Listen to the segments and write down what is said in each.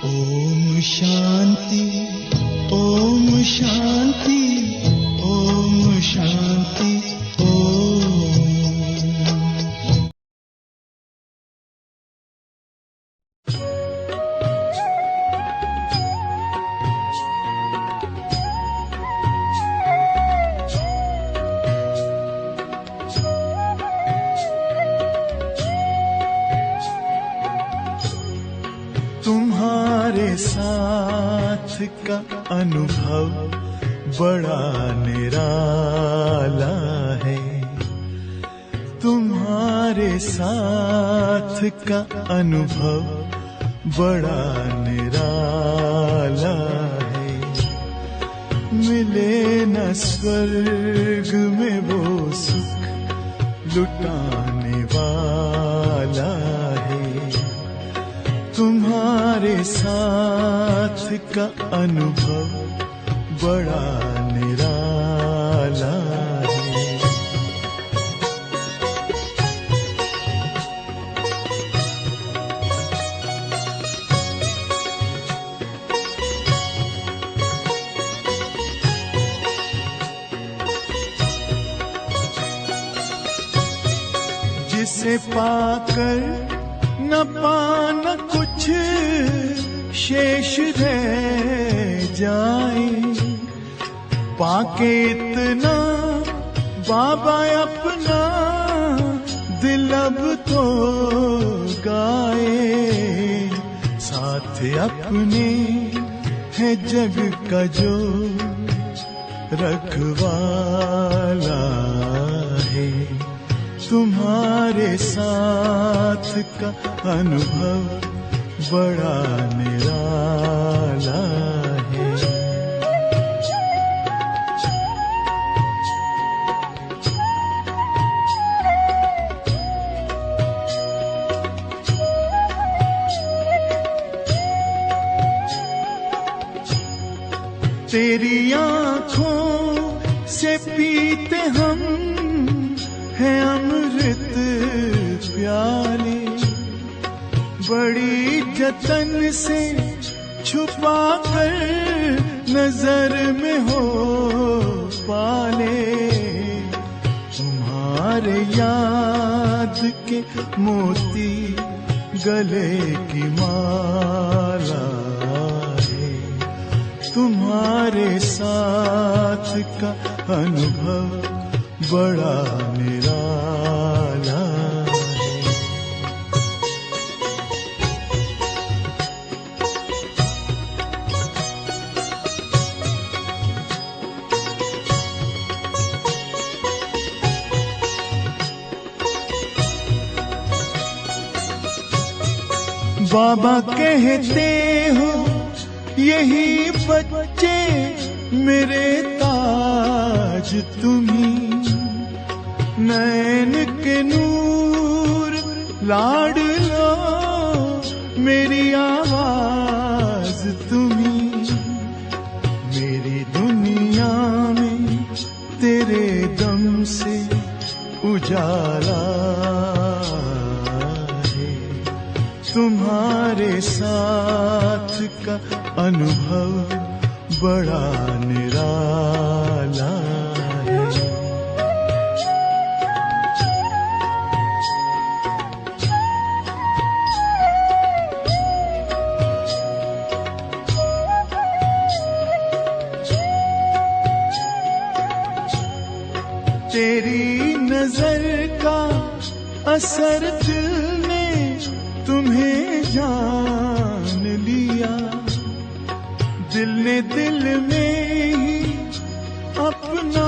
ओम शांति, ओम शांति, ओम शांति, ओम। तुम्हारे साथ का अनुभव बड़ा निराला है। तुम्हारे साथ का अनुभव बड़ा निराला है। मिले न स्वर्ग में वो सुख लुटाने वाला है। तुम्हारे साथ का अनुभव बड़ा निराला है। जिसे पाकर न पाना कुछ शेष रह जाए, पाके इतना बाबा अपना दिल अब तो गाए। साथ अपने है जग का जो रखवाला है। तुम्हारे साथ का अनुभव बड़ा निराला है। तेरी आँखों से पीते हम है अमृत प्याले। बड़ी जतन से छुपा कर नजर में हो पाले। तुम्हारे याद के मोती गले की माला है। तुम्हारे साथ का अनुभव बड़ा निराला है। बाबा कहते हो यही बच्चे मेरे ताज तुम्ही। नैन के नूर लाड लो मेरी आवाज तुम्ही। मेरी दुनिया में तेरे दम से उजाला है। तुम्हारे साथ का अनुभव बड़ा निराला है। तेरी नजर का असर दिल ने तुम्हें जान लिया। दिल ने दिल में ही अपना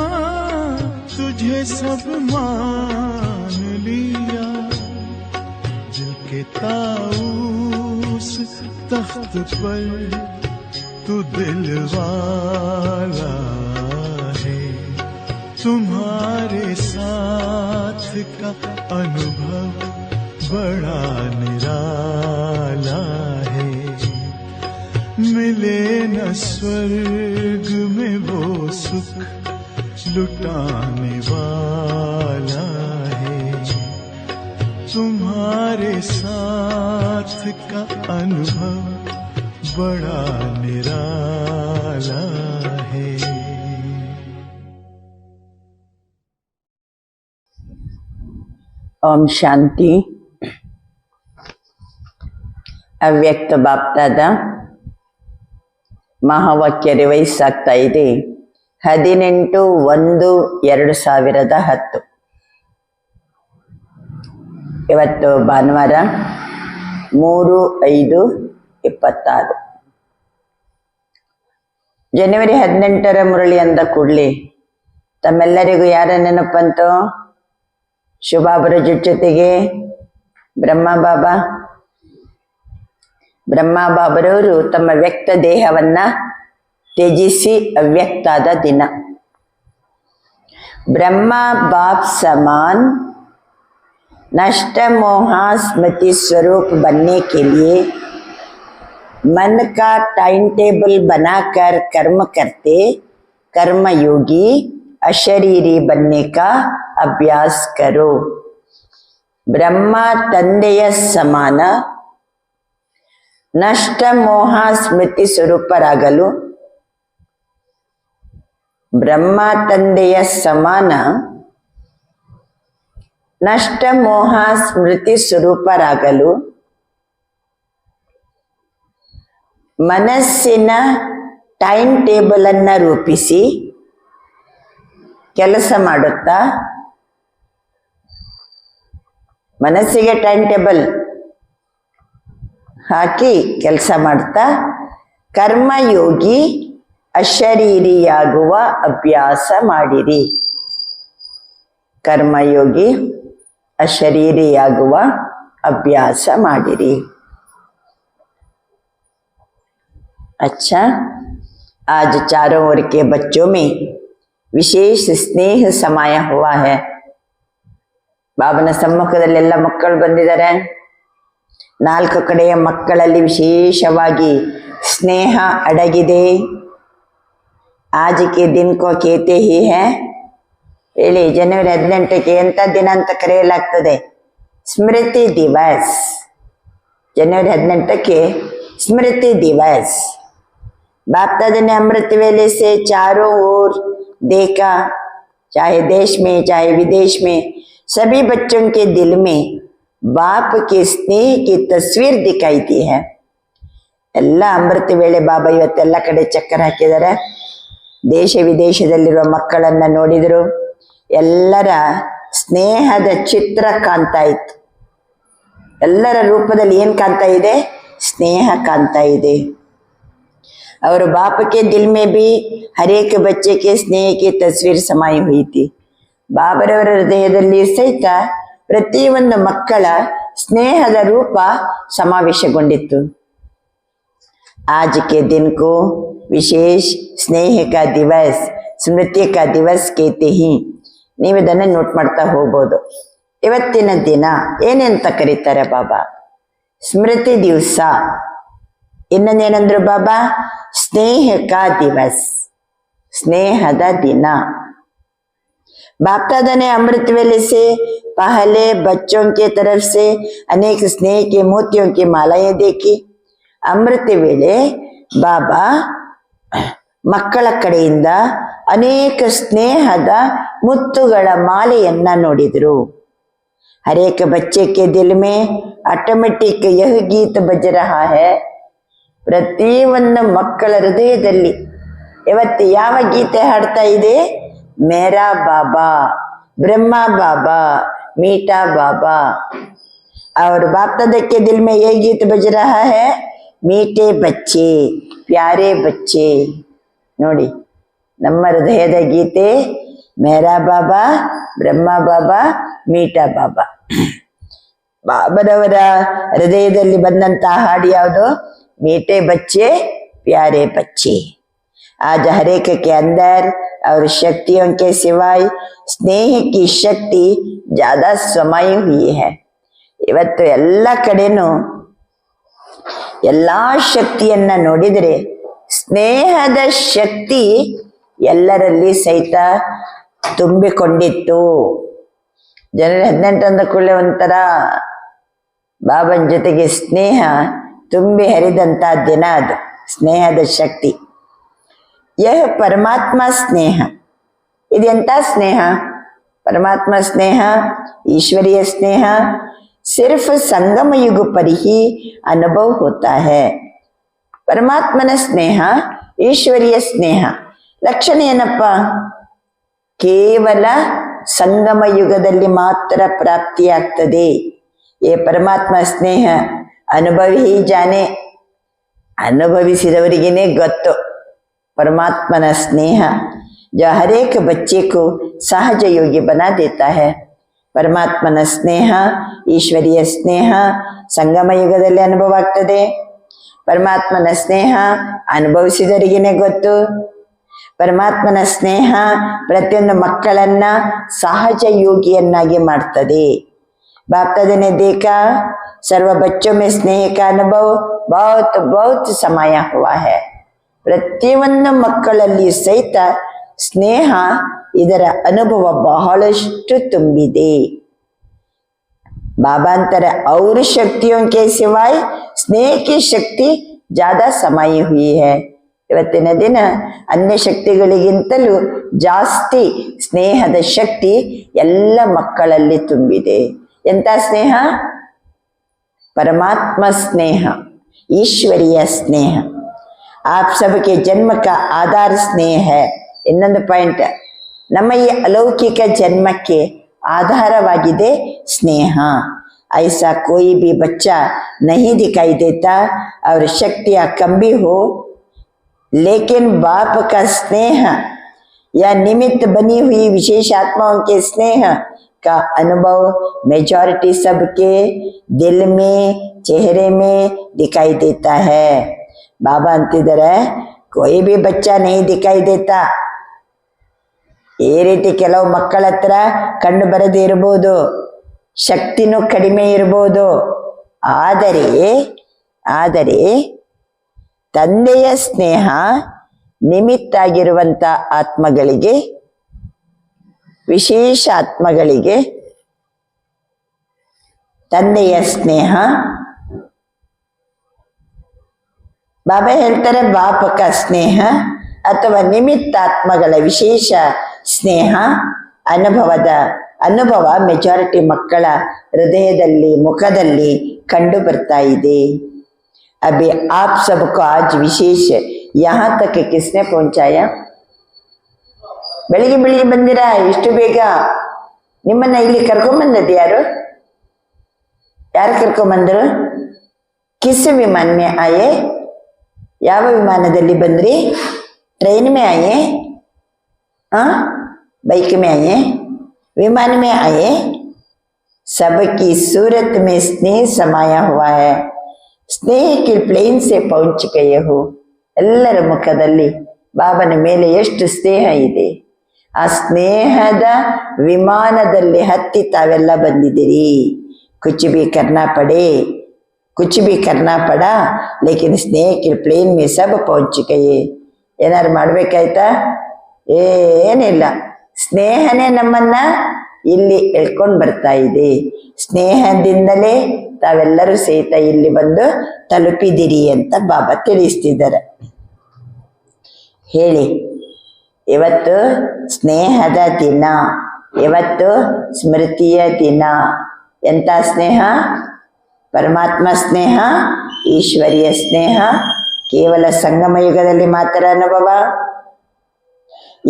तुझे सब मान लिया। दिल के ताऊस तख्त पर तू दिल वाला है। तुम्हारे साथ का अनुभव बड़ा निराला है। मिले न स्वर्ग में वो सुख लुटाने वाला है। तुम्हारे साथ का अनुभव बड़ा निराला है। ಓಂ ಶಾಂತಿ. ಅವ್ಯಕ್ತ ಬಾಪ್ತಾದ ಮಹಾವಾಕ್ಯ ರಿವೈಸ್ ಆಗ್ತಾ ಇದೆ. 18/1/2010. ಇವತ್ತು ಭಾನುವಾರ 3/5/26. ಜನವರಿ 18ರ ಮುರಳಿ ಅಂದ ಕೂಡಲೇ ತಮ್ಮೆಲ್ಲರಿಗೂ ಯಾರ ನೆನಪಂತು? ಶುಭಾಬರ ಜೊತೆಗೆ ಬ್ರಹ್ಮ ಬಾಬರವರು ತಮ್ಮ ವ್ಯಕ್ತ ದೇಹವನ್ನ ತ್ಯಜಿಸಿ ಅವ್ಯಕ್ತಾದ ದಿನ. ब्रह्मा बाप समान नष्ट मोहा स्मृति स्वरूप बनने के लिए मन का टाइम टेबल बनाकर कर्म करते कर्मयोगी अशरीरी बनने का अभ्यास करो. ब्रह्मा ತಂದೆಯ ಸಮಾನ ನಷ್ಟ ಮೋಹ ಸ್ಮೃತಿ ಸ್ವರೂಪರಾಗಲು, ಬ್ರಹ್ಮ ತಂದೆಯ ಸಮಾನ ನಷ್ಟ ಮೋಹ ಸ್ಮೃತಿ ಸ್ವರೂಪರಾಗಲು ಮನಸ್ಸಿನ ಟೈಮ್ ಟೇಬಲ್ ಅನ್ನ ರೂಪಿಸಿ ಕೆಲಸ ಮಾಡುತ್ತಾ, ಮನಸ್ಸಿಗೆ ಟೈಮ್ ಟೇಬಲ್ ಹಾಕಿ ಕೆಲಸ ಮಾಡ್ತಾ ಕರ್ಮಯೋಗಿ ಅಶರೀರಿಯಾಗುವ ಅಭ್ಯಾಸ ಮಾಡಿರಿ. ಕರ್ಮಯೋಗಿ ಅಶರೀರಿಯಾಗುವ ಅಭ್ಯಾಸ ಮಾಡಿರಿ. अच्छा, आज चारों ओर के बच्चों में ವಿಶೇಷ ಸ್ನೇಹ ಸಮಯ हुआ है. ಬಾಬನ ಸಮ್ಮುಖದಲ್ಲೆಲ್ಲ ಮಕ್ಕಳು ಬಂದಿದ್ದಾರೆ. 4 ಕಡೆಯ ಮಕ್ಕಳಲ್ಲಿ ವಿಶೇಷವಾಗಿ ಸ್ನೇಹ ಅಡಗಿದೆ. आज के दिन को कहते ही है, ಹೇಳಿ, ಜನವರಿ 18ಕ್ಕೆ ಎಂತ ದಿನ ಅಂತ ಕರೆಯಲಾಗ್ತದೆ? ಸ್ಮೃತಿ ದಿವಸ್. ಜನವರಿ 18ಕ್ಕೆ स्मृति दिवस. बाप दादा ने अमृत वेले से चारों ओर देखा, चाहे देश में चाहे विदेश में, सभी बच्चों के दिल में बाप के स्नेह की तस्वीर दिखाई दी है. ಎಲ್ಲ ಅಮೃತ ವೇಳೆ ಬಾಬಾ ಇವತ್ತೆಲ್ಲ ಕಡೆ ಚಕ್ಕರ್ ಹಾಕಿದ್ದಾರೆ. ದೇಶ ವಿದೇಶದಲ್ಲಿರುವ ಮಕ್ಕಳನ್ನ ನೋಡಿದ್ರು. ಎಲ್ಲರ ಸ್ನೇಹದ ಚಿತ್ರ ಕಾಣ್ತಾ ಇತ್ತು. ಎಲ್ಲರ ರೂಪದಲ್ಲಿ ಏನ್ ಕಾಣ್ತಾ ಇದೆ? स्नेह कांता ಇದೆ. और बाप के दिल में भी हर एक बच्चे के स्नेह की तस्वीर समाई हुई थी. ಬಾಬರವರ ಹೃದಯದಲ್ಲಿ ಸಹಿತ ಪ್ರತಿಯೊಂದು ಮಕ್ಕಳ ಸ್ನೇಹದ ರೂಪ ಸಮಾವೇಶಗೊಂಡಿತ್ತು. आज के दिन को विशेष स्नेह का दिवस, स्मृति का दिवस कहते ही ನೀವು ಇದನ್ನ ನೋಟ್ ಮಾಡ್ತಾ ಹೋಗ್ಬೋದು. ಇವತ್ತಿನ ದಿನ ಏನೆಂತ ಕರೀತಾರೆ ಬಾಬಾ? ಸ್ಮೃತಿ ದಿವಸ. ಇನ್ನೊಂದೇನಂದ್ರು ಬಾಬಾ? ಸ್ನೇಹ ಕಾ ದಿವಸ್, ಸ್ನೇಹದ ದಿನ. बाप दादा ने अमृत वेले से पहले बच्चों के तरफ से अनेक स्नेह के मोतियों की मालाएं देखी. अमृत ವೇಳೆ ಬಾಬಾ ಮಕ್ಕಳ ಕಡೆಯಿಂದ ಅನೇಕ ಸ್ನೇಹದ ಮುತ್ತುಗಳ ಮಾಲೆಯನ್ನ ನೋಡಿದ್ರು. हर एक बच्चे के दिल में ऑटोमेटिक यह गीत बज रहा है. ಪ್ರತಿಯೊಂದು ಮಕ್ಕಳ ಹೃದಯದಲ್ಲಿ ಇವತ್ತು ಯಾವ ಗೀತೆ ಹಾಡ್ತಾ ಇದೆ? ಮೇರಾ ಬಾಬಾ, ब्रह्मा बाबा, मीठा बाबा. और बाप दादा के दिल में ये गीत बज रहा है, मीठे बच्चे, प्यारे बच्चे. ನೋಡಿ, ನಮ್ಮ ಹೃದಯದ ಗೀತೆ ಮೇರಾ ಬಾಬಾ, ಬ್ರಹ್ಮ ಬಾಬಾ, ಮೀಠಾ ಬಾಬಾ. ಬಾಬರವರ ಹೃದಯದಲ್ಲಿ ಬಂದಂತಹ ಹಾಡು ಯಾವುದು? मीठे बच्चे, प्यारे बच्चे. आज हर एक के अंदर और शक्तियों के सिवाय स्नेह की शक्ति ज्यादा समाई हुई है. ಇವತ್ತು ಎಲ್ಲ ಕಡೆನೂ ಎಲ್ಲಾ ಶಕ್ತಿಯನ್ನ ನೋಡಿದರೆ ಸ್ನೇಹದ ಶಕ್ತಿ ಎಲ್ಲರಲ್ಲಿ ಸಹಿತ ತುಂಬಿಕೊಂಡಿತ್ತು. ಜನವರಿ 18 ಅಂದ ಕೂಡಲೇ ಒಂಥರ ಬಾಬನ ಜೊತೆಗೆ ಸ್ನೇಹ ತುಂಬಿ ಹರಿದಂಥ ದಿನ ಅದು ಸ್ನೇಹದ ಶಕ್ತಿ. ಯಹ ಪರಮಾತ್ಮ ಸ್ನೇಹ. ಇದೆಂಥ ಸ್ನೇಹ? परमात्मा स्नेह, ईश्वरीय स्नेह सिर्फ संगम युग पर ही अनुभव होता है. परमात्मನ ಸ್ನೇಹ, ಈಶ್ವರೀಯ ಸ್ನೇಹ ಲಕ್ಷಣ ಏನಪ್ಪ? ಕೇವಲ ಸಂಗಮ ಯುಗದಲ್ಲಿ ಮಾತ್ರ ಪ್ರಾಪ್ತಿಯಾಗ್ತದೆ. ಏ ಪರಮಾತ್ಮ ಸ್ನೇಹ ಅನುಭವಿ ಜಾನೆ, ಅನುಭವಿಸಿದವರಿಗೇನೆ ಗೊತ್ತು परमात्मನ स्नेह जो हर एक बच्चे को सहज योग्य बना देता है. परमात्मನ ಸ್ನೇಹ, ಈಶ್ವರೀಯ ಸ್ನೇಹ ಸಂಗಮ ಯುಗದಲ್ಲಿ ಅನುಭವ ಆಗ್ತದೆ. ಪರಮಾತ್ಮನ ಸ್ನೇಹ ಅನುಭವಿಸಿದವರಿಗೇನೆ ಗೊತ್ತು. ಪರಮಾತ್ಮನ ಸ್ನೇಹ ಪ್ರತಿಯೊಂದು ಮಕ್ಕಳನ್ನ ಸಹಜ ಯೋಗಿಯನ್ನಾಗಿ ಮಾಡ್ತದೆ. बाप दादा ने देखा सर्व बच्चों में स्नेह का अनुभव बहुत बहुत समाया हुआ है. ಪ್ರತಿಯೊಂದು ಮಕ್ಕಳಲ್ಲಿ ಸಹಿತ ಸ್ನೇಹ ಇದರ ಅನುಭವ ಬಹಳಷ್ಟು ತುಂಬಿದೆ. बाबांतर और शक्तियों के सिवाय स्नेह की शक्ति ज्यादा समाई हुई है. ಇವತ್ತಿನ ದಿನ ಅನ್ಯ ಶಕ್ತಿಗಳಿಗಿಂತಲೂ ಜಾಸ್ತಿ ಸ್ನೇಹದ ಶಕ್ತಿ ಎಲ್ಲ ಮಕ್ಕಳಲ್ಲಿ ತುಂಬಿದೆ. ಎಂತ ಸ್ನೇಹ? परमात्मा स्नेह, ईश्वरीय स्नेह. आप सबके जन्म का आधार स्नेह है. ಇನ್ನೊಂದು ಪಾಯಿಂಟ್, ನಮ್ಮ ಈ ಅಲೌಕಿಕ ಜನ್ಮಕ್ಕೆ ಆಧಾರವಾಗಿದೆ ಸ್ನೇಹ. ऐसा कोई भी बच्चा नहीं दिखाई देता और शक्तियां कम भी हो, लेकिन बाप का स्नेह या निमित्त बनी हुई विशेष आत्माओं के स्नेह का अनुभव मेजॉरिटी सबके दिल में, चेहरे में दिखाई देता है. बाबा अंतिदरे कोई भी बच्चा नहीं दिखाई देता. ಈ ರೀತಿ ಕೆಲವು ಮಕ್ಕಳ ಹತ್ರ ಕಂಡು ಬರದೇ ಇರಬಹುದು, ಶಕ್ತಿನೂ ಕಡಿಮೆ ಇರಬಹುದು. ಆದರೆ ತಂದೆಯ ಸ್ನೇಹ ನಿಮಿತ್ತ ಆಗಿರುವಂತ ಆತ್ಮಗಳಿಗೆ, ವಿಶೇಷ ಆತ್ಮಗಳಿಗೆ ತಂದೆಯ ಸ್ನೇಹ, ಬಾಬಾ ಹೇಳ್ತಾರೆ ಬಾಪಕ ಸ್ನೇಹ ಅಥವಾ ನಿಮಿತ್ತಾತ್ಮಗಳ ವಿಶೇಷ ಸ್ನೇಹ ಅನುಭವ ಮೆಜಾರಿಟಿ ಮಕ್ಕಳ ಹೃದಯದಲ್ಲಿ, ಮುಖದಲ್ಲಿ ಕಂಡು ಬರ್ತಾ ಇದೆ. अभी आप सबको आज विशेष यहाँ तक किसने पहुंचाया? ಬೆಳಿಗ್ಗೆ ಬೆಳಿಗ್ಗೆ ಬಂದಿರಾ ಇಷ್ಟು ಬೇಗ? ನಿಮ್ಮನ್ನ ಇಲ್ಲಿ ಕರ್ಕೊಂಬಂದದ್ದು ಯಾರು? ಕರ್ಕೊಂಬಂದರು? ಕಿಸ್ ವಿಮಾನ ಮೇ ಆಯೆ? ಯಾವ ವಿಮಾನದಲ್ಲಿ ಬಂದ್ರಿ? ट्रेन में आए? बाइक में आए? विमान में आए? सबकी सूरत में स्नेह समाया हुआ है. स्नेह के प्लेन से पहुंच गए हो. ಎಲ್ಲರ ಮುಖದಲ್ಲಿ ಬಾಬನ ಮೇಲೆ ಎಷ್ಟು ಸ್ನೇಹ ಇದೆ. ಆ ಸ್ನೇಹದ ವಿಮಾನದಲ್ಲಿ ಹತ್ತಿ ತಾವೆಲ್ಲ ಬಂದಿದ್ದೀರಿ. कुछ भी करना पड़ा लेकिन स्नेह के प्लेन में सब पहुंच गए. ಏನಾರು ಮಾಡ್ಬೇಕಾಯ್ತಾ? ಏನಿಲ್ಲ, ಸ್ನೇಹನೇ ನಮ್ಮನ್ನ ಇಲ್ಲಿ ಎಳ್ಕೊಂಡು ಬರ್ತಾ ಇದೆ. ಸ್ನೇಹದಿಂದಲೇ ತಾವೆಲ್ಲರೂ ಸಹಿತ ಇಲ್ಲಿ ಬಂದು ತಲುಪಿದಿರಿ ಅಂತ ಬಾಬಾ ತಿಳಿಸ್ತಿದ್ದಾರೆ. ಹೇಳಿ, ಇವತ್ತು ಸ್ನೇಹದ ದಿನ, ಇವತ್ತು ಸ್ಮೃತಿಯ ದಿನ. ಎಂತ ಸ್ನೇಹ? ಪರಮಾತ್ಮ ಸ್ನೇಹ, ಈಶ್ವರೀಯ ಸ್ನೇಹ ಕೇವಲ ಸಂಗಮ ಯುಗದಲ್ಲಿ ಮಾತ್ರ ಅನುಭವ.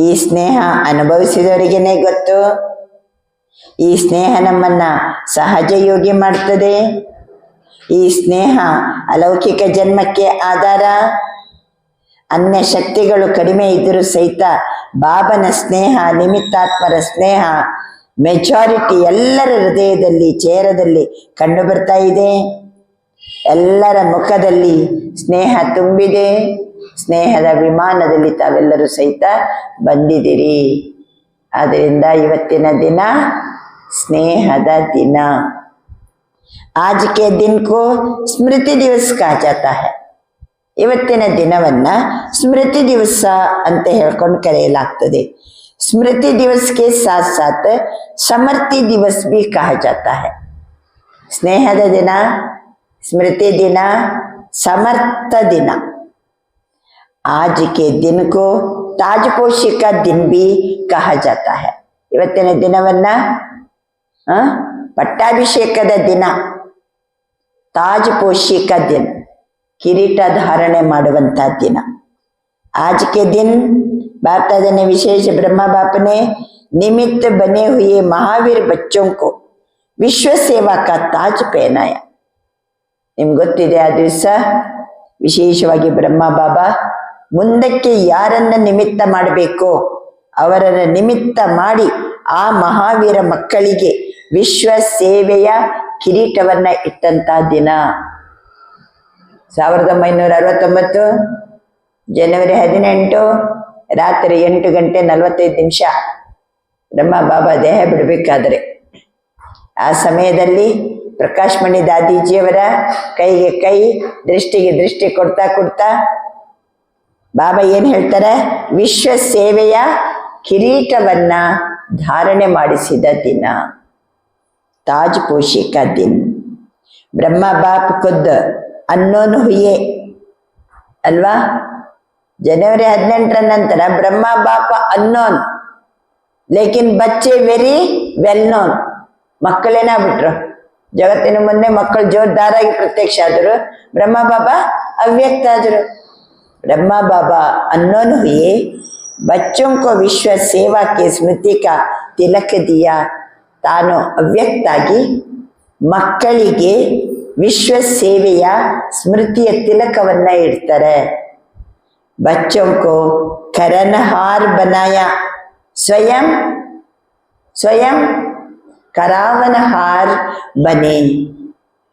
ಈ ಸ್ನೇಹ ಅನುಭವಿಸಿದವರಿಗೇನೆ ಗೊತ್ತು. ಈ ಸ್ನೇಹ ನಮ್ಮನ್ನ ಸಹಜ ಯೋಗಿ ಮಾಡ್ತದೆ. ಈ ಸ್ನೇಹ ಅಲೌಕಿಕ ಜನ್ಮಕ್ಕೆ ಆಧಾರ. ಅನ್ಯ ಶಕ್ತಿಗಳು ಕಡಿಮೆ ಇದ್ದರೂ ಸಹಿತ ಬಾಬನ ಸ್ನೇಹ, ನಿಮಿತ್ತಾತ್ಮರ ಸ್ನೇಹ ಮೆಜಾರಿಟಿ ಎಲ್ಲರ ಹೃದಯದಲ್ಲಿ, ಚೇಹರದಲ್ಲಿ ಕಂಡು ಬರ್ತಾ ಇದೆ. ಎಲ್ಲರ ಮುಖದಲ್ಲಿ ಸ್ನೇಹ ತುಂಬಿದೆ. ಸ್ನೇಹದ ವಿಮಾನದಲ್ಲಿ ತಾವೆಲ್ಲರೂ ಸಹಿತ ಬಂದಿದ್ದೀರಿ. ಆದ್ದರಿಂದ ಇವತ್ತಿನ ದಿನ ಸ್ನೇಹದ ದಿನ. आज के दिन को स्मृति दिवस कहा जाता है. ಇವತ್ತಿನ ದಿನವನ್ನ ಸ್ಮೃತಿ ದಿವಸ ಅಂತ ಹೇಳ್ಕೊಂಡು ಕರೆಯಲಾಗ್ತದೆ. ಸ್ಮೃತಿ ದಿವಸ के साथ साथ समर्ति दिवस भी कहा जाता है. ಸ್ನೇಹದ ದಿನ, ಸ್ಮೃತಿ ದಿನ, समर्थ दिन। आज के दिन को ताजपोशी का दिन भी कहा जाता है। ಇವತ್ತಿನ ದಿನವನ್ನ ಪಟ್ಟಾಭಿಷೇಕದ ದಿನ, ताजपोशी का दिन, ಕಿರೀಟ ಧಾರಣೆ ಮಾಡುವಂತ ದಿನ। आज के दिन बाप दादा ने विशेष ब्रह्मा बाप ने निमित्त बने हुए महावीर बच्चों को विश्व सेवा का ताज पहनाया। ನಿಮ್ಗೆ ಗೊತ್ತಿದೆ, ಆ ದಿವಸ ವಿಶೇಷವಾಗಿ ಬ್ರಹ್ಮ ಬಾಬಾ ಮುಂದಕ್ಕೆ ಯಾರನ್ನ ನಿಮಿತ್ತ ಮಾಡಬೇಕೋ ಅವರನ್ನ ನಿಮಿತ್ತ ಮಾಡಿ ಆ ಮಹಾವೀರ ಮಕ್ಕಳಿಗೆ ವಿಶ್ವ ಸೇವೆಯ ಕಿರೀಟವನ್ನ ಇಟ್ಟಂತ ದಿನ 1969 ಜನವರಿ 18 ರಾತ್ರಿ 8:45 ಬ್ರಹ್ಮ ಬಾಬಾ ದೇಹ ಬಿಡಬೇಕಾದ್ರೆ ಆ ಸಮಯದಲ್ಲಿ ಪ್ರಕಾಶ್ ಮಣಿ ದಾದೀಜಿಯವರ ಕೈಗೆ ಕೈ, ದೃಷ್ಟಿಗೆ ದೃಷ್ಟಿ ಕೊಡ್ತಾ ಕೊಡ್ತಾ ಬಾಬಾ ಏನ್ ಹೇಳ್ತಾರೆ, ವಿಶ್ವ ಸೇವೆಯ ಕಿರೀಟವನ್ನ ಧಾರಣೆ ಮಾಡಿಸಿದ ದಿನ, ताजपोशी का दिन। ब्रह्मा बाप खुद अननोन हुए अल्वा। जनवरी 18 ನಂತರ ಬ್ರಹ್ಮ ಬಾಪ ಅನ್ನೋನ್, ಲೇಕಿನ್ ಬಚ್ಚೆ ವೆರಿ ವೆಲ್ ನೋನ್। ಮಕ್ಕಳೇನಾಗ್ಬಿಟ್ರು, ಜಗತ್ತಿನ ಮುಂದೆ ಮಕ್ಕಳು ಜೋರ್ದಾರಾಗಿ ಪ್ರತ್ಯಕ್ಷ ಆದರು, ಬ್ರಹ್ಮ ಬಾಬಾ ಅವ್ಯಕ್ತ ಆದರು। ब्रह्मा बाबा अननोन हुए, बच्चों को विश्व सेवा के स्मृति का तिलक दिया। ತಾನು ಅವ್ಯಕ್ತಾಗಿ ಮಕ್ಕಳಿಗೆ ವಿಶ್ವ ಸೇವೆಯ ಸ್ಮೃತಿಯ ತಿಲಕವನ್ನ ಇಡ್ತಾರೆ। बच्चों को करनहार बनाया, स्वयं करावनहार बने।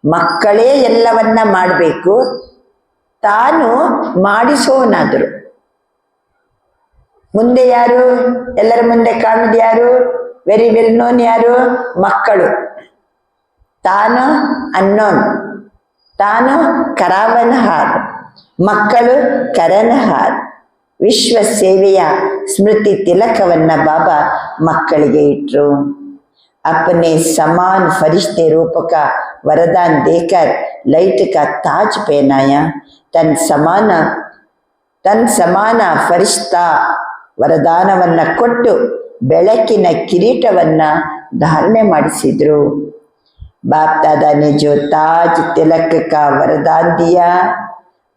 ಮಕ್ಕಳೇ ಎಲ್ಲವನ್ನ ಮಾಡಬೇಕು, ತಾನು ಮಾಡಿಸೋನಾದ್ರು। ಮುಂದೆ ಯಾರು, ಎಲ್ಲರ ಮುಂದೆ ಕಾಣುದು ಯಾರು, ವೆರಿ ವೆಲ್ ನೋನ್ ಯಾರು, ಮಕ್ಕಳು। ತಾನು ಅನ್ನೋನ್, ತಾನು ಕರಾವನಹಾರ್, ಮಕ್ಕಳು ಕರನಹಾರ್। ವಿಶ್ವ ಸೇವೆಯ ಸ್ಮೃತಿ ತಿಲಕವನ್ನ ಬಾಬಾ ಮಕ್ಕಳಿಗೆ ಇಟ್ರು। अपने समान फरिश्ते रूप का वरदान देकर लाइट का ताज पहनाया। तन समान फरिश्ता वरदानवನ್ನ ಕೊಟ್ಟು ಬೆಳಕಿನ ಕಿರೀಟವನ್ನ ಧಾರಣೆ ಮಾಡಿಸಿದ್ರು। बाप दादा ने जो ताज तिलक का वरदान दिया,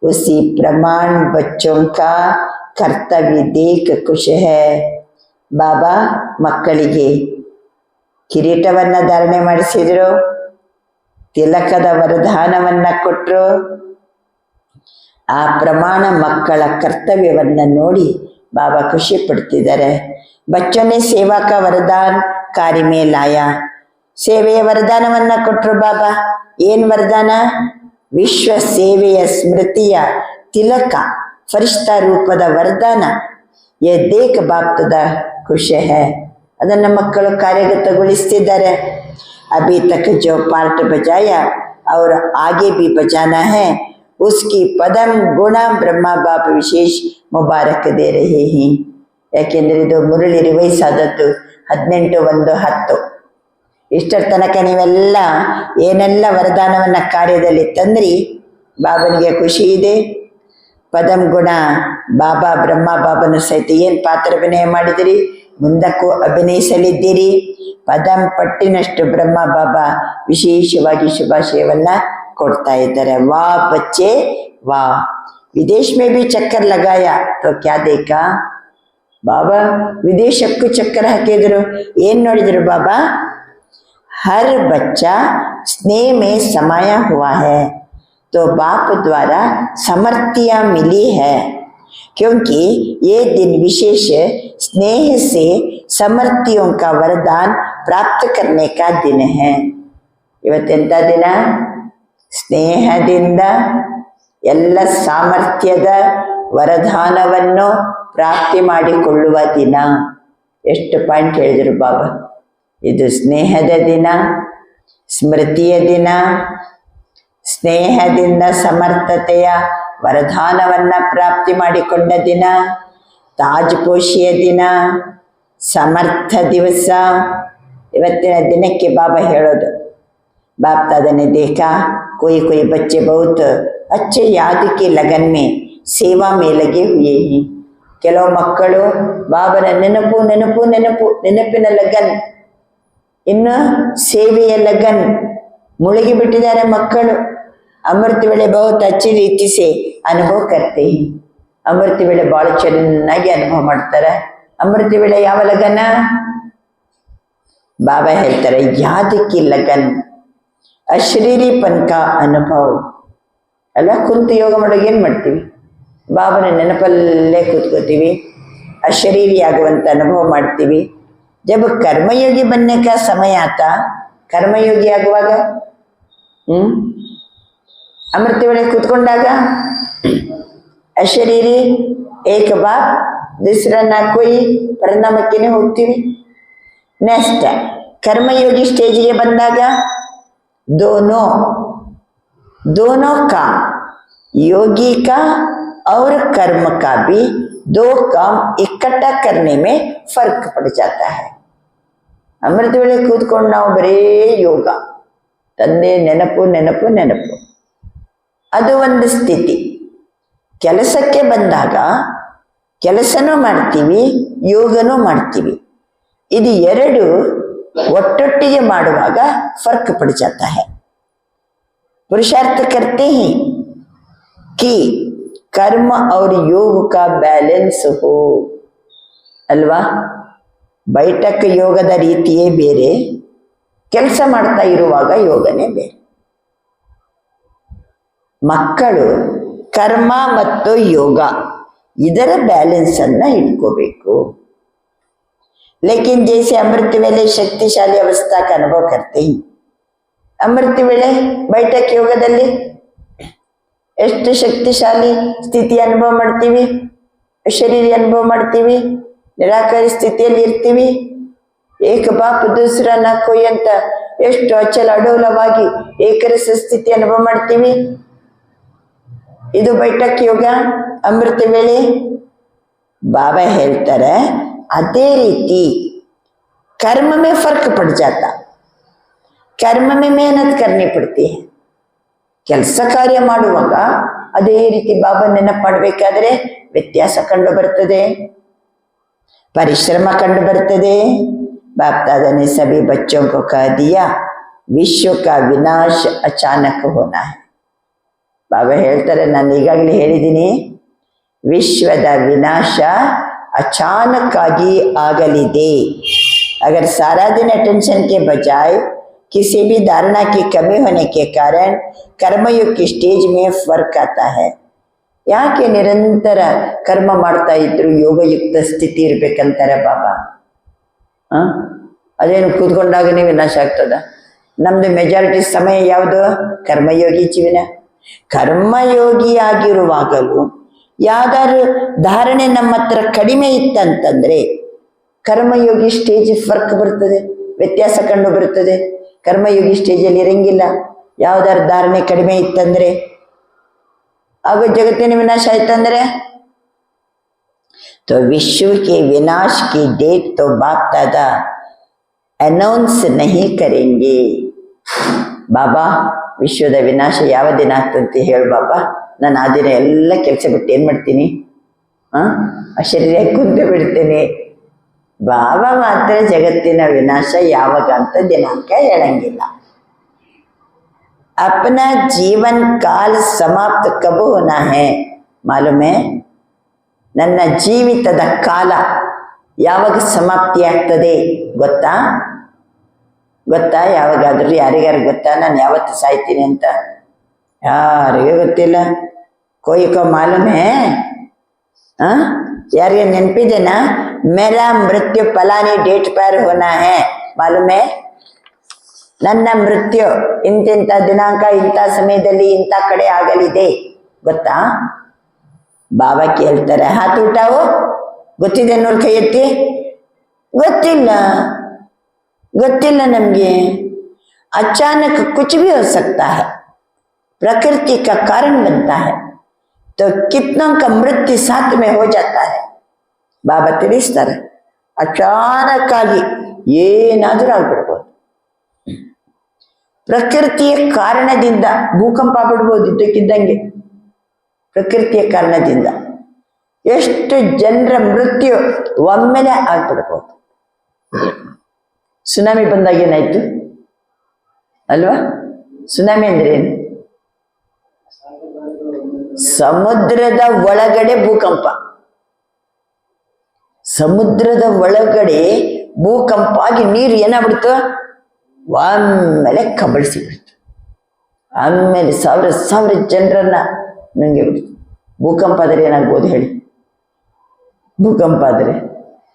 उसी प्रमाण बच्चों का कर्तव्य देख खुश है। बाबा ಮಕ್ಕಳಿಗೆ ಕಿರೀಟವನ್ನ ಧಾರಣೆ ಮಾಡಿಸಿದ್ರು, ತಿಲಕದ ವರದಾನವನ್ನ ಕೊಟ್ಟರು। ಆ ಪ್ರಮಾಣ ಮಕ್ಕಳ ಕರ್ತವ್ಯವನ್ನ ನೋಡಿ ಬಾಬಾ ಖುಷಿ ಪಡ್ತಿದ್ದಾರೆ। बच्चों ने सेवा का वरदान कार्य में लाया। ಸೇವೆಯ ವರದಾನವನ್ನ ಕೊಟ್ಟರು ಬಾಬಾ। ಏನ್ ವರದಾನ? ವಿಶ್ವ ಸೇವೆಯ ಸ್ಮೃತಿಯ ತಿಲಕ, ಫರಿಷ್ಠಾ ರೂಪದ ವರದಾನ। ये देख बाप दादा खुश है, ಅದನ್ನ ಮಕ್ಕಳು ಕಾರ್ಯಗತಗೊಳಿಸ್ತಿದ್ದಾರೆ। अभी तक जो पार्ट बजाया और आगे भी बजाना है, उसकी पदम गुणा ब्रह्मा बाप विशेष मुबारक दे रहे हैं। ಯಾಕೆಂದ್ರೆ ಇದು ಮುರಳಿ ರಿವೈಸ್ ಆದದ್ದು 18/1/10। ಇಷ್ಟರ ತನಕ ನೀವೆಲ್ಲ ಏನೆಲ್ಲ ವರದಾನವನ್ನ ಕಾರ್ಯದಲ್ಲಿ ತಂದ್ರಿ, ಬಾಬನಿಗೆ ಖುಷಿ ಇದೆ। ಪದಂ ಗುಣ ಬಾಬಾ ಬ್ರಹ್ಮ ಬಾಬನ ಸಹಿತ ಏನ್ ಪಾತ್ರಾಭಿನಯ ಮಾಡಿದಿರಿ, ಮುಂದಕ್ಕೂ ಅಭಿನಯಿಸಲಿದ್ದೀರಿ। ಪದಂ ಪಟ್ಟಿನಷ್ಟು ಬ್ರಹ್ಮ ಬಾಬಾ ವಿಶೇಷವಾಗಿ ಶುಭಾಶಯವನ್ನ ಕೊಡ್ತಾ ಇದ್ದಾರೆ। ವಾ ಬಚ್ಚೆ ವಾ, ವಿದೇಶ में भी चक्कर लगाया तो क्या देखा। ಬಾಬಾ ವಿದೇಶಕ್ಕೂ ಚಕ್ಕರ್ ಹಾಕಿದ್ರು, ಏನ್ ನೋಡಿದ್ರು ಬಾಬಾ? हर बच्चा स्नेह में समाया हुआ है, तो बाप द्वारा समर्थियां मिली है, क्योंकि ये दिन विशेष स्नेह से समर्थियों का वरदान प्राप्त करने का दिन है। ಇವತ್ತೆಂತ ದಿನ? ಸ್ನೇಹದಿಂದ ಎಲ್ಲ ಸಾಮರ್ಥ್ಯದ ವರದಾನವನ್ನು ಪ್ರಾಪ್ತಿ ಮಾಡಿಕೊಳ್ಳುವ ದಿನ। ಎಷ್ಟು ಪಾಯಿಂಟ್ ಹೇಳಿದರು ಬಾಬಾ। ಇದು ಸ್ನೇಹದ ದಿನ, ಸ್ಮೃತಿಯ ದಿನ, ಸ್ನೇಹದಿಂದ ಸಮರ್ಥತೆಯ ವರದಾನವನ್ನ ಪ್ರಾಪ್ತಿ ಮಾಡಿಕೊಂಡ ದಿನ, ತಾಜ್ಪೋಷಿಯ ದಿನ, ಸಮರ್ಥ ದಿವಸ। ಇವತ್ತಿನ ದಿನಕ್ಕೆ ಬಾಬಾ ಹೇಳೋದು, बाप दादा ने देखा कोई कोई बच्चे बहुत अच्छे याद की लगन में ಸೇವಾ में लगे हुए हैं. ಕೆಲವು ಮಕ್ಕಳು ಬಾಬನ ನೆನಪು ನೆನಪು ನೆನಪು ನೆನಪಿನ ಲಗನ್, ಇನ್ನು ಸೇವೆಯ ಲಗನ್ ಮುಳುಗಿ ಬಿಟ್ಟಿದ್ದಾರೆ ಮಕ್ಕಳು. ಅಮೃತ ವೇಳೆ ಬಹುತ್ ಅಚ್ಚಿ ರೀತಿ ಸೆ ಅನುಭವ ಕರ್ತೆ हैं. ಅಮೃತ ವೇಳೆ ಬಹಳ ಚೆನ್ನಾಗಿ ಅನುಭವ ಮಾಡ್ತಾರೆ. ಅಮೃತ ವೇಳೆ ಯಾವ ಲಗನ? ಬಾಬಾ ಹೇಳ್ತಾರೆ ಯಾದ್ ಕಿ ಲಗನ್, ಅಶರೀರಿಪನ್ ಕಾ ಅನುಭವ ಅಲ್ಲ. ಕುಂತು ಯೋಗ ಮಾಡೋಕೆ ಏನ್ ಮಾಡ್ತೀವಿ? ಬಾಬನ ನೆನಪಲ್ಲೇ ಕೂತ್ಕೋತೀವಿ, ಅಶರೀರಿ ಆಗುವಂತ ಅನುಭವ ಮಾಡ್ತೀವಿ. ಜब कर्मयोगी बनने का समय आता, कर्मयोगी ಆಗುವಾಗ ಅಮೃತ ವೇಳೆ ಕೂತ್ಕೊಂಡಾಗ ಅಶರೀರಿ ಏಕ ಬಾಪ್ दूसरा ना कोई ಪರಿಣಾಮಕ್ಕೇನೆ ಹೋಗ್ತೀವಿ. ನೆಕ್ಸ್ಟ್ कर्मयोगी ಸ್ಟೇಜಿಗೆ ಬಂದಾಗ दोनों का योगी का और कर्म का भी दो काम इकट्ठा करने में फर्क पड़ जाता है. ಅಮೃತ ವೇಳೆ ಕೂತ್ಕೊಂಡು ನಾವು ಬರೇ ಯೋಗ, ತಂದೆ ನೆನಪು ನೆನಪು ನೆನಪು, ಅದು ಒಂದು ಸ್ಥಿತಿ. ಕೆಲಸಕ್ಕೆ ಬಂದಾಗ ಕೆಲಸನೂ ಮಾಡ್ತೀವಿ, ಯೋಗನೂ ಮಾಡ್ತೀವಿ. ಇದು ಎರಡು ಒಟ್ಟೊಟ್ಟಿಗೆ ಮಾಡುವಾಗ ಫರ್ಕ್ ಪड़ जाता है. पुरुषार्थ करते हैं कि कर्म और योग का बैलेंस हो ಅಲ್ವಾ. ಬೈಠಕ್ ಯೋಗದ ರೀತಿಯೇ ಬೇರೆ, ಕೆಲಸ ಮಾಡ್ತಾ ಇರುವಾಗ ಯೋಗನೇ ಬೇರೆ. ಮಕ್ಕಳು ಕರ್ಮ ಮತ್ತು ಯೋಗ ಇದರ ಬ್ಯಾಲೆನ್ಸ್ ಅನ್ನ ಇಟ್ಕೋಬೇಕು. लेकिन जैसे अमृत वेले शक्तिशाली अवस्था का अनुभव करते हैं, ಅಮೃತ ವೇಳೆ ಬೈಠಕ್ ಯೋಗದಲ್ಲಿ ಎಷ್ಟು ಶಕ್ತಿಶಾಲಿ ಸ್ಥಿತಿ ಅನುಭವ ಮಾಡ್ತೀವಿ, ಶರೀರ ಅನುಭವ ಮಾಡ್ತೀವಿ, ನಿರಾಕಾರಿ ಸ್ಥಿತಿಯಲ್ಲಿ ಇರ್ತೀವಿ. ಏಕ ಬಾಪ್ ದೂಸರ ನಾ ಕೋಯಿ ಅಂತ ಎಷ್ಟು ಅಚಲ ಅಡೋಲವಾಗಿ ಏಕರಸ ಸ್ಥಿತಿ ಅನುಭವ ಮಾಡ್ತೀವಿ. ಇದು ಬೈಠಕ್ ಯೋಗ, ಅಮೃತ ವೇಳೆ. ಬಾಬಾ ಹೇಳ್ತಾರೆ ಅದೇ ರೀತಿ कर्म में फर्क पड़ जाता, कर्म में मेहनत करनी पड़ती है. ಕೆಲಸ ಕಾರ್ಯ ಮಾಡುವಾಗ ಅದೇ ರೀತಿ ಬಾಬಾ ನೆನಪು ಮಾಡಬೇಕಾದ್ರೆ ವ್ಯತ್ಯಾಸ ಕಂಡು ಬರ್ತದೆ, ಪರಿಶ್ರಮ ಕಂಡು ಬರ್ತದೆ. बाप दादा ने सभी बच्चों को कह दिया विश्व का विनाश अचानक होना है. ಬಾಬಾ ಹೇಳ್ತಾರೆ ನಾನು ಈಗಾಗಲೇ ಹೇಳಿದ್ದೀನಿ, ವಿಶ್ವದ ವಿನಾಶ अचानक आगी ಆಗಲಿದೆ. अगर सारा दिन अटेंशन के बजाय किसी भी धारणा की कमी होने के कारण कर्मयोग की स्टेज में फर्क आता है. ಯಾಕೆ ನಿರಂತರ ಕರ್ಮ ಮಾಡ್ತಾ ಇದ್ರು ಯೋಗಯುಕ್ತ ಸ್ಥಿತಿ ಇರ್ಬೇಕಂತಾರೆ ಬಾಬಾ. ಅದೇನು ಕೂತ್ಕೊಂಡಾಗ ನೀವು ವಿನಾಶ ಆಗ್ತದ? ನಮ್ದು ಮೆಜಾರಿಟಿ ಸಮಯ ಯಾವುದು? ಕರ್ಮಯೋಗಿ ಜೀವನ. ಕರ್ಮಯೋಗಿ ಆಗಿರುವಾಗಲೂ ಯಾವ್ದಾದ್ರು ಧಾರಣೆ ನಮ್ಮ ಹತ್ರ ಕಡಿಮೆ ಇತ್ತಂತಂದ್ರೆ ಕರ್ಮಯೋಗಿ ಸ್ಟೇಜ್ ಫರ್ಕ್ ಬರ್ತದೆ, ವ್ಯತ್ಯಾಸ ಕಂಡು ಬರ್ತದೆ. ಕರ್ಮಯೋಗಿ ಸ್ಟೇಜಲ್ಲಿ ಇರಂಗಿಲ್ಲ. ಯಾವ್ದಾದ್ರು ಧಾರಣೆ ಕಡಿಮೆ ಇತ್ತಂದ್ರೆ ಆಗ ಜಗತ್ತಿನ ವಿನಾಶ ಆಯ್ತಂದ್ರೆ तो विश्व के विनाश की डेट तो बाप दादा अनाउंस नहीं करेंगे. ಬಾಬಾ ವಿಶ್ವದ ವಿನಾಶ ಯಾವ ದಿನ ಆಗ್ತಂತೆ ಹೇಳು ಬಾಬಾ, ನಾನು ಆ ದಿನ ಎಲ್ಲ ಕೆಲಸ ಬಿಟ್ಟು ಏನ್ ಮಾಡ್ತೀನಿ? ಶರೀರ ಕುಂತು ಬಿಡ್ತೀನಿ. ಬಾಬಾ ಮಾತ್ರ ಜಗತ್ತಿನ ವಿನಾಶ ಯಾವಾಗ ಅಂತ ದಿನಾಂಕ ಹೇಳಂಗಿಲ್ಲ. अपना जीवन काल समाप्त कब होना है मालूम है? ನನ್ನ ಜೀವಿತದ ಕಾಲ ಯಾವಾಗ ಸಮಾಪ್ತಿ ಆಗ್ತದೆ ಗೊತ್ತಾ? ಯಾವಾಗಾದ್ರೂ ಯಾರಿಗಾರು ಗೊತ್ತಾ ನಾನು ಯಾವತ್ತು ಸಾಯ್ತೀನಿ ಅಂತ? ಯಾರಿಗೂ ಗೊತ್ತಿಲ್ಲ. कोई को मालूम है? ಯಾರಿಗೆ ನೆನಪಿದೆನಾ? मेरा मृत्यु फलानी डेट पर होना है मालूम है? ನನ್ನ ಮೃತ್ಯು ಇಂತಿಂತ ದಿನಾಂಕ ಇಂಥ ಸಮಯದಲ್ಲಿ ಇಂಥ ಕಡೆ ಆಗಲಿದೆ ಗೊತ್ತಾ? ಬಾಬಾ ಕೇಳ್ತಾರೆ ಹಾತ್ ಊಟಾವು ಗೊತ್ತಿದೆ ನೋಡ್ ಕೈ ಎತ್ತಿ. ಗೊತ್ತಿಲ್ಲ ನಮ್ಗೆ. अचानक कुछ भी हो सकता है, प्रकृति का कारण बनता है, तो कितनों का मृत्यु साथ में हो जाता है. ಬಾಬಾ ತಿಳಿಸ್ತಾರೆ ಅಚಾನಕ್ ಆಗಿ ಏನಾದ್ರೂ ಆಗ್ಬಿಡ್ಬೋದು. ಪ್ರಕೃತಿಯ ಕಾರಣದಿಂದ ಭೂಕಂಪ ಬಿಡ್ಬೋದು ಇದ್ದಕ್ಕಿದ್ದಂಗೆ. ಪ್ರಕೃತಿಯ ಕಾರಣದಿಂದ ಎಷ್ಟು ಜನರ ಮೃತ್ಯು ಒಮ್ಮೆಲೆ ಆಗ್ಬಿಡ್ಬೋದು. ಸುನಾಮಿ ಬಂದಾಗ ಏನಾಯ್ತು ಅಲ್ವಾ? ಸುನಾಮಿ ಅಂದ್ರೆ ಏನು? ಸಮುದ್ರದ ಒಳಗಡೆ ಭೂಕಂಪ. ಸಮುದ್ರದ ಒಳಗಡೆ ಭೂಕಂಪ ಆಗಿ ನೀರು ಏನಾಗ್ಬಿಡ್ತು, ಒಮ್ಮೆಲೆ ಕಬಳಿಸಿ ಬಿಡ್ತು. ಆಮೇಲೆ ಸಾವಿರ ಸಾವಿರ ಜನರನ್ನ ನುಂಗಿ ಬಿಡ್ತು. ಭೂಕಂಪ ಆದರೆ ಏನಾಗ್ಬೋದು ಹೇಳಿ? ಭೂಕಂಪ ಆದರೆ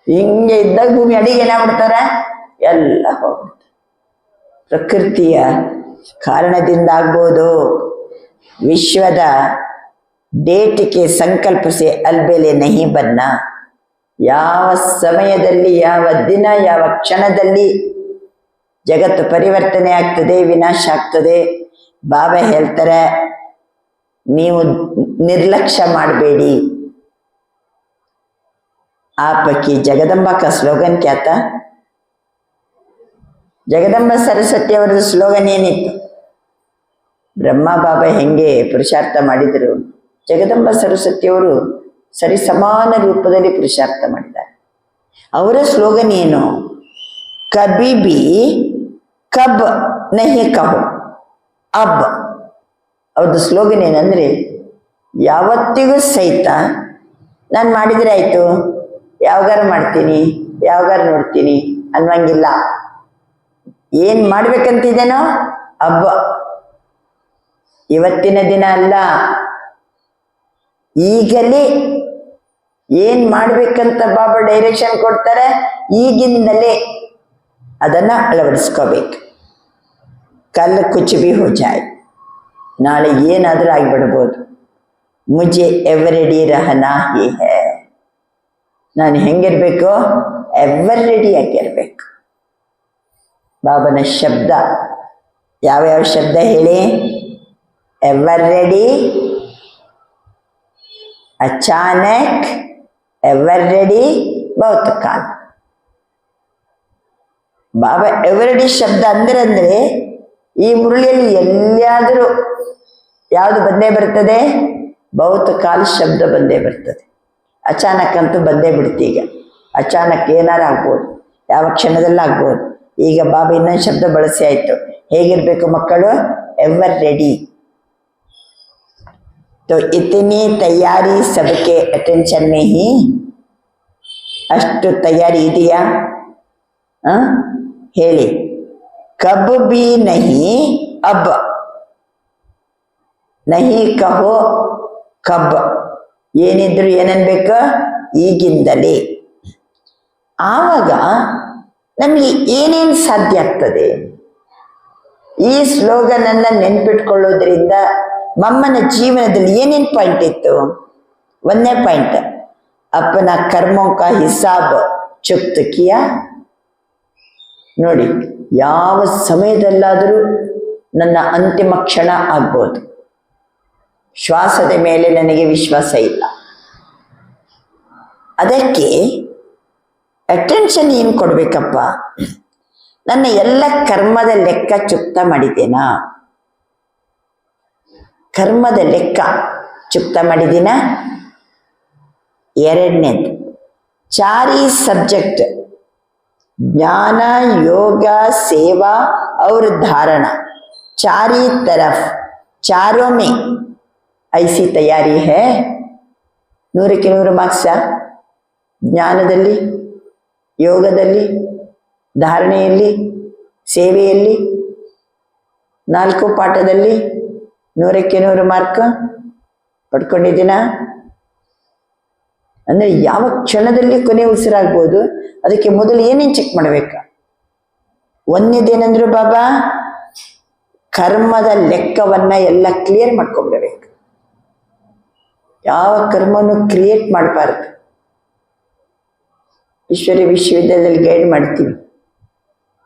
ಹಿಂಗೆ ಇದ್ದಾಗ ಭೂಮಿ ಅಡಿಗೆ ಏನಾಗ್ಬಿಡ್ತಾರೆ, ಎಲ್ಲ ಹೋಗ್ಬಿಡ್ತಾರೆ. ಪ್ರಕೃತಿಯ ಕಾರಣದಿಂದ ಆಗ್ಬೋದು. ವಿಶ್ವದ ಡೇಟಿಗೆ ಸಂಕಲ್ಪಿಸಿ ಅಲ್ಬೇಲೆ ನಹಿ ಬನ್ನ. ಯಾವ ಸಮಯದಲ್ಲಿ, ಯಾವ ದಿನ, ಯಾವ ಕ್ಷಣದಲ್ಲಿ ಜಗತ್ತು ಪರಿವರ್ತನೆ ಆಗ್ತದೆ, ವಿನಾಶ ಆಗ್ತದೆ. ಬಾಬಾ ಹೇಳ್ತಾರೆ, ನೀವು ನಿರ್ಲಕ್ಷ್ಯ ಮಾಡಬೇಡಿ. आपकी जगदंबा का स्लोगन क्या था? ಜಗದಂಬ ಸರಸ್ವತಿ ಅವರದ್ದು ಸ್ಲೋಗನ್ ಏನಿತ್ತು? ಬ್ರಹ್ಮ ಬಾಬಾ ಹೆಂಗೆ ಪುರುಷಾರ್ಥ ಮಾಡಿದರು, ಜಗದಂಬ ಸರಸ್ವತಿಯವರು ಸರಿ ಸಮಾನ ರೂಪದಲ್ಲಿ ಪುರುಷಾರ್ಥ ಮಾಡಿದ್ದಾರೆ. ಅವರ ಸ್ಲೋಗನ್ ಏನು? ಕಬಿ ಬಿ ಕಬ್ ನಹಿ ಕಹೋ ಅಬ್. ಅವ್ರದ್ದು ಸ್ಲೋಗನ್ ಏನಂದ್ರೆ, ಯಾವತ್ತಿಗೂ ಸಹಿತ ನಾನು ಮಾಡಿದ್ರೆ ಆಯ್ತು, ಯಾವಾಗಾರ ಮಾಡ್ತೀನಿ, ಯಾವಾಗಾರ ನೋಡ್ತೀನಿ ಅನ್ನುವಂಗಿಲ್ಲ. ಏನ್ ಮಾಡ್ಬೇಕಂತಿದ್ದೇನೋ ಹಬ್ಬ, ಇವತ್ತಿನ ದಿನ ಅಲ್ಲ, ಈಗಲೇ ಏನ್ ಮಾಡ್ಬೇಕಂತ ಬಾಬಾ ಡೈರೆಕ್ಷನ್ ಕೊಡ್ತಾರೆ, ಈಗಿಂದಲೇ ಅದನ್ನ ಅಳವಡಿಸ್ಕೋಬೇಕು. ಕಲ್ ಕುಚ್ ಬಿ ಹೋ ಜಾಯ್, ನಾಳೆ ಏನಾದ್ರೂ ಆಗಿಬಿಡ್ಬೋದು. ಮುಜೆ ಎವರ್ ರೆಡಿ ರಹನಾ ಹಿ ಹೈ. ನಾನು ಹೆಂಗಿರ್ಬೇಕು? ಎವರ್ ರೆಡಿ ಆಗಿರ್ಬೇಕು. ಬಾಬನ ಶಬ್ದ ಯಾವ್ಯಾವ ಶಬ್ದ ಹೇಳಿ? ಎವರ್ ರೆಡಿ, ಅಚಾನಕ್, ಎವರ್ ರೆಡಿ, ಬಹುತ್ ಕಾಲ. ಬಾಬಾ ಎವರ್ ರೆಡಿ ಶಬ್ದ ಅಂದ್ರೆ ಈ ಮುರಳಿಯಲ್ಲಿ ಎಲ್ಲಿಯಾದರೂ ಯಾವುದು ಬಂದೇ ಬರ್ತದೆ? ಬಹುತ್ ಕಾಲ ಶಬ್ದ ಬಂದೇ ಬರ್ತದೆ. ಅಚಾನಕ್ ಅಂತೂ ಬಂದೇ ಬಿಡ್ತು. ಈಗ ಅಚಾನಕ್ ಏನಾರು ಆಗ್ಬೋದು, ಯಾವ ಕ್ಷಣದಲ್ಲಿ ಆಗ್ಬೋದು. ಈಗ ಬಾಬಾ ಇನ್ನೊಂದು ಶಬ್ದ ಬಳಸಿ ಆಯ್ತು. ಹೇಗಿರ್ಬೇಕು ಮಕ್ಕಳು? Ever ready. तो इतनी तैयारी सबके अटेंशन में ही, ಅಷ್ಟು ತಯಾರಿ ಇದೆಯಾ ಹೇಳಿ? ಕಬ್ ಬಿ ನಹಿ ಅಬ್, ನಹಿ ಕಹೋ ಕಬ್. ಏನಿದ್ರು ಏನನ್ಬೇಕು? ಈಗಿಂದಲೇ. ಆವಾಗ ನಮಗೆ ಏನೇನು ಸಾಧ್ಯ ಆಗ್ತದೆ? ಈ ಸ್ಲೋಗನ್ ಅನ್ನ ನೆನ್ಪಿಟ್ಕೊಳ್ಳೋದ್ರಿಂದ ಮಮ್ಮನ ಜೀವನದಲ್ಲಿ ಏನೇನು ಪಾಯಿಂಟ್ ಇತ್ತು? ಒಂದನೇ ಪಾಯಿಂಟ್, ಅಪ್ಪನ ಕರ್ಮೋ ಕಾ ಹಿಸಾಬ್ ಚುಕ್ತ ಕಿಯಾ. ನೋಡಿ, ಯಾವ ಸಮಯದಲ್ಲಾದರೂ ನನ್ನ ಅಂತಿಮ ಕ್ಷಣ ಆಗ್ಬೋದು, ಶ್ವಾಸದ ಮೇಲೆ ನನಗೆ ವಿಶ್ವಾಸ ಇಲ್ಲ. ಅದಕ್ಕೆ ಅಟೆನ್ಷನ್ ಏನು ಕೊಡ್ಬೇಕಪ್ಪ? ನನ್ನ ಎಲ್ಲ ಕರ್ಮದ ಲೆಕ್ಕ ಚುಕ್ತ ಮಾಡಿದ್ದೇನಾ? ಕರ್ಮದ ಲೆಕ್ಕ ಚುಕ್ತ ಮಾಡಿದ್ದೀನ? ಎರಡನೇದು, ಚಾರಿ ಸಬ್ಜೆಕ್ಟ್, ज्ञान, योग, सेवा और धारणा, चारी तरफ, चारों में ऐसी तैयारी है. 100ಕ್ಕೆ 100 ಮಾರ್ಕ್ಸ. ಜ್ಞಾನದಲ್ಲಿ, ಯೋಗದಲ್ಲಿ, ಧಾರಣೆಯಲ್ಲಿ, ಸೇವೆಯಲ್ಲಿ, 4 ಪಾಠದಲ್ಲಿ 100ಕ್ಕೆ 100 ಮಾರ್ಕ್ ಪಡ್ಕೊಂಡಿದ್ದೀನ. ಅಂದ್ರೆ ಯಾವ ಕ್ಷಣದಲ್ಲಿ ಕೊನೆ ಉಸಿರಾಗ್ಬೋದು, ಅದಕ್ಕೆ ಮೊದಲು ಏನೇನು ಚೆಕ್ ಮಾಡಬೇಕು? ಒಂದೇದೇನಂದ್ರು ಬಾಬಾ, ಕರ್ಮದ ಲೆಕ್ಕವನ್ನ ಎಲ್ಲ ಕ್ಲಿಯರ್ ಮಾಡ್ಕೊಂಡ್ಬಿಡಬೇಕು. ಯಾವ ಕರ್ಮನು ಕ್ರಿಯೇಟ್ ಮಾಡಬಾರ್ದು. ಈಶ್ವರ್ಯ ವಿಶ್ವವಿದ್ಯಾಲಯದಲ್ಲಿ ಗೈಡ್ ಮಾಡ್ತೀವಿ.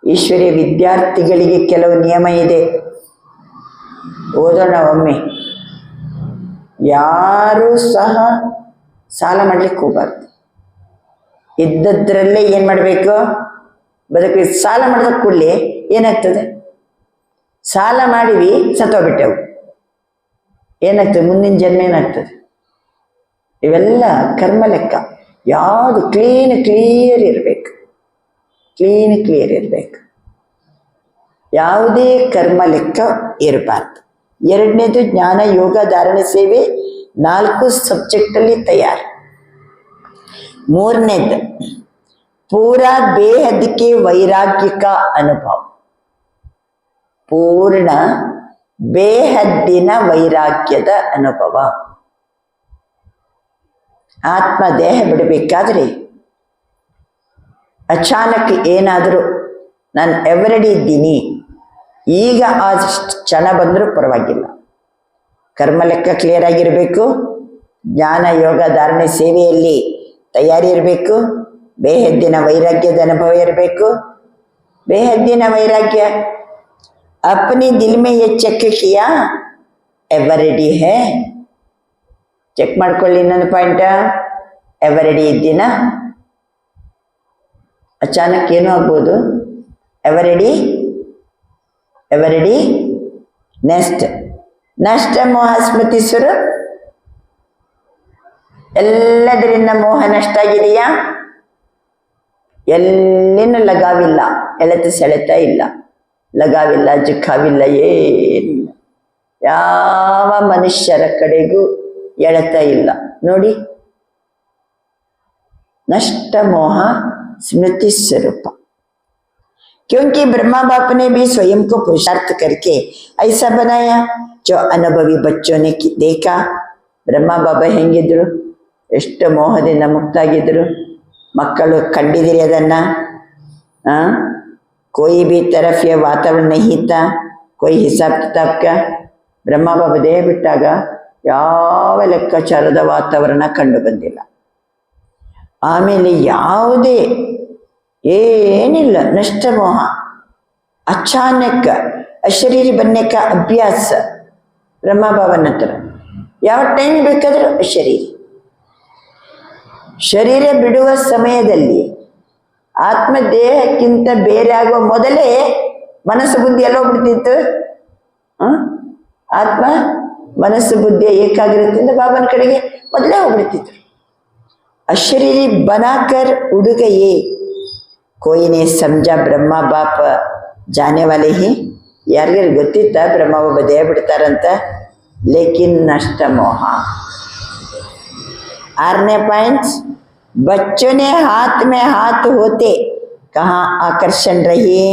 ಈಶ್ವರ್ಯ ವಿದ್ಯಾರ್ಥಿಗಳಿಗೆ ಕೆಲವು ನಿಯಮ ಇದೆ, ಓದೋಣ ಒಮ್ಮೆ. ಯಾರೂ ಸಹ ಸಾಲ ಮಾಡ್ಲಿಕ್ಕೆ ಹೋಗ್ಬಾರ್ದು. ಇದ್ದದ್ರಲ್ಲೇ ಏನ್ ಮಾಡ್ಬೇಕು? ಬದುಕಬೇಕು. ಸಾಲ ಮಾಡಿದ ಕೂಡಲೇ ಏನಾಗ್ತದೆ? ಸಾಲ ಮಾಡಿವಿ, ಸತ್ತೋಗ್ಬಿಟ್ಟೆವು, ಏನಾಗ್ತದೆ? ಮುಂದಿನ ಜನ್ಮ ಏನಾಗ್ತದೆ? ಇವೆಲ್ಲ ಕರ್ಮ ಲೆಕ್ಕ. ಯಾವುದು ಕ್ಲಿಯರ್ ಇರಬೇಕು, ಕ್ಲಿಯರ್ ಇರಬೇಕು. ಯಾವುದೇ ಕರ್ಮ ಲೆಕ್ಕ ಇರಬಾರ್ದು. ಎರಡನೇದು ಜ್ಞಾನ ಯೋಗ ಧಾರಣೆ ಸೇವೆ, 4 ಸಬ್ಜೆಕ್ಟಲ್ಲಿ ತಯಾರು. ಮೂರನೇದು ಪೂರಾ ಬೇಹದ್ಕೆ ವೈರಾಗ್ಯ ಕಾ ಅನುಭವ, ಪೂರ್ಣ ಬೇಹದ್ದಿನ ವೈರಾಗ್ಯದ ಅನುಭವ. ಆತ್ಮ ದೇಹ ಬಿಡಬೇಕಾದ್ರೆ ಅಚಾನಕ್ ಏನಾದರೂ ನಾನು ಎವರಡಿ ಇದ್ದೀನಿ, ಈಗ ಆ ಕ್ಷಣ ಬಂದರೂ ಪರವಾಗಿಲ್ಲ. ಕರ್ಮ ಲೆಕ್ಕ ಕ್ಲಿಯರ್ ಆಗಿರಬೇಕು, ಜ್ಞಾನ ಯೋಗ ಧಾರಣೆ ಸೇವೆಯಲ್ಲಿ ತಯಾರಿ ಇರಬೇಕು, ಬೇಹದ್ದಿನ ವೈರಾಗ್ಯದ ಅನುಭವ ಇರಬೇಕು. ಬೇಹದ್ದಿನ ವೈರಾಗ್ಯ अपने दिल में ये ಚೆಕ್ किया ಎವರಡಿ ಹೇ. ಚೆಕ್ ಮಾಡ್ಕೊಳ್ಳಿ. ಇನ್ನೊಂದು ಪಾಯಿಂಟ್, ಎವರಡಿ ಇದ್ದೀನ? ಅಚಾನಕ್ ಏನೂ ಆಗ್ಬೋದು. ಎವರಡಿ ನೆಕ್ಸ್ಟ್ ನಷ್ಟ ಮೋಹ ಸ್ಮೃತಿ ಸುರು. ಎಲ್ಲದರಿಂದ ಮೋಹ ನಷ್ಟ ಆಗಿದೆಯಾ? ಎಲ್ಲಿನೂ ಲಗಾವಿಲ್ಲ, ಎಳೆತ ಸೆಳೆತ ಇಲ್ಲ, ಲಗಾವಿಲ್ಲ, ಜುಖಾವಿಲ್ಲ, ಏನಿಲ್ಲ. ಯಾವ ಮನುಷ್ಯರ ಕಡೆಗೂ ಎಳೆತ ಇಲ್ಲ ನೋಡಿ. नष्ट मोह स्मृति स्वरूप। क्योंकि ब्रह्मा बाप ने भी स्वयं को पुरुषार्थ करके ऐसा बनाया जो अनुभवी बच्चों ने देखा। ब्रह्मा बाबा ಹೆಂಗಿದ್ರು, ಎಷ್ಟು ಮೋಹದಿಂದ ಮುಕ್ತಾಗಿದ್ರು, ಮಕ್ಕಳು ಕಂಡಿದಿರಿ ಅದನ್ನ। कोई भी तरफ ये वातावरण नहीं था, कोई हिसाब किताब का। ಬ್ರಹ್ಮ ಬಾಬಾ ದೇಹ ಬಿಟ್ಟಾಗ ಯಾವ ಲೆಕ್ಕಾಚಾರದ ವಾತಾವರಣ ಕಂಡು ಬಂದಿಲ್ಲ। ಆಮೇಲೆ ಯಾವುದೇ ಏನಿಲ್ಲ, ನಷ್ಟ ಮೋಹ। ಅಚಾನಕ್ ಅಶರೀರಿ बनने का अभ्यास ಬ್ರಹ್ಮ ಬಾಬನ ಹತ್ರ। ಯಾವ ಟೈಮ್ ಬೇಕಾದರೂ ಅಶರೀರಿ। ಶರೀರ ಬಿಡುವ ಸಮಯದಲ್ಲಿ ಆತ್ಮ ದೇಹಕ್ಕಿಂತ ಬೇರೆ ಆಗುವ ಮೊದಲೇ ಮನಸ್ಸು ಬುದ್ಧಿ ಎಲ್ಲ ಹೋಗ್ಬಿಡ್ತಿತ್ತು। ಆತ್ಮ ಮನಸ್ಸು ಬುದ್ಧಿಯ ಏಕಾಗ್ರತೆಯಿಂದ ಬಾಬನ ಕಡೆಗೆ ಮೊದಲೇ ಹೋಗ್ಬಿಡ್ತಿತ್ತು। अशरीरी बनाकर उड़ गए, कोई ने समझा ब्रह्मा बाप जाने वाले ही। यारिगर ಗೊತ್ತಿತ್ತ ಬ್ರಹ್ಮ ಬಾಬಾ ದೇಹ ಬಿಡ್ತಾರಂತ, लेकिन नष्ट मोह। 6ನೇ पॉइंट, बच्चों ने हाथ में हाथ होते कहाँ आकर्षण रही।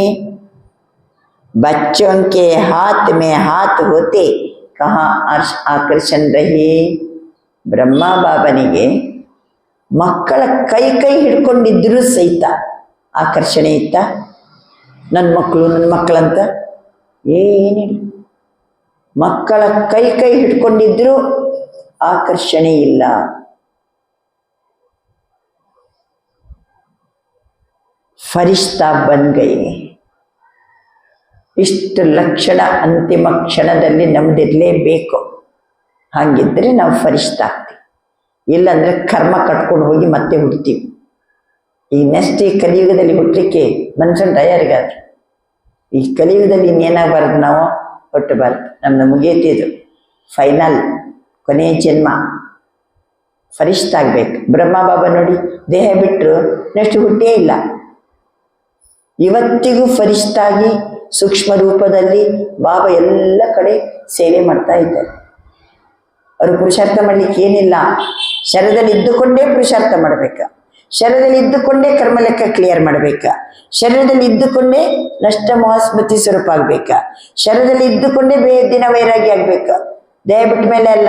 बच्चों के हाथ में हाथ होते कहाँ आकर्षण रही। ಬ್ರಹ್ಮ ಬಾಬನಿಗೆ ಮಕ್ಕಳ ಕೈ ಕೈ ಹಿಡ್ಕೊಂಡಿದ್ರು ಸಹಿತ ಆಕರ್ಷಣೆ ಇತ್ತ? ನನ್ನ ಮಕ್ಕಳಂತ ಏನಿಲ್ಲ, ಮಕ್ಕಳ ಕೈ ಕೈ ಹಿಡ್ಕೊಂಡಿದ್ರು ಆಕರ್ಷಣೆ ಇಲ್ಲ। ಫರಿಷ್ಠಾ ಬನ್ ಗಯೆ। ಇಷ್ಟು ಲಕ್ಷಣ ಅಂತಿಮ ಕ್ಷಣದಲ್ಲಿ ನಮ್ದಿರಲೇಬೇಕು, ಹಾಗಿದ್ರೆ ನಾವು ಫರಿಷ್ಠ ಆಗ್ತೀವಿ। ಇಲ್ಲಾಂದ್ರೆ ಕರ್ಮ ಕಟ್ಕೊಂಡು ಹೋಗಿ ಮತ್ತೆ ಹುಡ್ತೀವಿ। ಈ ನೆಕ್ಸ್ಟ್ ಈ ಕಲಿಯುಗದಲ್ಲಿ ಹುಟ್ಟಲಿಕ್ಕೆ ಮನುಷ್ಯನ ತಯಾರಿಗಾದ್ರು, ಈ ಕಲಿಯುಗದಲ್ಲಿ ಇನ್ನೇನಾಗಬಾರ್ದು, ನಾವು ಹುಟ್ಟಬಾರ್ದು। ನಮ್ದು ಮುಗಿಯುತ್ತಿದ್ದು ಫೈನಲ್, ಕೊನೆಯ ಜನ್ಮ, ಫರಿಷ್ಠ ಆಗ್ಬೇಕು। ಬ್ರಹ್ಮ ಬಾಬಾ ನೋಡಿ ದೇಹ ಬಿಟ್ಟರು, ನೆಕ್ಸ್ಟ್ ಹುಟ್ಟೇ ಇಲ್ಲ। ಇವತ್ತಿಗೂ ಫರಿಷ್ಠಾಗಿ ಸೂಕ್ಷ್ಮ ರೂಪದಲ್ಲಿ ಬಾಬಾ ಎಲ್ಲ ಕಡೆ ಸೇವೆ ಮಾಡ್ತಾ ಇದ್ದಾರೆ। ಅವರು ಪುರುಷಾರ್ಥ ಮಾಡ್ಲಿಕ್ಕೆ ಏನಿಲ್ಲ, ಶರೀರದಲ್ಲಿ ಇದ್ದುಕೊಂಡೇ ಪುರುಷಾರ್ಥ ಮಾಡಬೇಕ, ಶರೀರದಲ್ಲಿ ಇದ್ದುಕೊಂಡೇ ಕರ್ಮ ಲೆಕ್ಕ ಕ್ಲಿಯರ್ ಮಾಡಬೇಕ, ಶರೀರದಲ್ಲಿ ಇದ್ದುಕೊಂಡೇ ನಷ್ಟ ಮೋಹ ಸ್ಮೃತಿ ಸ್ವರೂಪ ಆಗ್ಬೇಕ, ಶರೀರದಲ್ಲಿ ಇದ್ದುಕೊಂಡೇ ಬೇದಿನ ವೈರಾಗ್ಯ ಆಗ್ಬೇಕ। ದೇಹ ಬಿಟ್ಟ ಮೇಲೆ ಅಲ್ಲ,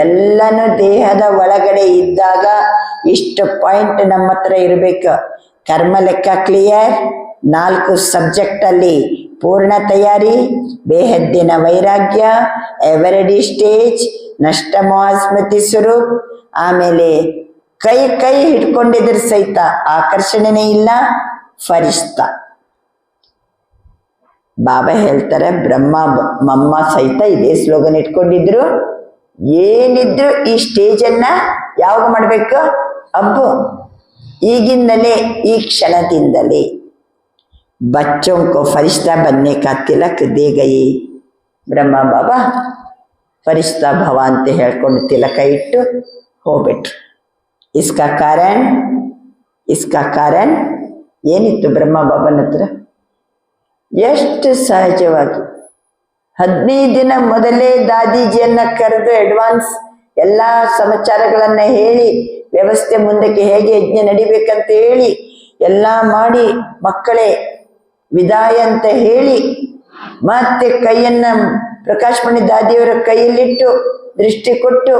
ಎಲ್ಲನೂ ದೇಹದ ಒಳಗಡೆ ಇದ್ದಾಗ ಇಷ್ಟು ಪಾಯಿಂಟ್ ನಮ್ಮ ಹತ್ರ ಇರಬೇಕು। ಕರ್ಮ ಲೆಕ್ಕ ಕ್ಲಿಯರ್, 4 ಸಬ್ಜೆಕ್ಟ್ ಅಲ್ಲಿ ಪೂರ್ಣ ತಯಾರಿ, ಬೇಹದ್ದಿನ ವೈರಾಗ್ಯ, ಎವರಡಿ ಸ್ಟೇಜ್, ನಷ್ಟ ಮೋಹ ಸ್ಮೃತಿ ಸ್ವರೂಪ್, ಆಮೇಲೆ ಕೈ ಕೈ ಹಿಡ್ಕೊಂಡಿದ್ರ ಸಹಿತ ಆಕರ್ಷಣೆನೇ ಇಲ್ಲ, ಫರಿಷ್ಠ। ಬಾಬಾ ಹೇಳ್ತಾರೆ, ಬ್ರಹ್ಮ ಮಮ್ಮ ಸಹಿತ ಇದೇ ಸ್ಲೋಗನ್ ಇಟ್ಕೊಂಡಿದ್ರು। ಏನಿದ್ರು ಈ ಸ್ಟೇಜನ್ನ ಯಾವಾಗ ಮಾಡಬೇಕು? ಅಬ್ಬು ಈಗಿಂದಲೇ, ಈ ಕ್ಷಣದಿಂದಲೇ। बच्चों को फरिश्ता बनने का तिलक दे गई. ಬ್ರಹ್ಮ ಬಾಬಾ ಫರಿಶ್ತಾ ಭವ ಅಂತ ಹೇಳ್ಕೊಂಡು ತಿಲಕ ಇಟ್ಟು ಹೋಗ್ಬಿಟ್ರು. ಇಸ್ಕಾ ಕಾರಣ ಏನಿತ್ತು ಬ್ರಹ್ಮ ಬಾಬನ ಹತ್ರ? ಎಷ್ಟು ಸಹಜವಾಗಿ 15 ದಿನ ಮೊದಲೇ ದಾದೀಜಿಯನ್ನ ಕರೆದು ಅಡ್ವಾನ್ಸ್ ಎಲ್ಲ ಸಮಾಚಾರಗಳನ್ನ ಹೇಳಿ, ವ್ಯವಸ್ಥೆ ಮುಂದಕ್ಕೆ ಹೇಗೆ ಯಜ್ಞ ನಡಿಬೇಕಂತ ಹೇಳಿ ಎಲ್ಲ ಮಾಡಿ, ಮಕ್ಕಳೇ ವಿದಾಯ ಅಂತ ಹೇಳಿ, ಮತ್ತೆ ಕೈಯನ್ನ ಪ್ರಕಾಶಮಣಿ ದಾದಿಯವರ ಕೈಯಲ್ಲಿಟ್ಟು ದೃಷ್ಟಿ ಕೊಟ್ಟು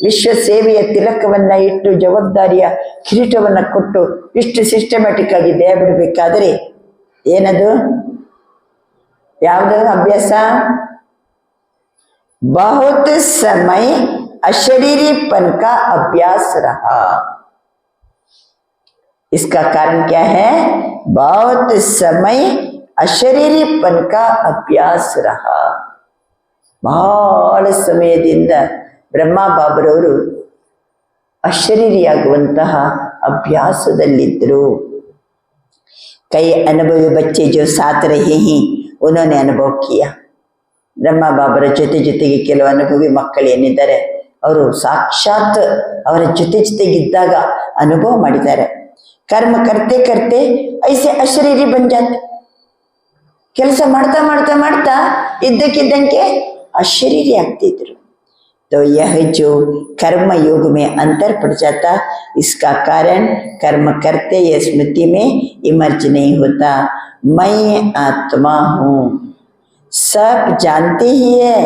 ವಿಶ್ವ ಸೇವೆಯ ತಿಲಕವನ್ನ ಇಟ್ಟು ಜವಾಬ್ದಾರಿಯ ಕಿರೀಟವನ್ನ ಕೊಟ್ಟು ಇಷ್ಟು ಸಿಸ್ಟಮ್ಯಾಟಿಕ್ ಆಗಿ ದೇಹ ಬಿಡಬೇಕಾದರೆ ಏನದು? ಯಾವುದು ಅಭ್ಯಾಸ? बहुत समय अशरीरीपन का अभ्यास रहा. इसका कारण क्या है? बहुत समय ಅಶರೀರಿಪನ್ ಕಾ ಅಭ್ಯಾಸ ರಹ. ಬಹಳ ಸಮಯದಿಂದ ಬ್ರಹ್ಮ ಬಾಬರವರು ಅಶರೀರಿಯಾಗುವಂತಹ ಅಭ್ಯಾಸದಲ್ಲಿದ್ದರು. ಕೈ ಅನುಭವಿ ಬಚ್ಚೆ ಜೋ ಸಾತ್ ರಹೆ ಹಿ ಉನ್ಹೋನೆ ಅನುಭವ ಕಿಯಾ. ಬ್ರಹ್ಮ ಬಾಬರ ಜೊತೆಗೆ ಕೆಲವು ಅನುಭವಿ ಮಕ್ಕಳು ಏನಿದ್ದಾರೆ, ಅವರು ಸಾಕ್ಷಾತ್ ಅವರ ಜೊತೆಗಿದ್ದಾಗ ಅನುಭವ ಮಾಡಿದ್ದಾರೆ. ಕರ್ಮ ಕರ್ತೆ ಕರ್ತೆ ಐಸೆ ಅಶರೀರಿ ಬನ್ ಜಾತೆ. ಕೆಲಸ ಮಾಡ್ತಾ ಮಾಡ್ತಾ ಮಾಡ್ತಾ ಇದ್ದಕ್ಕಿದ್ದಂಗೆ ಅಶರೀರಿ ಆಗ್ತಿದ್ರು. तो यह जो कर्म योग में अंतर पड़ जाता, इसका कारण कर्म करते यह स्मृति में इमर्ज नहीं होता. मैं आत्मा हूँ, सब जानते ही है,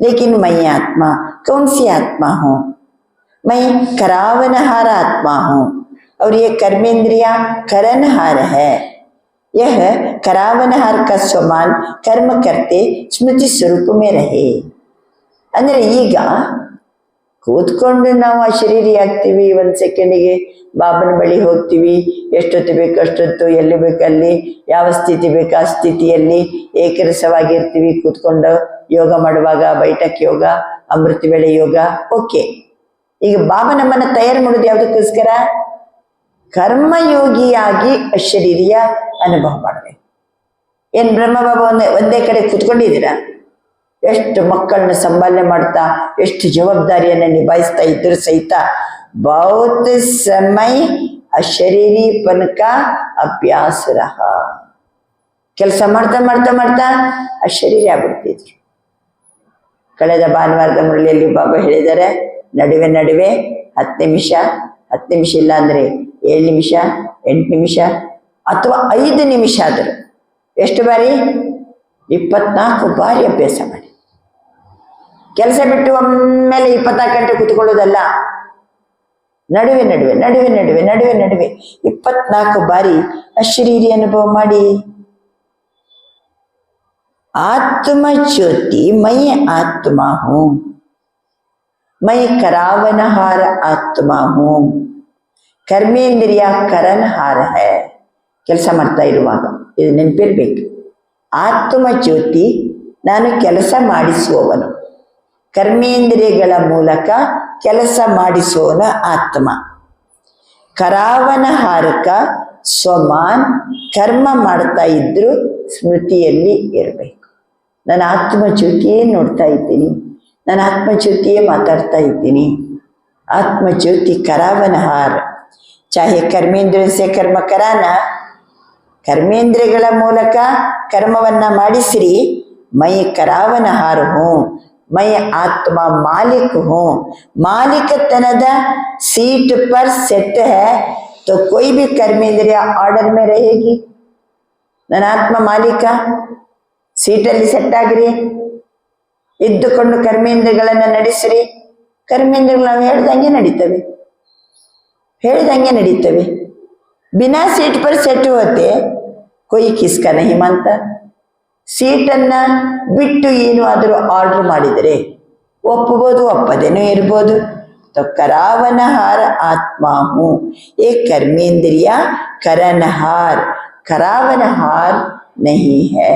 लेकिन मैं आत्मा कौन सी आत्मा हूँ? मैं करावनहार आत्मा हूँ और ये कर्मेंद्रिया करनहार है. यह करावनहार का स्वमान कर्म करते स्मृति स्वरूप में रहे. ಅಂದ್ರೆ ಈಗ ಕೂತ್ಕೊಂಡು ನಾವು ಅಶರೀರಿ ಆಗ್ತೀವಿ, 1 ಸೆಕೆಂಡಿಗೆ ಬಾಬನ ಬಳಿ ಹೋಗ್ತೀವಿ, ಎಷ್ಟೊತ್ತು ಬೇಕು ಅಷ್ಟೊತ್ತು, ಎಲ್ಲಿ ಬೇಕಲ್ಲಿ, ಯಾವ ಸ್ಥಿತಿ ಬೇಕು ಆ ಸ್ಥಿತಿಯಲ್ಲಿ ಏಕರಸವಾಗಿರ್ತೀವಿ. ಕೂತ್ಕೊಂಡು ಯೋಗ ಮಾಡುವಾಗ ಬೈಠಕ್ ಯೋಗ, ಅಮೃತ ವೇಳೆ ಯೋಗ, ಓಕೆ. ಈಗ ಬಾಬಾ ನಮ್ಮನ್ನ ತಯಾರು ಮಾಡೋದು ಯಾವುದಕ್ಕೋಸ್ಕರ? ಕರ್ಮಯೋಗಿಯಾಗಿ ಅಶರೀರಿಯ ಅನುಭವ ಮಾಡಬೇಕು. ಏನ್ ಬ್ರಹ್ಮ ಬಾಬಾ ಒಂದೇ ಕಡೆ ಕೂತ್ಕೊಂಡಿದ್ದೀರಾ? ಎಷ್ಟು ಮಕ್ಕಳನ್ನ ಸಂಭಾಲನೆ ಮಾಡ್ತಾ, ಎಷ್ಟು ಜವಾಬ್ದಾರಿಯನ್ನ ನಿಭಾಯಿಸ್ತಾ ಇದ್ರು ಸಹಿತ ಬಹುತ್ ಸಮಯ ಅಶರೀರಿಪನ್ ಕಾ ಅಭ್ಯಾಸ ರಹ. ಕೆಲಸ ಮಾಡ್ತಾ ಮಾಡ್ತಾ ಮಾಡ್ತಾ ಅಶರೀರಿ ಆಗ್ಬಿಡ್ತಿದ್ರು. ಕಳೆದ ಭಾನುವಾರದ ಮುರಳಿಯಲ್ಲಿ ಬಾಬಾ ಹೇಳಿದ್ದಾರೆ, ನಡುವೆ 10 ನಿಮಿಷ ಇಲ್ಲ ಅಂದ್ರೆ 7 ನಿಮಿಷ, 8 ನಿಮಿಷ ಅಥವಾ 5 ನಿಮಿಷ ಆದರೂ ಎಷ್ಟು ಬಾರಿ? 24 ಬಾರಿ ಅಭ್ಯಾಸ ಮಾಡಿ. ಕೆಲಸ ಬಿಟ್ಟು ಒಮ್ಮೆಲೆ 24 ಗಂಟೆ ಕೂತ್ಕೊಳ್ಳೋದಲ್ಲ. ನಡುವೆ 24 ಬಾರಿ ಅಶರೀರಿ ಅನುಭವ ಮಾಡಿ. ಆತ್ಮ ಜ್ಯೋತಿ ಮೈ ಆತ್ಮ ಹೂಂ, ಮೈ ಕರಾವನಹಾರ ಆತ್ಮ ಹೂಂ, ಕರ್ಮೇಂದ್ರಿಯ ಕರನ್ಹಾರ ಹೈ. ಕೆಲಸ ಮಾಡ್ತಾ ಇರುವಾಗ ಇದು ನೆನಪಿರ್ಬೇಕು. ಆತ್ಮ ಜ್ಯೋತಿ ನಾನು ಕೆಲಸ ಮಾಡಿಸುವವನು, ಕರ್ಮೇಂದ್ರಿಯಗಳ ಮೂಲಕ ಕೆಲಸ ಮಾಡಿಸುವವನು ಆತ್ಮ. ಕರಾವನಹಾರಕ ಸ್ವಮಾನ್ ಕರ್ಮ ಮಾಡ್ತಾ ಇದ್ರು ಸ್ಮೃತಿಯಲ್ಲಿ ಇರಬೇಕು. ನಾನು ಆತ್ಮ ಜ್ಯೋತಿಯೇ ನೋಡ್ತಾ ಇದ್ದೀನಿ, ನಾನು ಆತ್ಮ ಜ್ಯೋತಿಯೇ ಮಾತಾಡ್ತಾ ಇದ್ದೀನಿ. ಆತ್ಮ ಜ್ಯೋತಿ ಕರಾವನಹಾರ. ಚಾಹೆ ಕರ್ಮೇಂದ್ರಿಯ ಸೆ ಕರ್ಮ ಕರಾನ, ಕರ್ಮೇಂದ್ರಿಯಗಳ ಮೂಲಕ ಕರ್ಮವನ್ನ ಮಾಡಿಸ್ರಿ. ಮೈ ಕರಾವನಹಾರ ಹೂಂ, ಮೈ ಆತ್ಮ ಮಾಲಿಕ್ ಹೂಂ. ಮಾಲಿಕತನದ सीट पर सेट है तो कोई भी कर्मेंद्रिय ऑर्डर में रहेगी. ನನ್ನ ಆತ್ಮ ಮಾಲೀಕ, ಸೀಟಲ್ಲಿ ಸೆಟ್ ಆಗ್ರಿ, ಇದ್ದುಕೊಂಡು ಕರ್ಮೇಂದ್ರಿಯಗಳನ್ನ ನಡೆಸ್ರಿ. ಕರ್ಮೇಂದ್ರಿಯಗಳು ನಾವು ಹೇಳಿದಂಗೆ ನಡೀತವೆ. ಬಿನಾ ಸೀಟ್ ಪರ್ ಸೆಟ್ ಹೋತೆ ಕೊಯ್ ಕಿಸ್ಕ ನಹಿ ಮಾಂತ. ಸೀಟನ್ನ ಬಿಟ್ಟು ಏನು ಆದರೂ ಆರ್ಡರ್ ಮಾಡಿದರೆ ಒಪ್ಪಬಹುದು, ಒಪ್ಪದೇನೂ ಇರ್ಬೋದು. तो करावनहार आत्मा हूँ, ये कर्मेंद्रिय करनहार करावनहार नहीं है.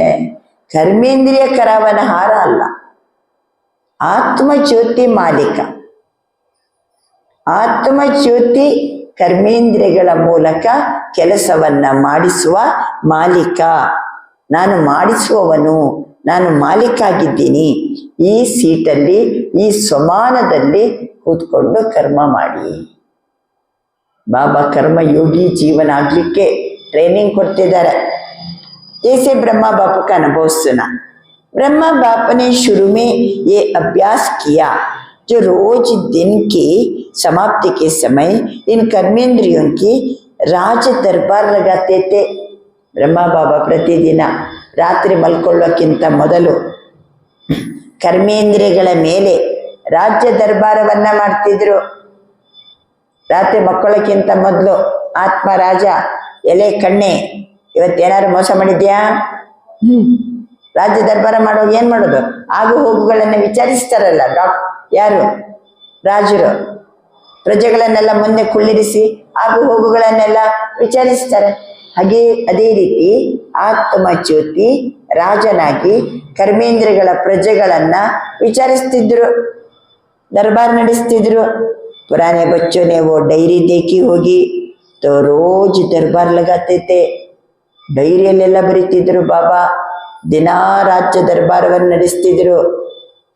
कर्मेंद्रिय करावनहार अल्ल, आत्म ज्योति मालिक. ಆತ್ಮ ಜ್ಯೋತಿ ಕರ್ಮೇಂದ್ರಿಯಗಳ ಮೂಲಕ ಕೆಲಸವನ್ನ ಮಾಡಿಸುವ ಮಾಲೀಕ, ನಾನು ಮಾಡಿಸುವವನು, ನಾನು ಮಾಲೀಕಾಗಿದ್ದೀನಿ. ಈ ಸೀಟಲ್ಲಿ, ಈ ಸ್ವಮಾನದಲ್ಲಿ ಕೂತ್ಕೊಂಡು ಕರ್ಮ ಮಾಡಿ. ಬಾಬಾ कर्मयोगी जीवन ಆಗ್ಲಿಕ್ಕೆ ट्रेनिंग ಕೊಡ್ತಿದ್ದಾರೆ. जैसे ब्रह्मा बाप का अनुभव सुना, ब्रह्मा बाप ने शुरू में ये अभ्यास किया, जो रोज दिन की समाप्ति के समय इन कर्मेंद्रियों की राज दरबार लगाते थे. ಬ್ರಹ್ಮ ಬಾಬಾ ಪ್ರತಿದಿನ ರಾತ್ರಿ ಮಲ್ಕೊಳ್ಳೋಕ್ಕಿಂತ ಮೊದಲು ಕರ್ಮೇಂದ್ರಿಯಗಳ ಮೇಲೆ ರಾಜ್ಯ ದರ್ಬಾರವನ್ನ ಮಾಡ್ತಿದ್ರು. ರಾತ್ರಿ ಮಕ್ಕಳಕ್ಕಿಂತ ಮೊದಲು ಆತ್ಮ ರಾಜ, ಎಲೆ ಕಣ್ಣೆ, ಇವತ್ತೇನಾದ್ರು ಮೋಸ ಮಾಡಿದ್ಯಾ? ರಾಜ್ಯ ದರ್ಬಾರ ಮಾಡುವಾಗ ಏನ್ ಮಾಡೋದು? ಆಗು ಹೋಗುಗಳನ್ನ ವಿಚಾರಿಸ್ತಾರಲ್ಲ ಯಾರು? ರಾಜರು. ಪ್ರಜೆಗಳನ್ನೆಲ್ಲ ಮುಂದೆ ಕುಳ್ಳಿರಿಸಿ ಆಗು ಹೋಗುಗಳನ್ನೆಲ್ಲ ವಿಚಾರಿಸ್ತಾರೆ. ಹಾಗೆ ಅದೇ ರೀತಿ ಆತ್ಮ ಜ್ಯೋತಿ ರಾಜನಾಗಿ ಕರ್ಮೇಂದ್ರಿಯಗಳ ಪ್ರಜೆಗಳನ್ನ ವಿಚಾರಿಸ್ತಿದ್ರು, दरबार ನಡೆಸ್ತಿದ್ರು. पुराने बच्चों ने वो डायरी देखी होगी, तो रोज दरबार लगाते थे. ಡೈರಿಯಲ್ಲೆಲ್ಲ ಬರೀತಿದ್ರು ಬಾಬಾ. ದಿನಾ ರಾಜ್ಯ ದರ್ಬಾರವನ್ನು ನಡೆಸ್ತಿದ್ರು.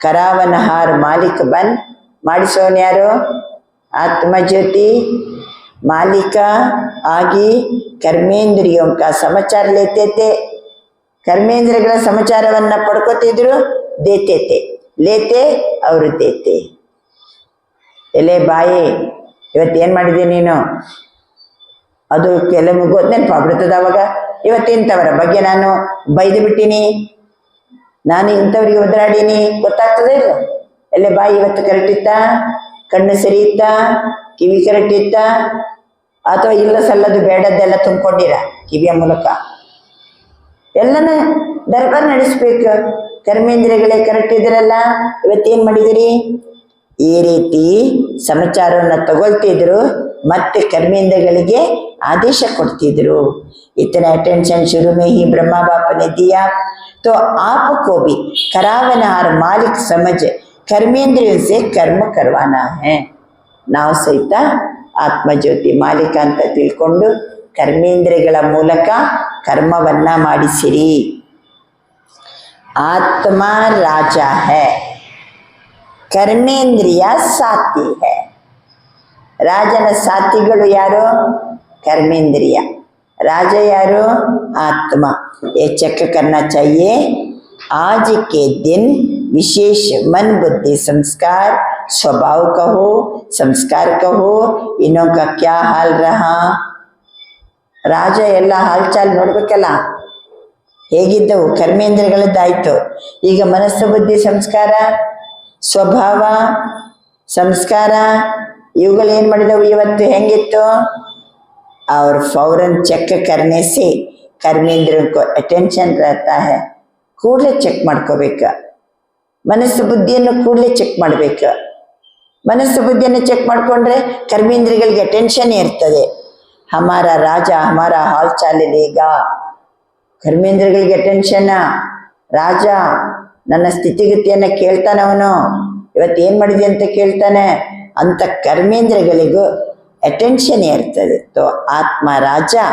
ಕರಾವನಹಾರ್ ಮಾಲಿಕ್ ಬನ್, ಮಾಡಿಸೋನ್ ಯಾರು? ಆತ್ಮ ಜ್ಯೋತಿ ಮಾಲೀಕ ಆಗಿ ಕರ್ಮೇಂದ್ರಿಯೋ ಕಾ ಸಮಾಚಾರ ಲೇತೆ थे. ಕರ್ಮೇಂದ್ರಿಯಗಳ ಸಮಾಚಾರವನ್ನ ಪಡ್ಕೋತಿದ್ರು. ದೇತೆ थे, ಲೇತೆ ಅವರು ದೇತೆ. ಎಲೆ ಬಾಯಿ, ಇವತ್ತೇನು ಮಾಡಿದೆ ನೀನು? ಅದು ಕೆಲವು ಗೊತ್ತು ನೆನಪಾಗ್ಬಿಡ್ತದೆ. ಅವಾಗ ಇವತ್ತಿಂಥವರ ಬಗ್ಗೆ ನಾನು ಬೈದು ಬಿಟ್ಟಿನಿ, ನಾನು ಇಂಥವ್ರಿಗೆ ಒದರಾಡೀನಿ, ಗೊತ್ತಾಗ್ತದೆ ಇಲ್ಲ? ಎಲೆ ಬಾಯಿ ಇವತ್ತು ಕರೆಕ್ಟ್ ಇತ್ತಾ? ಕಣ್ಣು ಸರಿ ಇತ್ತಾ? ಕಿವಿ ಕರೆಕ್ಟ್ ಇತ್ತಾ? ಅಥವಾ ಇಲ್ಲ ಸಲ್ಲದು ಬೇಡದ್ದೆಲ್ಲ ತುಂಬಿಕೊಂಡಿರ ಕಿವಿಯ ಮೂಲಕ? ಎಲ್ಲನ ದರ್ಬಾರ್ ನಡೆಸ್ಬೇಕು. ಕರ್ಮೇಂದ್ರಿಯಗಳೇ ಕರೆಕ್ಟ್ ಇದ್ರಲ್ಲ, ಇವತ್ತೇನು ಮಾಡಿದಿರಿ? ಈ ರೀತಿ ಸಮಾಚಾರವನ್ನು ತಗೊಳ್ತಿದ್ರು, ಮತ್ತೆ ಕರ್ಮೇಂದ್ರಿಯಗಳಿಗೆ आदेश ಕೊಡ್ತಿದ್ರು. इतना अटेंशन शुरू में ही ब्रह्मा बाप ने दिया, तो आपको भी करावनहार मालिक समझ कर्मेंद्रियों से कर्म करवाना है. ನಾವು ಸಹಿತ ಆತ್ಮಜ್ಯೋತಿ ಮಾಲೀಕ ಅಂತ ತಿಳ್ಕೊಂಡು ಕರ್ಮೇಂದ್ರಿಯಗಳ ಮೂಲಕ ಕರ್ಮವನ್ನ ಮಾಡಿಸಿರಿ. ಆತ್ಮ ರಾಜ है, ಕರ್ಮೇಂದ್ರಿಯ ಸಾತಿ है. ರಾಜನ ಸಾತಿಗಳು ಯಾರು? कर्मेंद्रिय. राजा यारो? आत्मा. ये चेक करना चाहिए. आज के दिन विशेष मन बुद्धि संस्कार स्वभाव कहो, संस्कार कहो, इनों का क्या हाल रहा? ರಾಜ ಎಲ್ಲ ಹಾಲ್ಚಾಲ್ ನೋಡ್ಬೇಕಲ್ಲ, ಹೇಗಿದ್ದವು? ಕರ್ಮೇಂದ್ರಿಯಗಳದ್ದಾಯ್ತು. ಈಗ ಮನಸ್ಸು ಬುದ್ಧಿ ಸಂಸ್ಕಾರ ಸ್ವಭಾವ ಸಂಸ್ಕಾರ ಇವುಗಳು ಏನು ಮಾಡಿದವು? ಇವತ್ತು ಹೆಂಗಿತ್ತು? और फौरन चेक करने से कर्मेंद्रियों को अटेंशन रहता है. ಕೂಡಲೇ ಚೆಕ್ ಮಾಡ್ಕೋಬೇಕು. ಮನಸ್ಸು ಬುದ್ಧಿಯನ್ನು ಕೂಡಲೇ ಚೆಕ್ ಮಾಡಬೇಕು. ಮನಸ್ಸು ಬುದ್ಧಿಯನ್ನು ಚೆಕ್ ಮಾಡಿಕೊಂಡ್ರೆ ಕರ್ಮೇಂದ್ರಿಯಗಳಿಗೆ ಅಟೆನ್ಷನ್ ಇರ್ತದೆ. ಹಮಾರ ರಾಜ ಹಮಾರ ಹಾಲ್ ಚಾಲಿದೇಗ. ಕರ್ಮೇಂದ್ರಿಯಗಳಿಗೆ ಅಟೆನ್ಷನ್. ರಾಜ ನನ್ನ ಸ್ಥಿತಿಗತಿಯನ್ನು ಕೇಳ್ತಾನವನು, ಇವತ್ತೇನು ಮಾಡಿದೆ ಅಂತ ಕೇಳ್ತಾನೆ ಅಂತ ಕರ್ಮೇಂದ್ರಿಯಗಳಿಗೂ अटेंशन इರ್ತದೆ. तो आत्मा राजा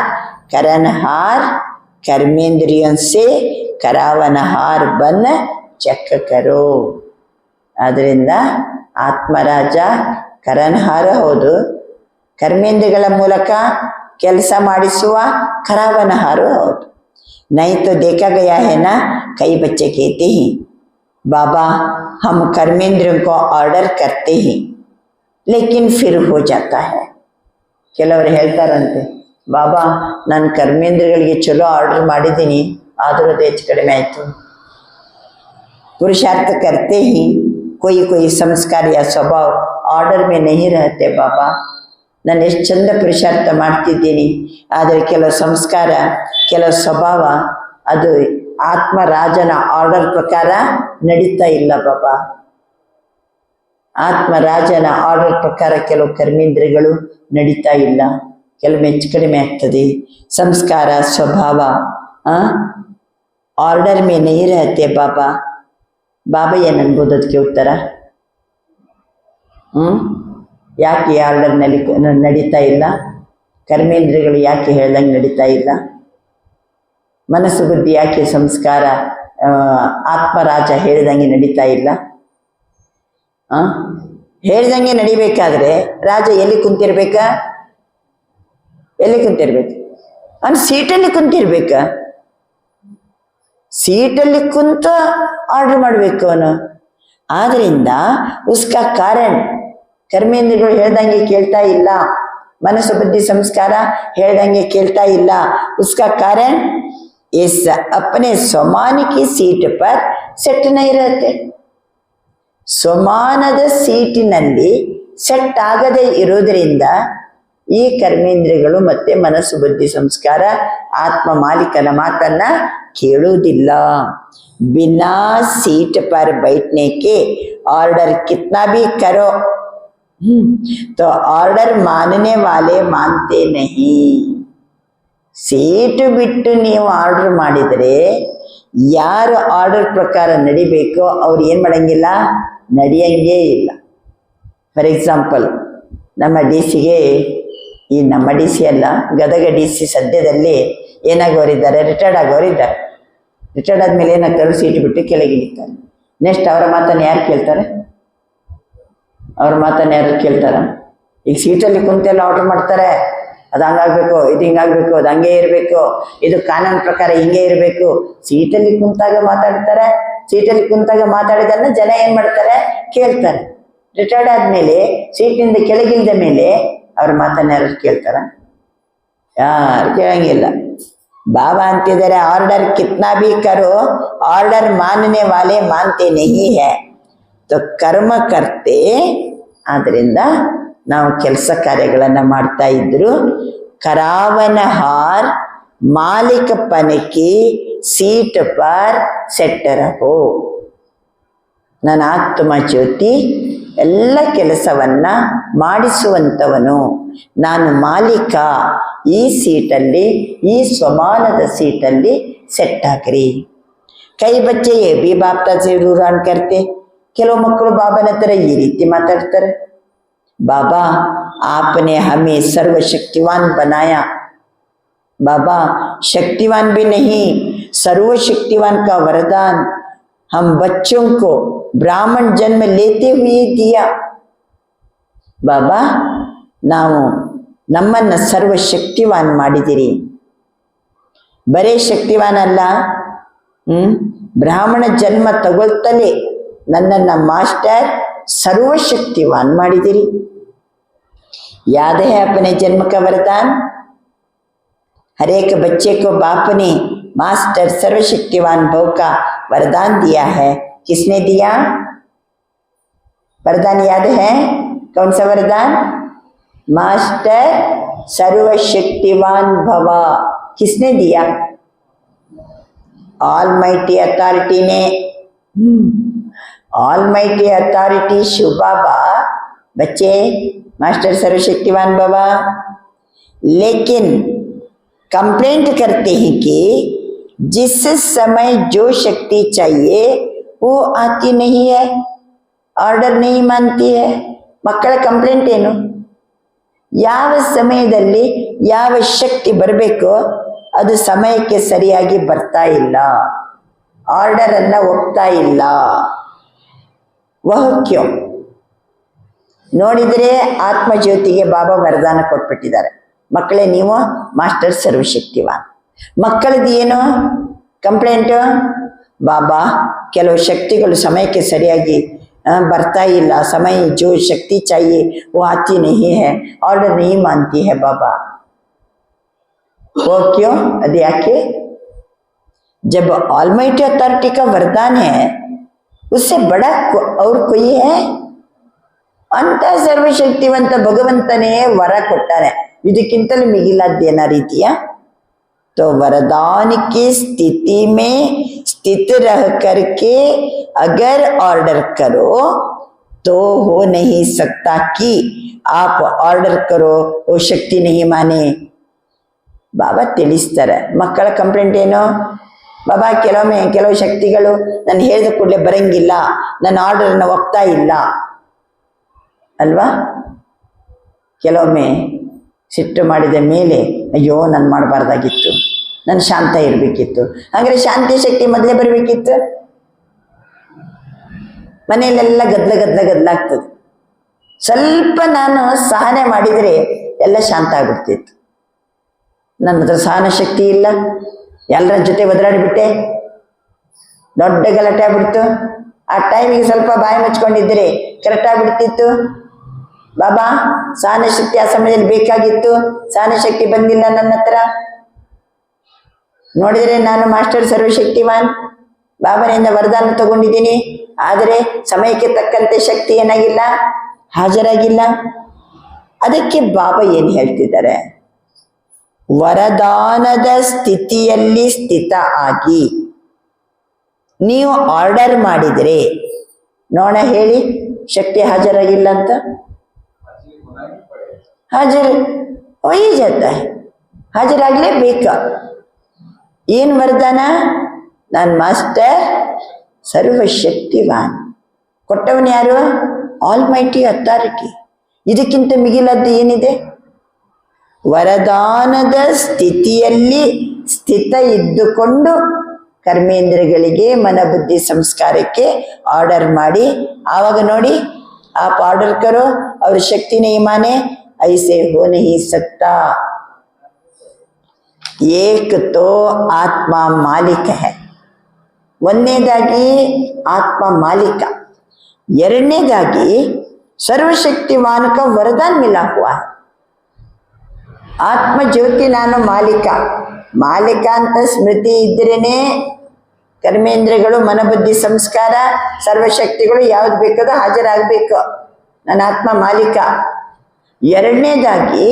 करनहार कर्मेंद्रियों से करावनहार बन चेक करो. ಆದ್ದರಿಂದ ಆತ್ಮರಾಜ ಕರನ್ಹಾರ ಹೌದು, ಕರ್ಮೇಂದ್ರಿಯಗಳ ಮೂಲಕ ಕೆಲಸ ಮಾಡಿಸುವ ಕರಾವನಹಾರ ಹೌದು. नहीं तो देखा गया है ना, कई बच्चे कहते हैं बाबा हम कर्मेंद्रियों को ऑर्डर करते हैं लेकिन फिर हो जाता है. ಕೆಲವರು ಹೇಳ್ತಾರಂತೆ, ಬಾಬಾ ನಾನು ಕರ್ಮೇಂದ್ರಿಯಗಳಿಗೆ ಚಲೋ ಆರ್ಡರ್ ಮಾಡಿದ್ದೀನಿ, ಆದರೂ ಅದು ಹೆಚ್ಚು ಕಡಿಮೆ ಆಯಿತು. पुरुषार्थ करते ही कोई कोई संस्कार या स्वभाव ऑर्डर में नहीं रहते बाबा. ನಾನು ಎಷ್ಟು ಚಂದ ಪುರುಷಾರ್ಥ ಮಾಡ್ತಿದ್ದೀನಿ, ಆದರೆ ಕೆಲವು ಸಂಸ್ಕಾರ ಕೆಲವು ಸ್ವಭಾವ ಅದು ಆತ್ಮರಾಜನ ಆರ್ಡರ್ ಪ್ರಕಾರ ನಡೀತಾ ಇಲ್ಲ ಬಾಬಾ. ಆತ್ಮರಾಜನ ಆರ್ಡರ್ ಪ್ರಕಾರ ಕೆಲವು ಕರ್ಮೇಂದ್ರಿಯಗಳು ನಡೀತಾ ಇಲ್ಲ, ಕೆಲವು ಹೆಚ್ಚು ಕಡಿಮೆ ಆಗ್ತದೆ. ಸಂಸ್ಕಾರ ಸ್ವಭಾವ ಆರ್ಡರ್ ಮೇ ನಹೀ ರಹತೆ ಬಾಬಾ. ಬಾಬಾ ಏನು ಅನ್ಬೋದು ಅದಕ್ಕೆ ಉತ್ತರ? ಯಾಕೆ ಈ ಆರ್ಡರ್ನಲ್ಲಿ ನಡೀತಾ ಇಲ್ಲ? ಕರ್ಮೇಂದ್ರಿಯಗಳು ಯಾಕೆ ಹೇಳ್ದಂಗೆ ನಡೀತಾ ಇಲ್ಲ? ಮನಸ್ಸು ಬುದ್ಧಿ ಯಾಕೆ ಸಂಸ್ಕಾರ ಆತ್ಮರಾಜ ಹೇಳಿದಂಗೆ ನಡೀತಾ ಇಲ್ಲ? ಹೇಳಿದಂಗೆ ನಡಿಬೇಕಾದ್ರೆ ರಾಜ ಎಲ್ಲಿ ಕುಂತಿರ್ಬೇಕ? ಎಲ್ಲಿ ಕುಂತಿರ್ಬೇಕು? ಅವನು ಸೀಟಲ್ಲಿ ಕುಂತಿರ್ಬೇಕ. ಸೀಟಲ್ಲಿ ಕುಂತ ಆರ್ಡರ್ ಮಾಡ್ಬೇಕು ಅವನು. ಆದ್ರಿಂದ ಉಸ್ಕಾ ಕಾರಣ ಕರ್ಮೇಂದ್ರಗಳು ಹೇಳ್ದಂಗೆ ಕೇಳ್ತಾ ಇಲ್ಲ, ಮನಸ್ಸು ಬುದ್ಧಿ ಸಂಸ್ಕಾರ ಹೇಳ್ದಂಗೆ ಕೇಳ್ತಾ ಇಲ್ಲ. ಉಸ್ಕಾ ಕಾರಣ ಇಸ್ ಅಪನೆ ಸ್ವಮಾನ ಕಿ ಸೀಟ್ ಪರ್ ಸೆಟ್ ನಹೀ ರಹತೆ. ಸ್ವಮಾನದ ಸೀಟಿನಲ್ಲಿ ಸೆಟ್ ಆಗದೆ ಇರೋದ್ರಿಂದ ಈ ಕರ್ಮೇಂದ್ರಿಯಗಳು ಮತ್ತೆ ಮನಸ್ಸು ಬುದ್ಧಿ ಸಂಸ್ಕಾರ ಆತ್ಮ ಮಾಲೀಕನ ಮಾತನ್ನ ಕೇಳುವುದಿಲ್ಲ. बिना सीट पर बैठने के ऑर्डर कितना भी करो तो ऑर्डर मानने वाले मानते नहीं. ಸೀಟು ಬಿಟ್ಟು ನೀವು ಆರ್ಡರ್ ಮಾಡಿದರೆ ಯಾರು ಆರ್ಡರ್ ಪ್ರಕಾರ ನಡಿಬೇಕೋ ಅವ್ರು ಏನು ಮಾಡಂಗಿಲ್ಲ, ನಡೆಯಂಗೇ ಇಲ್ಲ. ಫಾರ್ ಎಕ್ಸಾಂಪಲ್, ನಮ್ಮ ಡಿ ಸಿಗೆ, ಈ ನಮ್ಮ ಡಿ ಸಿ ಅಲ್ಲ, ಗದಗ ಡಿ ಸಿ ಸದ್ಯದಲ್ಲಿ ಏನಾಗೋರಿದ್ದಾರೆ, ರಿಟೈರ್ಡ್ ಆಗೋರಿದ್ದಾರೆ. ರಿಟೈರ್ಡ್ ಆದ್ಮೇಲೆ ಏನಾಗ್ತಾರೆ, ಸೀಟ್ ಬಿಟ್ಟು ಕೆಳಗಿಳಿತಾರೆ. ನೆಕ್ಸ್ಟ್ ಅವರ ಮಾತನ್ನು ಯಾರು ಕೇಳ್ತಾರೆ? ಅವ್ರ ಮಾತನ್ನು ಯಾರು ಕೇಳ್ತಾರ? ಈಗ ಸೀಟಲ್ಲಿ ಕುಂತೆಲ್ಲ ಆರ್ಡರ್ ಮಾಡ್ತಾರೆ, ಅದು ಹಂಗಾಗ್ಬೇಕು, ಇದು ಹಿಂಗಾಗ್ಬೇಕು, ಅದು ಹಂಗೆ ಇರಬೇಕು, ಇದು ಕಾನೂನು ಪ್ರಕಾರ ಹಿಂಗೆ ಇರಬೇಕು. ಸೀಟಲ್ಲಿ ಕುಂತಾಗ ಮಾತಾಡ್ತಾರೆ. ಸೀಟಲ್ಲಿ ಕುಂತಾಗ ಮಾತಾಡಿದನ್ನ ಜನ ಏನ್ ಮಾಡ್ತಾರೆ, ಕೇಳ್ತಾರೆ. ರಿಟೈರ್ಡ್ ಆದ್ಮೇಲೆ ಸೀಟ್ನಿಂದ ಕೆಳಗಿಳಿದ ಮೇಲೆ ಅವ್ರ ಮಾತನ್ನ ಯಾರು ಕೇಳ್ತಾರ? ಯಾರು ಕೇಳಂಗಿಲ್ಲ. ಬಾಬಾ ಅಂತಿದ್ದಾರೆ, ಆರ್ಡರ್ ಕಿತ್ನಾ ಭೀ ಕರೋ ಆರ್ಡರ್ ಮಾನನೆ ವಾಲೆ ಮಾನ್ತೆ ನಹೀ ಹೈ. ತೋ ಕರ್ಮ ಕರ್ತೆ. ಆದ್ರಿಂದ ನಾವು ಕೆಲಸ ಕಾರ್ಯಗಳನ್ನ ಮಾಡ್ತಾ ಇದ್ರು ಕರಾವನ ಹಾರ್ ಮಾಲಿಕ ಪನಕಿ ಸೀಟ್ ಪರ್ ಸೆಟ್ಟರ ಹೋ. ನನ್ನ ಆತ್ಮ ಜ್ಯೋತಿ ಎಲ್ಲ ಕೆಲಸವನ್ನ ಮಾಡಿಸುವಂಥವನು, ನಾನು ಮಾಲೀಕ. ಈ ಸೀಟಲ್ಲಿ, ಈ ಸ್ವಮಾನದ ಸೀಟಲ್ಲಿ ಸೆಟ್ ಹಾಕ್ರಿ. ಕೈ ಬಚ್ಚೆ ಬಿ ಬಾಪ್ತಾ ಸೇ ರೂರಾನ್ ಕರ್ತೆ. ಕೆಲವು ಮಕ್ಕಳು ಬಾಬನ ಹತ್ರ ಈ ರೀತಿ ಮಾತಾಡ್ತಾರೆ, बाबा आपने हमें सर्वशक्तिवान बनाया. बाबा शक्तिवान भी नहीं, सर्वशक्तिवान का वरदान हम बच्चों को ब्राह्मण जन्म लेते हुए दिया. बाबा ನಾವು ನಮ್ಮನ್ನ ಸರ್ವಶಕ್ತಿವಾನ್ ಮಾಡಿದಿರಿ. ಬರೇ ಶಕ್ತಿವಾನ್ ಅಲ್ಲ, ಬ್ರಾಹ್ಮಣ ಜನ್ಮ ತಗೊಳ್ತಲೇ ನನ್ನನ್ನ ಮಾಸ್ಟರ್ सर्वशक्तिवान ಮಾಡಿದಿರಿ. याद है अपने जन्म का वरदान? हर एक बच्चे को बाप ने मास्टर सर्वशक्तिवान भव का वरदान दिया है. किसने दिया वरदान? याद है? कौन सा वरदान? मास्टर सर्वशक्तिवान भव. किसने दिया? ऑलमाइटी अथॉरिटी ने. ऑलमाइटी अथॉरिटी शिव बाबा, बच्चे मास्टर सर्वशक्तिवान बाबा. लेकिन कंप्लेंट करते हैं कि जिस समय जो शक्ति चाहिए वो आती नहीं है, ऑर्डर नहीं मानती है. ಮಕ್ಕಳ ಕಂಪ್ಲೇಂಟ್ ಏನು? ಯಾವ ಸಮಯದಲ್ಲಿ ಯಾವ ಶಕ್ತಿ ಬರಬೇಕೋ ಅದು ಸಮಯಕ್ಕೆ ಸರಿಯಾಗಿ ಬರ್ತಾ ಇಲ್ಲ, ಆರ್ಡರ್ ಅನ್ನ ಒಪ್ತಾ ಇಲ್ಲ. ವಹ ಕ್ಯೋ? ನೋಡಿದರೆ ಆತ್ಮಜ್ಯೋತಿಗೆ ಬಾಬಾ ವರದಾನ ಕೊಟ್ಬಿಟ್ಟಿದ್ದಾರೆ, ಮಕ್ಕಳೇ ನೀವು ಮಾಸ್ಟರ್ ಸರ್ವಶಕ್ತಿವಾನ್. ಮಕ್ಕಳದ್ದು ಏನು ಕಂಪ್ಲೇಂಟು? ಬಾಬಾ ಕೆಲವು ಶಕ್ತಿಗಳು ಸಮಯಕ್ಕೆ ಸರಿಯಾಗಿ ಬರ್ತಾ ಇಲ್ಲ, समय जो शक्ति चाहिए वो आती नहीं है, ऑर्डर नहीं मानती है बाबा. वो क्यों? ಅದು ಯಾಕೆ? जब ऑलमाइटी अथॉरिटी का वरदान है उससे बड़ा और कोई है? ಅಂತ ಸರ್ವಶಕ್ತಿವಂತ ಭಗವಂತನೇ ವರ ಕೊಟ್ಟಾರೆ, ಇದಕ್ಕಿಂತಲೂ ಮಿಗಿಲಾದ್ದೇನಾರಿದೆಯಾ? तो वरदान की स्थिति में स्थित रह करके अगर ऑर्डर करो तो हो नहीं सकता कि आप ऑर्डर करो वो शक्ति नहीं माने. ಬಾಬಾ ತಿಳಿಸ್ತಾರೆ. ಮಕ್ಕಳ ಕಂಪ್ಲೇಂಟ್ ಏನು? ಬಾಬಾ ಕೆಲವೊಮ್ಮೆ ಕೆಲವು ಶಕ್ತಿಗಳು ನಾನು ಹೇಳಿದ ಕೂಡಲೇ ಬರಂಗಿಲ್ಲ, ನನ್ನ ಆರ್ಡರ್ನ ಒಪ್ತಾ ಇಲ್ಲ ಅಲ್ವಾ? ಕೆಲವೊಮ್ಮೆ ಸಿಟ್ಟು ಮಾಡಿದ ಮೇಲೆ ಅಯ್ಯೋ ನಾನು ಮಾಡಬಾರ್ದಾಗಿತ್ತು, ನಾನು ಶಾಂತ ಇರಬೇಕಿತ್ತು. ಹಾಗಾದ್ರೆ ಶಾಂತಿ ಶಕ್ತಿ ಮೊದಲೇ ಬರಬೇಕಿತ್ತು. ಮನೆಯಲ್ಲೆಲ್ಲ ಗದ್ದಲಾಗ್ತದೆ. ಸ್ವಲ್ಪ ನಾನು ಸಹನೆ ಮಾಡಿದರೆ ಎಲ್ಲ ಶಾಂತ ಆಗ್ಬಿಡ್ತಿತ್ತು. ನನ್ನ ಹತ್ರ ಸಹನ ಶಕ್ತಿ ಇಲ್ಲ, ಎಲ್ಲರ ಜೊತೆ ಒದರಾಡಿಬಿಟ್ಟೆ, ದೊಡ್ಡ ಗಲಾಟೆ ಆಗ್ಬಿಡ್ತು. ಆ ಟೈಮಿಗೆ ಸ್ವಲ್ಪ ಬಾಯಿ ಮುಚ್ಕೊಂಡಿದ್ದರೆ ಕರೆಕ್ಟ್ ಆಗ್ಬಿಡ್ತಿತ್ತು. ಬಾಬಾ ಸಹನ ಶಕ್ತಿ ಆ ಸಮಯದಲ್ಲಿ ಬೇಕಾಗಿತ್ತು, ಸಹನ ಶಕ್ತಿ ಬಂದಿಲ್ಲ ನನ್ನ ಹತ್ರ. ನೋಡಿದರೆ ನಾನು ಮಾಸ್ಟರ್ ಸರ್ವಶಕ್ತಿವಾನ್, ಬಾಬನಿಂದ ವರದಾನ ತಗೊಂಡಿದ್ದೀನಿ, ಆದರೆ ಸಮಯಕ್ಕೆ ತಕ್ಕಂತೆ ಶಕ್ತಿ ಏನಾಗಿಲ್ಲ, ಹಾಜರಾಗಿಲ್ಲ. ಅದಕ್ಕೆ ಬಾಬಾ ಏನು ಹೇಳ್ತಿದ್ದಾರೆ, ವರದಾನದ ಸ್ಥಿತಿಯಲ್ಲಿ ಸ್ಥಿತ ಆಗಿ ನೀವು ಆರ್ಡರ್ ಮಾಡಿದರೆ, ನೋಡ ಹೇಳಿ ಶಕ್ತಿ ಹಾಜರಾಗಿಲ್ಲ ಅಂತ, ಹಾಜರ್ ವಹಿ ಜಾತ ಹೈ, ಹಾಜರಾಗಲೇಬೇಕು. ಏನು ವರದಾನ? ನಾನು ಮಾಸ್ಟರ್ ಸರ್ವಶಕ್ತಿವಾನ್. ಕೊಟ್ಟವನು ಯಾರು? All mighty authority. ಇದಕ್ಕಿಂತ ಮಿಗಿಲದ್ದು ಏನಿದೆ? ವರದಾನದ ಸ್ಥಿತಿಯಲ್ಲಿ ಸ್ಥಿತ ಇದ್ದುಕೊಂಡು ಕರ್ಮೇಂದ್ರಗಳಿಗೆ ಮನಬುದ್ಧಿ ಸಂಸ್ಕಾರಕ್ಕೆ ಆರ್ಡರ್ ಮಾಡಿ, ಆವಾಗ ನೋಡಿ आप ऑर्डर करो और शक्ति नहीं माने, ऐसे हो नहीं सकता. एक तो आत्मा मालिक है, ಒಂದನೇದಾಗಿ ಆತ್ಮ ಮಾಲಿಕ, ಎರಡನೇದಾಗಿ ಸರ್ವಶಕ್ತಿವಾನ್ का वरदान मिला हुआ है. ಆತ್ಮ ಜ್ಯೋತಿ ನಾನು ಮಾಲಿಕ. ಮಾಲಿಕ ಅಂತ ಸ್ಮೃತಿ ಇದ್ರೇನೆ ಕರ್ಮೇಂದ್ರಗಳು, ಮನಬುದ್ಧಿ ಸಂಸ್ಕಾರ, ಸರ್ವಶಕ್ತಿಗಳು ಯಾವ್ದು ಬೇಕದು ಹಾಜರಾಗಬೇಕು. ನನ್ನ ಆತ್ಮ ಮಾಲಿಕ. ಎರಡನೇದಾಗಿ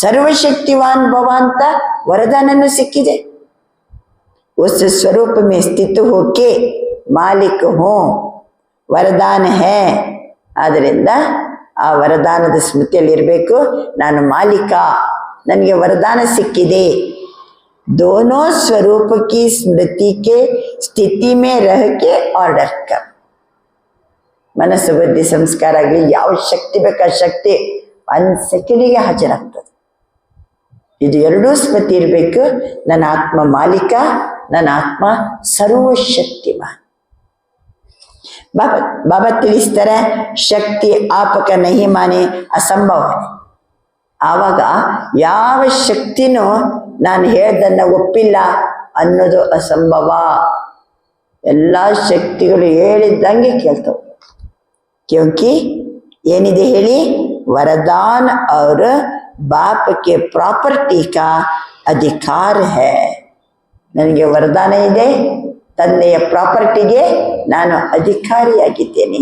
ಸರ್ವಶಕ್ತಿವಾನ್ ಭವ ಅಂತ ವರದಾನನು ಸಿಕ್ಕಿದೆ. उस स्वरूप में स्थित होके मालिक हूँ, वरदान है. ಆದ್ದರಿಂದ ಆ ವರದಾನದ ಸ್ಮೃತಿಯಲ್ಲಿರಬೇಕು, ನಾನು ಮಾಲಿಕ, ನನಗೆ ವರದಾನ ಸಿಕ್ಕಿದೆ. दोनों स्वरूप की स्मृति के स्थिति में रह के ऑर्डर कर. ಮನಸ್ಸು ಬುದ್ಧಿ ಸಂಸ್ಕಾರ ಆಗಲಿ ಯಾವ ಶಕ್ತಿ ಬೇಕಾ ಶಕ್ತಿ 1 ಸೆಕೆಂಡಿಗೆ ಹಾಜರಾಗ್ತದೆ. ಇದು ಎರಡೂ ಸ್ಮೃತಿ ಇರಬೇಕು. ನನ್ನ ಆತ್ಮ ಮಾಲಿಕ, ನನ್ನ ಆತ್ಮ ಸರ್ವಶಕ್ತಿವಾನ್. ಬಾಬಾ ತಿಳಿಸ್ತಾರೆ, ಶಕ್ತಿ ಆಪಕ ನಹಿ ಮಾನೆ ಅಸಂಭವ. ಆವಾಗ ಯಾವ ಶಕ್ತಿನೂ ನಾನು ಹೇಳ್ದನ್ನ ಒಪ್ಪಿಲ್ಲ ಅನ್ನೋದು ಅಸಂಭವ. ಎಲ್ಲ ಶಕ್ತಿಗಳು ಹೇಳಿದ್ದಂಗೆ ಕೇಳ್ತವೆ. ಕ್ಯೋಂಕಿ ಏನಿದೆ ಹೇಳಿ, वरदान और बाप के प्रॉपर्टी का अधिकार है. ನನಗೆ ವರದಾನ ಇದೆ, ತಂದೆಯ ಪ್ರಾಪರ್ಟಿಗೆ ನಾನು ಅಧಿಕಾರಿಯಾಗಿದ್ದೇನೆ.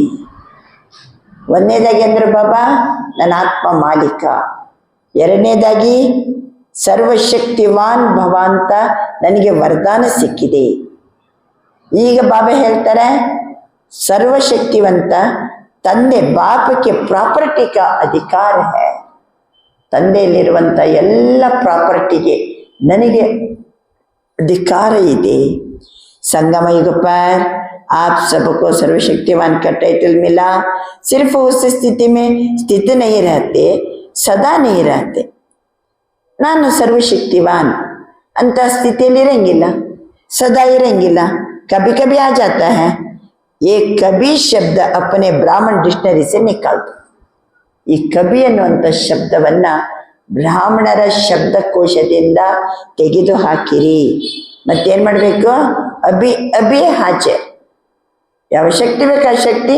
ಒಂದನೇದಾಗಿ ಅಂದ್ರೆ ಬಾಬಾ ನನ್ನ ಆತ್ಮ ಮಾಲಿಕ, ಎರಡನೇದಾಗಿ ಸರ್ವಶಕ್ತಿವಾನ್ ಭವ ಅಂತ ನನಗೆ ವರದಾನ ಸಿಕ್ಕಿದೆ. ಈಗ ಬಾಬಾ ಹೇಳ್ತಾರೆ, ಸರ್ವಶಕ್ತಿವಂತ ತಂದೆ ಬಾಪಕ್ಕೆ ಪ್ರಾಪರ್ಟಿ ಕಾ ಅಧಿಕಾರ ಹೈ. ತಂದೆಯಲ್ಲಿರುವಂಥ ಎಲ್ಲ ಪ್ರಾಪರ್ಟಿಗೆ ನನಗೆ अधिकार ಇದೆ. संगम युग पर आप सबको सर्वशक्तिवान का टाइटल मिला. सिर्फ उस स्थिति में स्थित नहीं रहते, सदा नहीं रहते. ನಾನು ಸರ್ವಶಕ್ತಿವಾನ್ ಅಂತ ಸ್ಥಿತಿಯಲ್ಲಿ ಇರಂಗಿಲ್ಲ, ಸದಾ ಇರಂಗಿಲ್ಲ. कभी कभी आ जाता है. ये कभी शब्द अपने ब्राह्मण डिक्शनरी से निकाल दो. ಈ ಕವಿ ಅನ್ನುವಂಥ ಶಬ್ದವನ್ನ ಬ್ರಾಹ್ಮಣರ ಶಬ್ದಕೋಶದಿಂದ ತೆಗೆದು ಹಾಕಿರಿ. ಮತ್ತೇನು ಮಾಡಬೇಕು? ಅಭಿ ಹಾಜರ್. ಯಾವ ಶಕ್ತಿ ಬೇಕು ಆ ಶಕ್ತಿ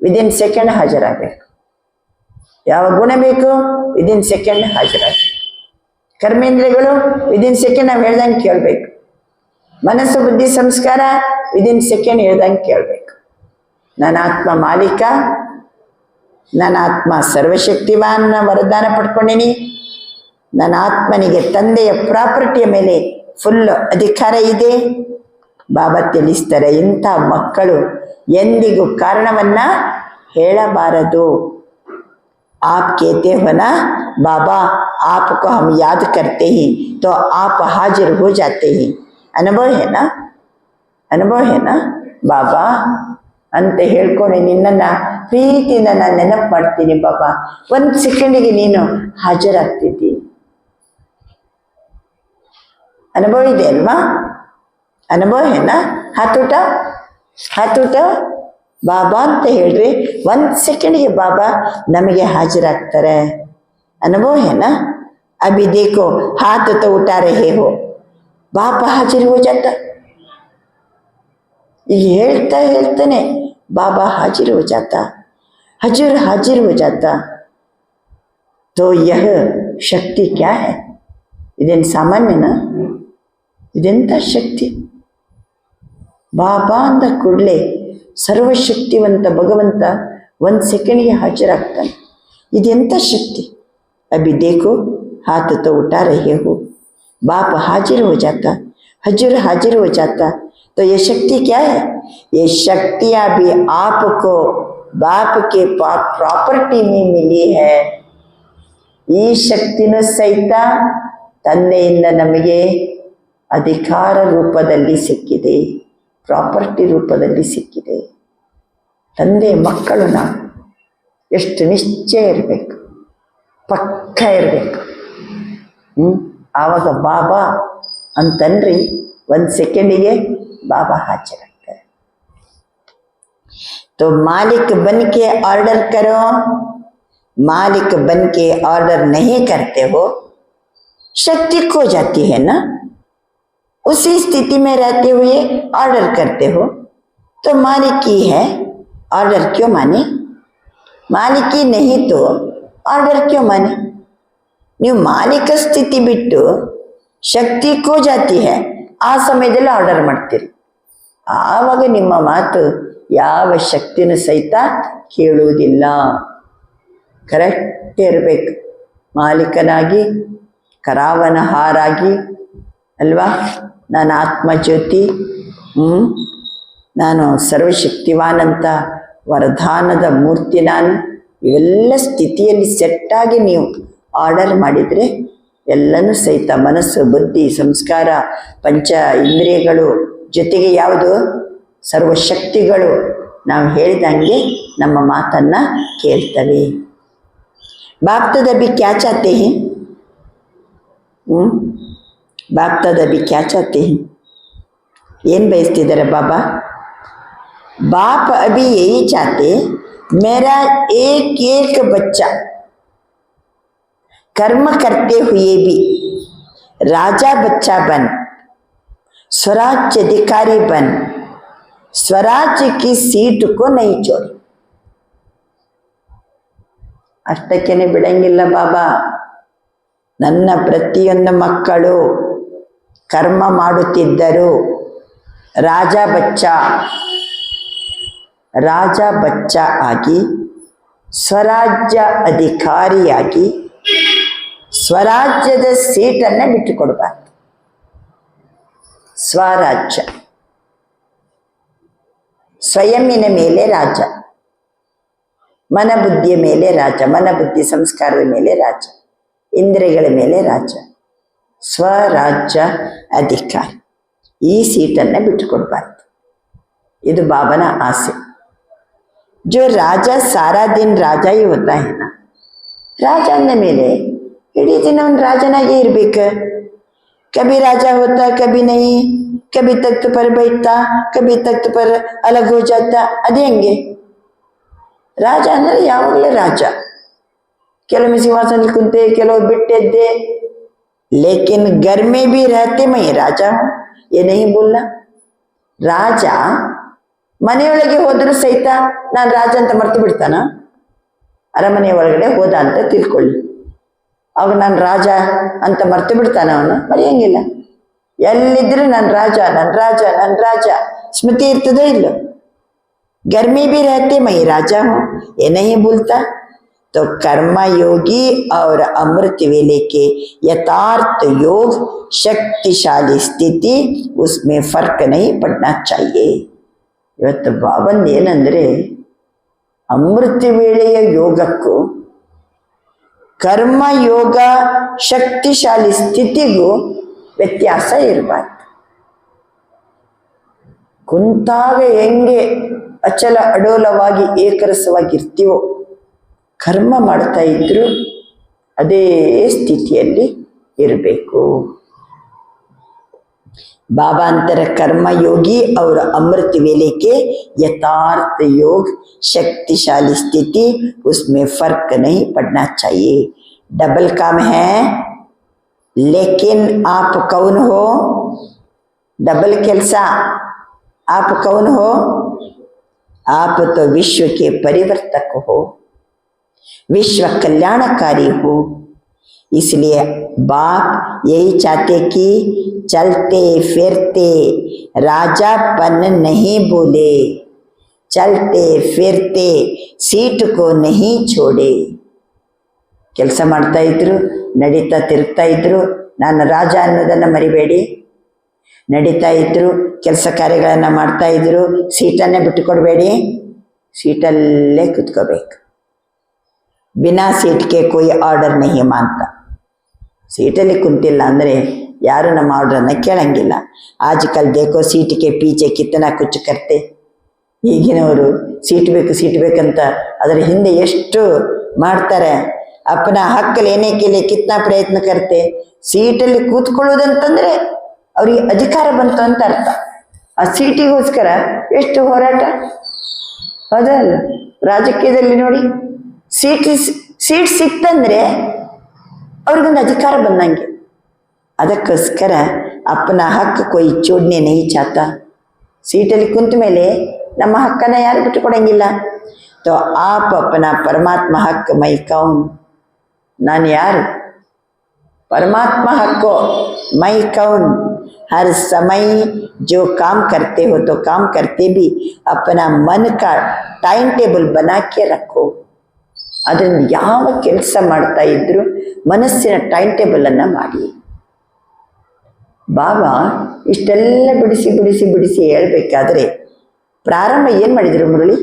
ವಿದಿನ್ ಸೆಕೆಂಡ್ ಹಾಜರಾಗಬೇಕು. ಯಾವ ಗುಣ ಬೇಕು ವಿದಿನ್ ಸೆಕೆಂಡ್ ಹಾಜರಾಗಬೇಕು. ಕರ್ಮೇಂದ್ರಿಯಗಳು ವಿದಿನ್ ಸೆಕೆಂಡ್ ನಾವು ಹೇಳ್ದಂಗೆ ಕೇಳಬೇಕು. ಮನಸ್ಸು ಬುದ್ಧಿ ಸಂಸ್ಕಾರ ವಿದಿನ್ ಸೆಕೆಂಡ್ ಹೇಳ್ದಂಗೆ ಕೇಳಬೇಕು. ನನ್ನ ಆತ್ಮ ಮಾಲೀಕ, ನನ್ನ ಆತ್ಮ ಸರ್ವಶಕ್ತಿವಾನ್ ವರದಾನ ಪಡ್ಕೊಂಡೀನಿ. ನನ್ನ ಆತ್ಮನಿಗೆ ತಂದೆಯ ಪ್ರಾಪರ್ಟಿಯ ಮೇಲೆ ಫುಲ್ ಅಧಿಕಾರ ಇದೆ. ಬಾಬಾ ತಿಳಿಸ್ತಾರೆ, ಇಂಥ ಮಕ್ಕಳು ಎಂದಿಗೂ ಕಾರಣವನ್ನ ಹೇಳಬಾರದು. आप कहते हो ना बाबा आपको हम याद करते हैं तो आप हाजिर हो जाते हैं. अनुभव है ना, अनुभव है ना बाबा ಅಂತ ಹೇಳ್ಕೊಂಡು ನಿನ್ನನ್ನ ಪ್ರೀತಿಯಿಂದ ನಾನು ನೆನಪು ಮಾಡ್ತೀನಿ ಬಾಬಾ. 1 ಸೆಕೆಂಡಿಗೆ ನೀನು ಹಾಜರಾಗ್ತಿದ್ದಿ. ಅನುಭವ ಇದೆ ಅಲ್ವಾ? ಅನುಭವ ಏನ? ಹಾತೂಟ ಬಾಬಾ ಅಂತ ಹೇಳ್ರಿ, 1 ಸೆಕೆಂಡ್ಗೆ ಬಾಬಾ ನಮಗೆ ಹಾಜರಾಗ್ತಾರೆ. ಅನುಭವ ಏನ? ಅಭಿ ದೇಖೋ ಹಾತ್ ತೋ ಉಠಾ ರಹೆ ಹೋ, ಬಾಬಾ ಹಾಜಿರ್ ಹೋ ಜಾತಾ. ಈಗ ಹೇಳ್ತಾನೆ ಬಾಬಾ ಹಾಜಿರ್ ಹೋ ಜಾತಾ, ಹಜೂರ್ ಹಾಜಿರ್ ಹೋ ಜಾತಾ. तो यह शक्ति क्या है? ಇದೇನು ಸಾಮಾನ್ಯನಾ? ಇದೆಂಥ ಶಕ್ತಿ? ಬಾಬಾ ಅಂದ ಕೂಡಲೇ ಸರ್ವಶಕ್ತಿವಂತ ಭಗವಂತ 1 ಸೆಕೆಂಡ್ಗೆ ಹಾಜರಾಗ್ತಾನೆ. ಇದೆಂಥ ಶಕ್ತಿ? ಅಭಿ ದೇಖೋ हाथ तो उठा रहे हो, बाप हाजिर हो जाता, हजूर हाजिर हो जाता. तो ये शक्ति क्या है? ये शक्तियाँ भी आपको बाप के प्रॉपर्टी में मिली है. ಈ ಶಕ್ತಿನೂ ಸಹಿತ ತಂದೆಯಿಂದ ನಮಗೆ ಅಧಿಕಾರ ರೂಪದಲ್ಲಿ ಸಿಕ್ಕಿದೆ, ಪ್ರಾಪರ್ಟಿ ರೂಪದಲ್ಲಿ ಸಿಕ್ಕಿದೆ. ತಂದೆ ಮಕ್ಕಳು ನಾವು ಎಷ್ಟು ನಿಶ್ಚಯ ಇರಬೇಕು, ಪಕ್ಕ ಇರಬೇಕು. ಆವಾಗ ಬಾಬಾ ಅಂತನ್ರಿ 1 ಸೆಕೆಂಡಿಗೆ ಬಾಬಾ ಹಾಜರಾಗ್ತಾರೆ. तो मालिक बन के ऑर्डर करो, मालिक बन के ऑर्डर नहीं करते हो, शक्ति खो जाती है ना. उसी स्थिति में रहते हुए ऑर्डर करते हो तो मालिक ही है, ऑर्डर क्यों माने? मालिक ही नहीं तो ऑर्डर क्यों माने? ನೀವು ಮಾಲೀಕ ಸ್ಥಿತಿ ಬಿಟ್ಟು ಶಕ್ತಿ ಖೋ ಜಾತಿ ಹೇ, ಆ ಸಮಯದಲ್ಲಿ ಆರ್ಡರ್ ಮಾಡ್ತೀರಿ. ಆವಾಗ ನಿಮ್ಮ ಮಾತು ಯಾವ ಶಕ್ತಿನೂ ಸಹಿತ ಕೇಳುವುದಿಲ್ಲ. ಕರೆಕ್ಟ್ ಇರಬೇಕು. ಮಾಲೀಕನಾಗಿ, ಕರಾವನಹಾರಾಗಿ ಅಲ್ವಾ, ನಾನು ಆತ್ಮಜ್ಯೋತಿ, ನಾನು ಸರ್ವಶಕ್ತಿವಾನಂತ ವರದಾನದ ಮೂರ್ತಿ ನಾನು, ಇವೆಲ್ಲ ಸ್ಥಿತಿಯಲ್ಲಿ ಸೆಟ್ಟಾಗಿ ನೀವು ಆರ್ಡರ್ ಮಾಡಿದರೆ ಎಲ್ಲನೂ ಸಹಿತ ಮನಸ್ಸು, ಬುದ್ಧಿ, ಸಂಸ್ಕಾರ, ಪಂಚ ಇಂದ್ರಿಯಗಳು ಜೊತೆಗೆ ಯಾವುದು ಸರ್ವಶಕ್ತಿಗಳು ನಾವು ಹೇಳಿದಂಗೆ ನಮ್ಮ ಮಾತನ್ನು ಕೇಳ್ತವೆ. ಬಾಪ್ತದ ಅಭಿ ಕ್ಯಾ ಚಾತೆ ಹೈ? ಬಾಪ್ತದ ಅಭಿ ಕ್ಯಾ ಚಾತೆ ಹೈ? ಏನು ಬಯಸ್ತಿದ್ದಾರೆ ಬಾಬಾ? ಬಾಪ್ ಅಭಿ ಯಹಿ ಚಾತೆ ಮೇರಾ ಏಕ್ ಏಕ್ ಬಚ್ಚಾ कर्म करते हुए भी राजा बच्चा बन, स्वराज्य अधिकारी बन, स्वराज्य की सीट को नहीं छोड़. ಅಷ್ಟಕ್ಕೇನೆ ಬಿಡಂಗಿಲ್ಲ ಬಾಬಾ. ನನ್ನ ಪ್ರತಿಯೊಂದು ಮಕ್ಕಳು ಕರ್ಮ ಮಾಡುತ್ತಿದ್ದರು, ರಾಜ ಬಚ್ಚ ಆಗಿ, ಸ್ವರಾಜ್ಯ ಅಧಿಕಾರಿಯಾಗಿ ಸ್ವರಾಜ್ಯದ ಸೀಟನ್ನು ಬಿಟ್ಟುಕೊಡಬಾರ್ದು. ಸ್ವರಾಜ್ಯ, ಸ್ವಯಂನ ಮೇಲೆ ರಾಜ, ಮನಬುದ್ಧಿಯ ಮೇಲೆ ರಾಜ, ಮನಬುದ್ಧಿ ಸಂಸ್ಕಾರದ ಮೇಲೆ ರಾಜ, ಇಂದ್ರಿಯಗಳ ಮೇಲೆ ರಾಜ, ಸ್ವರಾಜ್ಯ ಅಧಿಕಾರಿ. ಈ ಸೀಟನ್ನು ಬಿಟ್ಟುಕೊಡಬಾರ್ದು. ಇದು ಬಾಬನ ಆಸೆ. ಜೋ ರಾಜ ಸಾರಾ ದಿನ ರಾಜ ಹಿ ಹೋತಾ ಹೈ ನಾ, ರಾಜ ಅಂದ ಮೇಲೆ ಇಡೀ ದಿನ ಒಂದು ರಾಜನಾಗಿ ಇರ್ಬೇಕು. ಕಭಿ ರಾಜ ಹೋತಾ ಕಭಿ ನಹಿ, ಕಭಿ ತಖ್ತ್ ಪರ್ ಬೈಠತಾ ಕಭಿ ತಖ್ತ್ ಪರ್ ಅಲಗ್ ಹೋ ಜಾತಾ. ಅದೇ ಹಂಗೆ ರಾಜ ಅಂದ್ರೆ ಯಾವಾಗಲೂ ರಾಜ. ಕೆಲವೊಮ್ಮೆ ಸಿಂಹಾಸನದಲ್ಲಿ ಕುಂತೆ, ಕೆಲವು ಬಿಟ್ಟೆದ್ದೆ. ಲೇಕಿನ್ घर में भी रहते मैं राजा हूं, ये नहीं बोलना. ರಾಜ ಮನೆಯೊಳಗೆ ಹೋದರೂ ಸಹಿತ ನಾನು ರಾಜ ಅಂತ ಮರ್ತು ಬಿಡ್ತಾನ? ಅರಮನೆ ಒಳಗಡೆ ಹೋದ ಅಂತ ತಿಳ್ಕೊಳ್ಳಿ, ಅವಾಗ ನಾನು ರಾಜ ಅಂತ ಮರ್ತು ಬಿಡ್ತಾನ? ಅವನು ಮರೆಯಂಗಿಲ್ಲ. ಎಲ್ಲಿದ್ರು ನಾನು ರಾಜ, ಸ್ಮೃತಿ ಇರ್ತದೋ ಇಲ್ಲೋ? घर में भी रहते मैं राजा हूं, ये नहीं भूलता. तो कर्म योगी और अमृत वेले के यथार्थ योग शक्तिशाली स्थिति, उसमें फर्क नहीं पड़ना चाहिए. ಇವತ್ತು ಬಾಬಂದು ಏನಂದ್ರೆ, ಅಮೃತ ವೇಳೆಯ ಯೋಗಕ್ಕೂ ಕರ್ಮ ಯೋಗ ಶಕ್ತಿಶಾಲಿ ಸ್ಥಿತಿಗೂ ವ್ಯತ್ಯಾಸ ಇರಬಾರ್ದು. ಕುಂತಾಗ ಹೆಂಗೆ ಅಚಲ ಅಡೋಲವಾಗಿ ಏಕರಸವಾಗಿರ್ತೀವೋ, ಕರ್ಮ ಮಾಡ್ತಾ ಇದ್ರು ಅದೇ ಸ್ಥಿತಿಯಲ್ಲಿ ಇರಬೇಕು. बाबा अंतर कर्म योगी और अमृत वेले के यथार्थ योग शक्तिशाली स्थिति, उसमें फर्क नहीं पड़ना चाहिए। डबल काम है, लेकिन आप कौन हो? डबल ಕೆಲಸ। आप कौन हो? आप तो विश्व के परिवर्तक हो, विश्व कल्याणकारी हो। इसलिए बाप यही चाहते कि चलते फिरते राजापन नहीं बोले, चलते फिरते सीट को नहीं छोड़े। ಕೆಲಸ ಮಾಡ್ತಾ ಇದ್ರು, ನಡೀತಾ ತಿರುಗ್ತಾ ಇದ್ರು, ನಾನು ರಾಜ ಅನ್ನೋದನ್ನು ಮರಿಬೇಡಿ. ನಡೀತಾ ಇದ್ರು, ಕೆಲಸ ಕಾರ್ಯಗಳನ್ನು ಮಾಡ್ತಾ ಇದ್ರು, ಸೀಟನ್ನೇ ಬಿಟ್ಟುಕೊಡ್ಬೇಡಿ, ಸೀಟಲ್ಲೇ ಕುತ್ಕೋಬೇಕು. ಬಿನಾ ಸೀಟ್ಗೆ कोई ಆರ್ಡರ್ नहीं मानता. ಸೀಟಲ್ಲಿ ಕುಂತಿಲ್ಲ ಅಂದರೆ ಯಾರು ನಮ್ಮ ಆರ್ಡ್ರನ್ನು ಕೇಳಂಗಿಲ್ಲ. ಆಜ್ಕಲ್ ದೇಖೋ ಸೀಟ್ ಕೆ ಪೀಚೆ ಕಿತ್ತನ ಕುಚ್ಚು ಕರ್ತೆ. ಈಗಿನವರು ಸೀಟ್ ಬೇಕಂತ ಅದರ ಹಿಂದೆ ಎಷ್ಟು ಮಾಡ್ತಾರೆ. ಅಪ್ಪನ ಹಕ್ಕು ಲೇನೆ ಕೇಳಿ ಕಿತ್ನಾ ಪ್ರಯತ್ನ ಕರ್ತೆ. ಸೀಟಲ್ಲಿ ಕೂತ್ಕೊಳ್ಳೋದಂತಂದ್ರೆ ಅವ್ರಿಗೆ ಅಧಿಕಾರ ಬಂತು ಅಂತ ಅರ್ಥ. ಆ ಸೀಟಿಗೋಸ್ಕರ ಎಷ್ಟು ಹೋರಾಟ. ಹೌದಲ್ಲ? ರಾಜಕೀಯದಲ್ಲಿ ನೋಡಿ, ಸೀಟ್ ಸಿಕ್ತಂದ್ರೆ ಅವ್ರಿಗೊಂದು ಅಧಿಕಾರ ಬಂದಂಗೆ. ಅದಕ್ಕೋಸ್ಕರ ಅಪ್ಪನ ಹಕ್ಕು ಕೊಯ್ ಚೂಡ್ನೆ ನಹಿ ಚಾತ. ಸೀಟಲ್ಲಿ ಕುಂತ ಮೇಲೆ ನಮ್ಮ ಹಕ್ಕನ್ನು ಯಾರು ಬಿಟ್ಟುಕೊಡಂಗಿಲ್ಲ. ತೋ ಆಪ್ ಅಪ್ಪನ ಪರಮಾತ್ಮ ಹಕ್ಕು ಮೈ ಕೌನ್, ನಾನು ಯಾರು? परमात्मा हक्को मैं कौन। हर समय जो काम करते हो तो काम करते भी अपना मन का टाइम टेबल बना के रखो. ಅದರಿಂದ ಯಾವ ಕೆಲಸ ಮಾಡ್ತಾ ಇದ್ರು ಮನಸ್ಸಿನ ಟೈಮ್ ಟೇಬಲ್ ಅನ್ನ ಮಾಡಿ. ಬಾಬಾ ಇಷ್ಟೆಲ್ಲ ಬಿಡಿಸಿ ಬಿಡಿಸಿ ಬಿಡಿಸಿ ಹೇಳ್ಬೇಕಾದ್ರೆ ಪ್ರಾರಂಭ ಏನ್ ಮಾಡಿದ್ರು ಮುರಳಿ?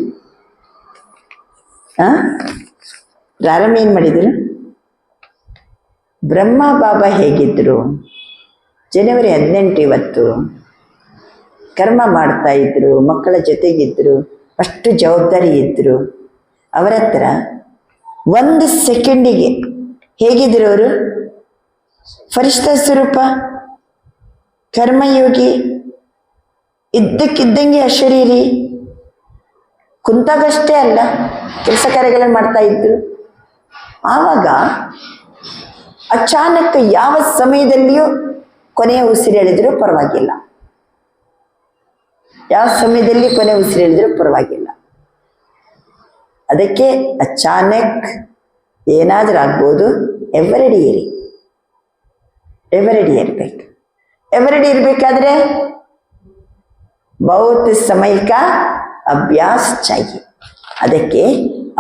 ಪ್ರಾರಂಭ ಏನ್ ಮಾಡಿದ್ರು? ಬ್ರಹ್ಮ ಬಾಬಾ ಹೇಗಿದ್ರು? ಜನವರಿ 18 ಇವತ್ತು ಕರ್ಮ ಮಾಡ್ತಾ ಇದ್ರು, ಮಕ್ಕಳ ಜೊತೆಗಿದ್ರು, ಅಷ್ಟು ಜವಾಬ್ದಾರಿ ಇದ್ರು. ಅವರ ಹತ್ರ 1 ಸೆಕೆಂಡಿಗೆ ಹೇಗಿದ್ರು ಅವರು? ಫರಿಷ್ಠ ಸ್ವರೂಪ, ಕರ್ಮಯೋಗಿ, ಇದ್ದಕ್ಕಿದ್ದಂಗೆ ಅಶರೀರಿ. ಕುಂತಾಗಷ್ಟೇ ಅಲ್ಲ, ಕೆಲಸ ಕಾರ್ಯಗಳನ್ನು ಮಾಡ್ತಾ ಇದ್ರು. ಆವಾಗ ಅಚಾನಕ್ ಯಾವ ಸಮಯದಲ್ಲಿಯೂ ಕೊನೆಯ ಉಸಿರೆಳೆದರೂ ಪರವಾಗಿಲ್ಲ, ಯಾವ ಸಮಯದಲ್ಲಿ ಕೊನೆ ಉಸಿರೆಳೆದರೂ ಪರವಾಗಿಲ್ಲ. ಅದಕ್ಕೆ ಅಚಾನಕ್ ಏನಾದರೂ ಆಗ್ಬೋದು. ಎವರೆಡಿ ಇರಿ, ಎವರೆಡಿ ಇರಬೇಕು. ಎವರೆಡಿ ಇರಬೇಕಾದ್ರೆ ಬಹುತ್ ಸಮಯ ಕಾ ಅಭ್ಯಾಸ ಚಾಹಿಯೆ. ಅದಕ್ಕೆ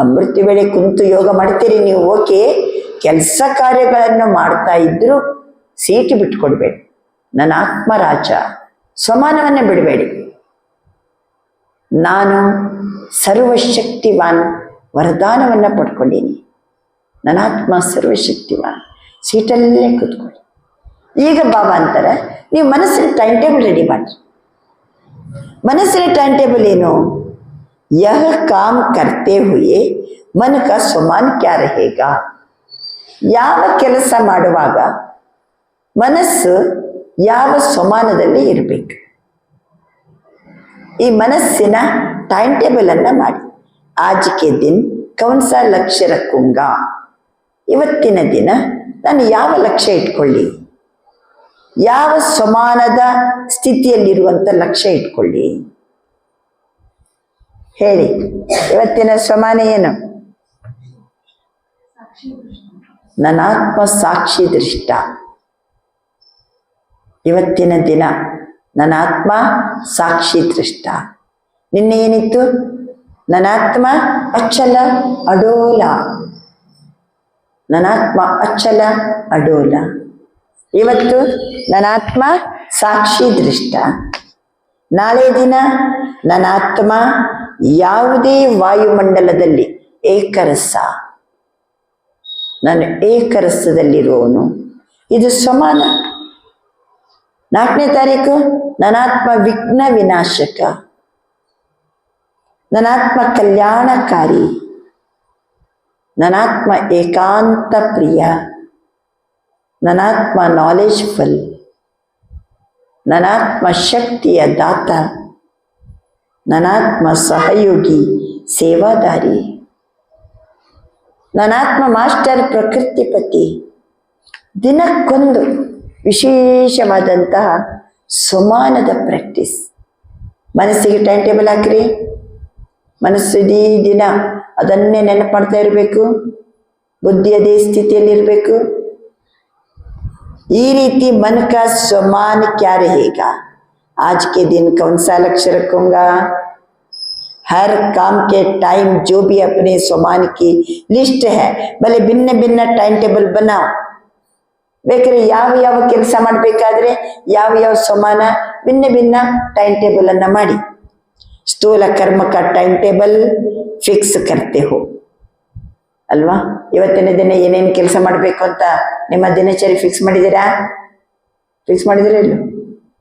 ಅಮೃತ ವೇಳೆ ಕುಂತು ಯೋಗ ಮಾಡ್ತೀರಿ ನೀವು, ಓಕೆ. ಕೆಲಸ ಕಾರ್ಯಗಳನ್ನು ಮಾಡ್ತಾ ಇದ್ರು ಸೀಟು ಬಿಟ್ಕೊಡ್ಬೇಡಿ. ನನ್ನ ಆತ್ಮರಾಜ ಸ್ವಮಾನವನ್ನೇ ಬಿಡಬೇಡಿ. ನಾನು ಸರ್ವಶಕ್ತಿವಾನ್ ವರದಾನವನ್ನು ಪಡ್ಕೊಂಡೀನಿ. ನನ್ನ ಆತ್ಮ ಸರ್ವಶಕ್ತಿವಾನ್. ಸೀಟಲ್ಲೇ ಕೂತ್ಕೊಳ್ಳಿ. ಈಗ ಬಾಬಾ ಅಂತಾರೆ, ನೀವು ಮನಸ್ಸಿನ ಟೈಮ್ ಟೇಬಲ್ ರೆಡಿ ಮಾಡಿ. ಮನಸ್ಸಿನ ಟೈಮ್ ಟೇಬಲ್ ಏನು? ಯಹ ಕಾಮ್ ಕರ್ತೆ ಹುಯೆ ಮನ ಕಾ ಸ್ವಮಾನ್ ಕ್ಯಾ रहेगा. ಯಾವ ಕೆಲಸ ಮಾಡುವಾಗ ಮನಸ್ಸು ಯಾವ ಸ್ವಮಾನದಲ್ಲಿ ಇರಬೇಕು, ಈ ಮನಸ್ಸಿನ ಟೈಮ್ ಟೇಬಲ್ ಅನ್ನ ಮಾಡಿ. ಆಜ್ ಕೆ ದಿನ್ ಕೌನ್ ಸಾ ಲಕ್ಷ್ಯ ರಕ್ಕೂಂಗಾ. ಇವತ್ತಿನ ದಿನ ನಾನು ಯಾವ ಲಕ್ಷ್ಯ ಇಟ್ಕೊಳ್ಳಿ, ಯಾವ ಸ್ವಮಾನದ ಸ್ಥಿತಿಯಲ್ಲಿರುವಂಥ ಲಕ್ಷ್ಯ ಇಟ್ಕೊಳ್ಳಿ. ಹೇಳಿ, ಇವತ್ತಿನ ಸ್ವಮಾನ ಏನು? ನನ್ನ ಆತ್ಮ ಸಾಕ್ಷಿ ದೃಷ್ಟ. ಇವತ್ತಿನ ದಿನ ನನ್ನ ಆತ್ಮ ಸಾಕ್ಷಿ ದೃಷ್ಟ. ನಿನ್ನೆ ಏನಿತ್ತು? ನನ್ನ ಆತ್ಮ ಅಚಲ ಅಡೋಲ. ನನ್ನ ಆತ್ಮ ಅಚಲ ಅಡೋಲ. ಇವತ್ತು ನನ್ನ ಆತ್ಮ ಸಾಕ್ಷಿ ದೃಷ್ಟ. ನಾಳೆ ದಿನ ನನ್ನ ಆತ್ಮ ಯಾವುದೇ ವಾಯುಮಂಡಲದಲ್ಲಿ ಏಕರಸ, ನಾನು ಏಕರಸದಲ್ಲಿರುವವನು. ಇದು ಸಮಾನ. 4ನೇ ತಾರೀಕು ನನ್ನ ಆತ್ಮ ವಿಘ್ನ ವಿನಾಶಕ, ನನ್ನ ಆತ್ಮ ಕಲ್ಯಾಣಕಾರಿ, ನನ್ನ ಆತ್ಮ ಏಕಾಂತ ಪ್ರಿಯ, ನನ್ನ ಆತ್ಮ ನಾಲೆಜ್ಫುಲ್. ನನಾತ್ಮ ಶಕ್ತಿಯ ದಾತ, ನನಾತ್ಮ ಸಹಯೋಗಿ, ಸೇವಾದಾರಿ, ನನಾತ್ಮ ಮಾಸ್ಟರ್, ಪ್ರಕೃತಿಪತಿ. ದಿನಕ್ಕೊಂದು ವಿಶೇಷವಾದಂತಹ ಸಮಾನದ ಪ್ರಾಕ್ಟೀಸ್. ಮನಸ್ಸಿಗೆ ಟೈಮ್ ಟೇಬಲ್ ಹಾಕ್ರಿ. ಮನಸ್ಸು ಇಡೀ ದಿನ ಅದನ್ನೇ ನೆನಪು ಮಾಡ್ತಾ ಇರಬೇಕು. ಬುದ್ಧಿ ಅದೇ ಸ್ಥಿತಿಯಲ್ಲಿರಬೇಕು. ಈ ರೀತಿ मन का समान क्या रहेगा, आज के दिन कौन सा लक्ष्य रखूंगा, हर काम के टाइम जो भी अपने समान की लिस्ट है, भले भिन्न भिन्न टाइम टेबल बनाओ. ಬೇಕಾದ್ರೆ ಯಾವ ಯಾವ ಕೆಲಸ ಮಾಡಬೇಕಾದ್ರೆ ಯಾವ ಯಾವ ಸಮಾನ ಭಿನ್ನ ಭಿನ್ನ ಟೈಮ್ ಟೇಬಲ್ ಅನ್ನ ಮಾಡಿ. ಸ್ಥೂಲ ಕರ್ಮ का टाइम टेबल ಫಿಕ್ಸ್ करते हो ಅಲ್ವಾ? ಇವತ್ತಿನ ದಿನ ಏನೇನು ಕೆಲಸ ಮಾಡಬೇಕು ಅಂತ ನಿಮ್ಮ ದಿನಚರಿ ಫಿಕ್ಸ್ ಮಾಡಿದ್ದೀರಾ? ಫಿಕ್ಸ್ ಮಾಡಿದಿರ ಇಲ್ಲ?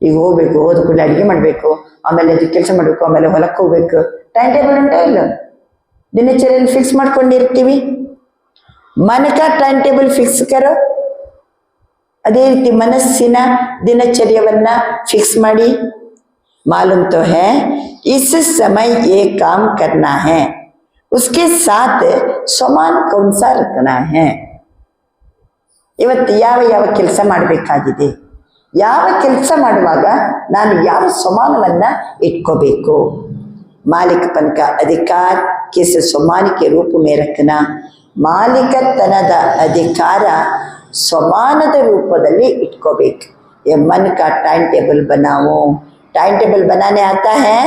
ಈಗ ಹೋಗ್ಬೇಕು, ಹೋದ ಕೂಡಲೇ ಅಡುಗೆ ಮಾಡಬೇಕು, ಆಮೇಲೆ ಅದು ಕೆಲಸ ಮಾಡಬೇಕು, ಆಮೇಲೆ ಹೊಲಕ್ಕೆ ಹೋಗ್ಬೇಕು. ಟೈಮ್ ಟೇಬಲ್ ಉಂಟಾ ಇಲ್ಲ? ದಿನಚರಿಯಲ್ಲಿ ಫಿಕ್ಸ್ ಮಾಡ್ಕೊಂಡಿರ್ತೀವಿ. ಮನಕ ಟೈಮ್ ಟೇಬಲ್ ಫಿಕ್ಸ್ ಕರೋ. ಅದೇ ರೀತಿ ಮನಸ್ಸಿನ ದಿನಚರ್ಯವನ್ನ ಫಿಕ್ಸ್ ಮಾಡಿ. मालूम तो है इस समय ये काम करना है, उसके साथ समान कौन सा रखना है. ಇವತ್ತು ಯಾವ ಯಾವ ಕೆಲಸ ಮಾಡಬೇಕಾಗಿದೆ, ಯಾವ ಕೆಲಸ ಮಾಡುವಾಗ ನಾನು ಯಾವ ಸಮಾನವನ್ನ ಇಟ್ಕೋಬೇಕು. ಮಾಲೀಕಪನ್ का अधिकार किस समान के रूप में रखना. ಮಾಲೀಕತನದ ಅಧಿಕಾರ ಸಮಾನದ ರೂಪದಲ್ಲಿ ಇಟ್ಕೋಬೇಕು. ये मन का टाइम टेबल बनाओ. टाइम टेबल बनाने आता है?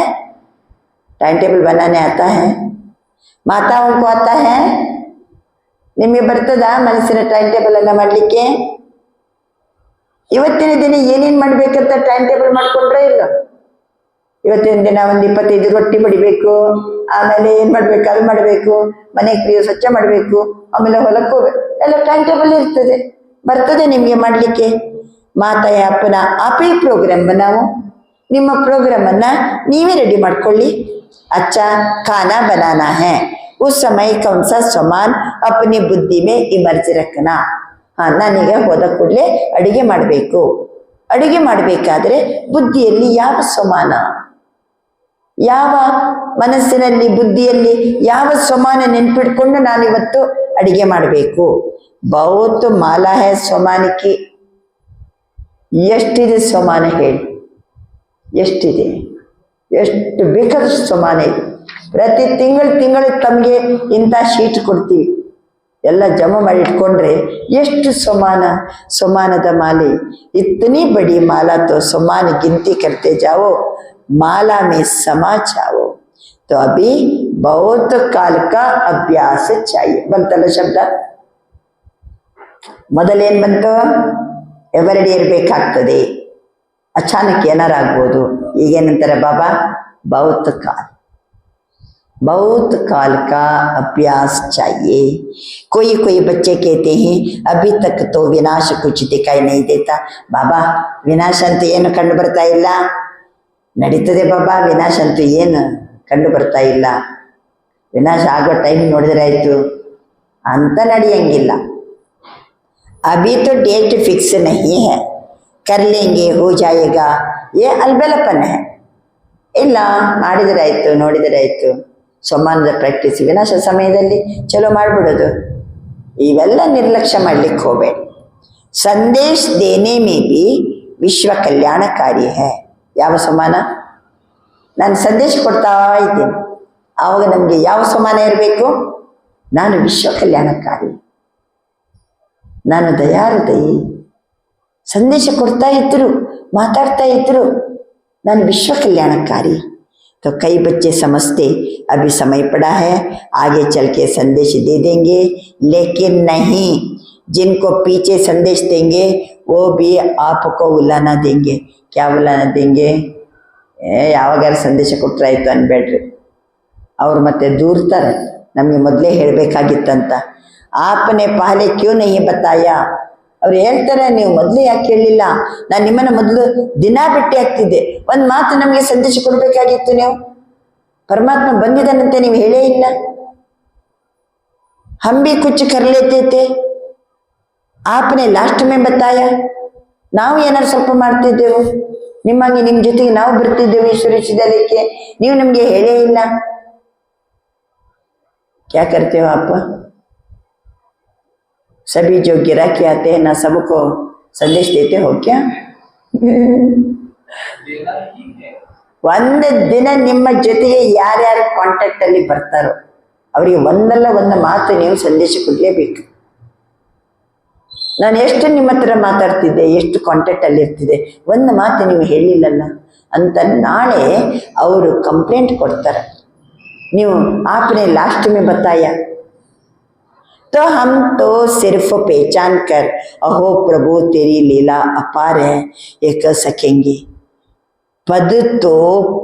टाइम टेबल बनाने आता है? माताओं को आता है? ನಿಮಗೆ ಬರ್ತದ ಮನಸ್ಸಿನ ಟೈಮ್ ಟೇಬಲ್ ಅನ್ನ ಮಾಡ್ಲಿಕ್ಕೆ? ಇವತ್ತಿನ ದಿನ ಏನೇನ್ ಮಾಡ್ಬೇಕಂತ ಟೈಮ್ ಟೇಬಲ್ ಮಾಡ್ಕೊಂಡ್ರೆ ಇಲ್ಲ? ಇವತ್ತಿನ ದಿನ ಒಂದು 25 ರೊಟ್ಟಿ ಬಡಿಬೇಕು, ಆಮೇಲೆ ಏನ್ ಮಾಡ್ಬೇಕು ಅದು ಮಾಡ್ಬೇಕು, ಮನೆ ಕ್ರಿಯೆ ಸ್ವಚ್ಛ ಮಾಡ್ಬೇಕು, ಆಮೇಲೆ ಹೊಲಕ್ಕೆ ಹೋಗ್ಬೇಕು, ಎಲ್ಲ ಟೈಮ್ ಟೇಬಲ್ ಇರ್ತದೆ. ಬರ್ತದೆ ನಿಮ್ಗೆ ಮಾಡ್ಲಿಕ್ಕೆ? ಮಾತಾಯ ಅಪ್ಪನ ಆಪೇ ಪ್ರೋಗ್ರಾಮ್ बनाओ. ನಿಮ್ಮ ಪ್ರೋಗ್ರಾಮ್ ಅನ್ನ ನೀವೇ ರೆಡಿ ಮಾಡ್ಕೊಳ್ಳಿ. अच्छा खाना बनाना है, उस समय कौन सा सामान अपनी बुद्धि में इमर्ज रखना. ನಾನೀಗ ಹೋದ ಕೂಡಲೇ ಅಡಿಗೆ ಮಾಡಬೇಕು. ಅಡಿಗೆ ಮಾಡಬೇಕಾದ್ರೆ ಬುದ್ಧಿಯಲ್ಲಿ ಯಾವ ಸಮಾನ, ಯಾವ ಮನಸ್ಸಿನಲ್ಲಿ ಬುದ್ಧಿಯಲ್ಲಿ ಯಾವ ಸಮಾನ ನೆನ್ಪಿಟ್ಕೊಂಡು ನಾನಿವತ್ತು ಅಡಿಗೆ ಮಾಡಬೇಕು. ಬಹುತ್ ಮಾಲಾ ಹೈ ಸಮಾನಕ್ಕೆ. ಎಷ್ಟಿದೆ ಸಮಾನ ಹೇಳಿ? ಎಷ್ಟಿದೆ? ಎಷ್ಟು ಬೇಕಾದಷ್ಟು ಸಮಾನ ಇದೆ. ಪ್ರತಿ ತಿಂಗಳು ತಮಗೆ ಇಂಥ ಶೀಟ್ ಕೊಡ್ತೀವಿ, ಎಲ್ಲ ಜಮಾ ಮಾಡಿ ಇಟ್ಕೊಂಡ್ರೆ ಎಷ್ಟು ಸಮಾನದ ಮಾಲೆ. इतनी बड़ी माला तो समान गिनती करते जाओ, माला में समा जाओ. तो अभी बहुत काल का अभ्यास चाहिए. ಬಂತಲ್ಲ ಶಬ್ದ? ಮೊದಲೇನ್ ಬಂತು? ಎವರಡಿ ಇರಬೇಕಾಗ್ತದೆ. ಅಚಾನಕ್ ಏನಾರಾಗ್ಬೋದು. ಈಗೇನಂತಾರೆ ಬಾಬಾ? बहुत काल का अभ्यास चाहिए. कोई बच्चे कहते हैं अभी तक तो विनाश कुछ दिखाई नहीं देता. बाबा विनाश ಅಂತ ಏನು ಕಂಡು ಬರ್ತಾ ಇಲ್ಲ? ನಡೀತದೆ ಬಾಬಾ, ವಿನಾಶ ಅಂತೂ ಏನು ಕಂಡು ಬರ್ತಾ ಇಲ್ಲ. ವಿನಾಶ ಆಗೋ ಟೈಮ್ ನೋಡಿದ್ರೆ ಆಯ್ತು ಅಂತ ನಡೆಯಂಗಿಲ್ಲ. अभी तो डेट फिक्स नहीं है, कर लेंगे हो जाएगा, ये अलबेलपन है. ಇಲ್ಲ ಮಾಡಿದ್ರೆ ಆಯ್ತು, ನೋಡಿದರೆ ಆಯ್ತು. ಸಮಾನದ ಪ್ರಾಕ್ಟೀಸ್ ವಿನಾಶ ಸಮಯದಲ್ಲಿ ಚಲೋ ಮಾಡ್ಬಿಡೋದು. ಇವೆಲ್ಲ ನಿರ್ಲಕ್ಷ್ಯ ಮಾಡ್ಲಿಕ್ಕೆ ಹೋಗಬೇಡಿ. ಸಂದೇಶ ದೇನೆ ಮೇ ಬಿ ವಿಶ್ವ ಕಲ್ಯಾಣಕಾರಿ ಹೈ. ಯಾವ ಸಮಾನ? ನಾನು ಸಂದೇಶ ಕೊಡ್ತಾ ಇದ್ದೀನಿ, ಆವಾಗ ನಮಗೆ ಯಾವ ಸಮಾನ ಇರಬೇಕು? ನಾನು ವಿಶ್ವ ಕಲ್ಯಾಣಕಾರಿ, ನಾನು ದಯಾಹೃದಯಿ. ಸಂದೇಶ ಕೊಡ್ತಾ ಇದ್ರು, ಮಾತಾಡ್ತಾ ಇದ್ರು, ನಾನು ವಿಶ್ವ कल्याणकारी. तो कई बच्चे समझते अभी समय पड़ा है, आगे चल के संदेश दे देंगे, लेकिन नहीं. जिनको पीछे संदेश देंगे वो भी आपको उलाना देंगे. क्या उलाना देंगे? ಯಾವಾಗಾರ ಸಂದೇಶ ಕೊಟ್ಟರಾಯ್ತು ಅನ್ಬೇಡ್ರಿ. ಅವ್ರು ಮತ್ತೆ ದೂರ್ತಾರೆ, ನಮಗೆ ಮೊದಲೇ ಹೇಳಬೇಕಾಗಿತ್ತಂತ. ಆಪನೆ ಪಹಲೆ ಕ್ಯೂ ನಹೀ ಬತಾಯಾ. ಅವ್ರು ಹೇಳ್ತಾರೆ, ನೀವು ಮೊದಲು ಯಾಕೆ ಹೇಳಲಿಲ್ಲ? ನಾನು ನಿಮ್ಮನ್ನ ಮೊದಲು ದಿನ ಭೇಟಿ ಆಗ್ತಿದ್ದೆ, ಒಂದು ಮಾತು ನಮಗೆ ಸಂದೇಶ ಕೊಡಬೇಕಾಗಿತ್ತು. ನೀವು ಪರಮಾತ್ಮ ಬಂದಿದ್ದಾನಂತೆ ನೀವು ಹೇಳೇ ಇಲ್ಲ. हम भी कुछ कर लेते थे, आपने लास्ट में बताया. ನಾವು ಏನಾರು ಸ್ವಲ್ಪ ಮಾಡ್ತಿದ್ದೆವು, ನಿಮ್ಮಂಗೆ ನಿಮ್ಮ ಜೊತೆಗೆ ನಾವು ಬರ್ತಿದ್ದೇವೆ ಈಶ್ವರ ವಿಶ್ವವಿದ್ಯಾಲಯಕ್ಕೆ, ನೀವು ನಮ್ಗೆ ಹೇಳೇ ಇಲ್ಲ. क्या करते हो आप? सभी जो गिराकी आते हैं ना सबको संदेश देते हो क्या? ಒಂದು ದಿನ ನಿಮ್ಮ ಜೊತೆಗೆ ಯಾರ್ಯಾರು ಕಾಂಟ್ಯಾಕ್ಟ್ ಅಲ್ಲಿ ಬರ್ತಾರೋ ಅವರಿಗೆ ಒಂದಲ್ಲ ಒಂದು ಮಾತು ನೀವು ಸಂದೇಶ ಕೊಡ್ಲೇಬೇಕು. ನಾನು ಎಷ್ಟು ನಿಮ್ಮ ಹತ್ರ ಮಾತಾಡ್ತಿದ್ದೆ, ಎಷ್ಟು ಕಾಂಟ್ಯಾಕ್ಟ್ ಅಲ್ಲಿ ಇರ್ತಿದೆ, ಒಂದು ಮಾತು ನೀವು ಹೇಳಿಲ್ಲಲ್ಲ ಅಂತ ನಾಳೆ ಅವರು ಕಂಪ್ಲೇಂಟ್ ಕೊಡ್ತಾರೆ. ನೀವು आपने लास्ट में बताया तो हम तो सिर्फ पहचान कर अहो प्रभु तेरी लीला अपार है ये कह सकेंगे, पद तो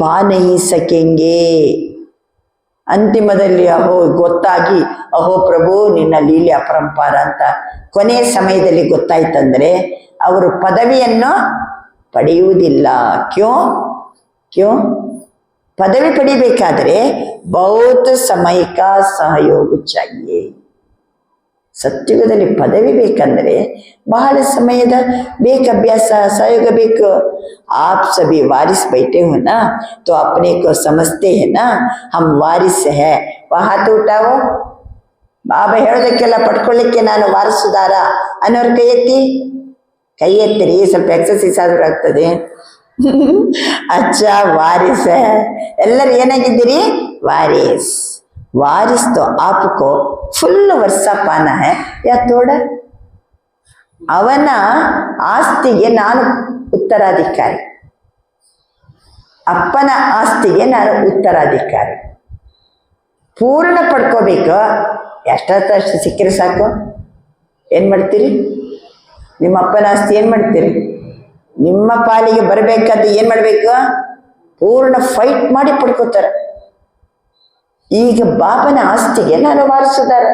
पा नहीं सकेंगे. ಅಂತಿಮದಲ್ಲಿ ಅಹೋ ಗೊತ್ತಾಗಿ ಅಹೋ ಪ್ರಭು ನಿನ್ನ ಲೀಲೆ ಅಪರಂಪಾರ ಅಂತ ಕೊನೆಯ ಸಮಯದಲ್ಲಿ ಗೊತ್ತಾಯ್ತಂದ್ರೆ ಅವರು ಪದವಿಯನ್ನು ಪಡೆಯುವುದಿಲ್ಲ. ಕ್ಯೋ ಪದವಿ ಪಡಿಬೇಕಾದ್ರೆ ಬಹುತ್ ಸಮಯ ಕಾ ಸಹಯೋಗ ಚಾಹಿಯೆ. ಸತ್ಯುಗದಲ್ಲಿ ಪದವಿ ಬೇಕಂದ್ರೆ ಬಹಳ ಸಮಯದ ಬೇಕು, ಅಭ್ಯಾಸ ಸಹಯೋಗ ಬೇಕು. आप सभी वारिस बैठे हो ना तो अपने को समझते हैं ना हम वारिस है. हाथ उठाओ. ಬಾಬಾ ಹೇಳೋದಕ್ಕೆಲ್ಲ ಪಡ್ಕೊಳ್ಳಿಕ್ಕೆ ನಾನು ವಾರಸುದಾರ ಅನ್ನೋರು ಕೈ ಎತ್ತಿರಿ, ಸ್ವಲ್ಪ ಎಕ್ಸರ್ಸೈಸ್ ಆದ್ರೂ ಆಗ್ತದೆ. अच्छा वारिस है, ಎಲ್ಲರೂ ಏನಾಗಿದ್ದೀರಿ? वारिस. वारिस तो आपको फुल वर्षा पाना है या थोड़ा? ಅವನ ಆಸ್ತಿಗೆ ನಾನು ಉತ್ತರಾಧಿಕಾರಿ, ಅಪ್ಪನ ಆಸ್ತಿಗೆ ನಾನು ಉತ್ತರಾಧಿಕಾರಿ. ಪೂರ್ಣ ಪಡ್ಕೋಬೇಕು. ಎಷ್ಟಷ್ಟು ಸಿಕ್ಕಿದ್ರೆ ಸಾಕು. ಏನ್ ಮಾಡ್ತೀರಿ? ನಿಮ್ಮ ಅಪ್ಪನ ಆಸ್ತಿ ಏನ್ ಮಾಡ್ತೀರಿ? ನಿಮ್ಮ ಪಾಲಿಗೆ ಬರಬೇಕಾದ್ರೆ ಏನ್ ಮಾಡ್ಬೇಕು? ಪೂರ್ಣ ಫೈಟ್ ಮಾಡಿ ಪಡ್ಕೋತಾರೆ. ಈಗ ಬಾಬನ ಆಸ್ತಿಗೆ ನಾನು ವಾರಸುದಾರ,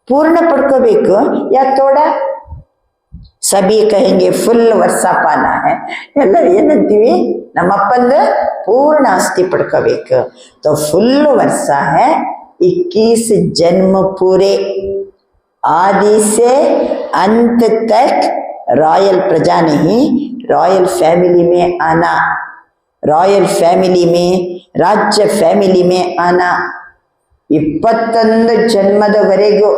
ಪೂರ್ಣ ಪಡ್ಕೋಬೇಕು. ಯಾ ತೋಡ ಸಭಿ ಕಹೆಂಗೆ ಫುಲ್ ವರ್ಷ ಪಾನ ಹೈ. ಎಲ್ಲರೂ ಏನಂತೀವಿ? ನಮ್ಮಪ್ಪಂದು ಪೂರ್ಣ ಆಸ್ತಿ ಪಡ್ಕೋಬೇಕು. तो फुल ವರ್ಷ है 21 जन्म पूरे, आदि से अंत तक रॉयल प्रजा नहीं, रॉयल फैमिली में आना, रॉयल फैमिली में, राज्य फैमिली में आना. 21 ಜನ್ಮದವರೆಗೂ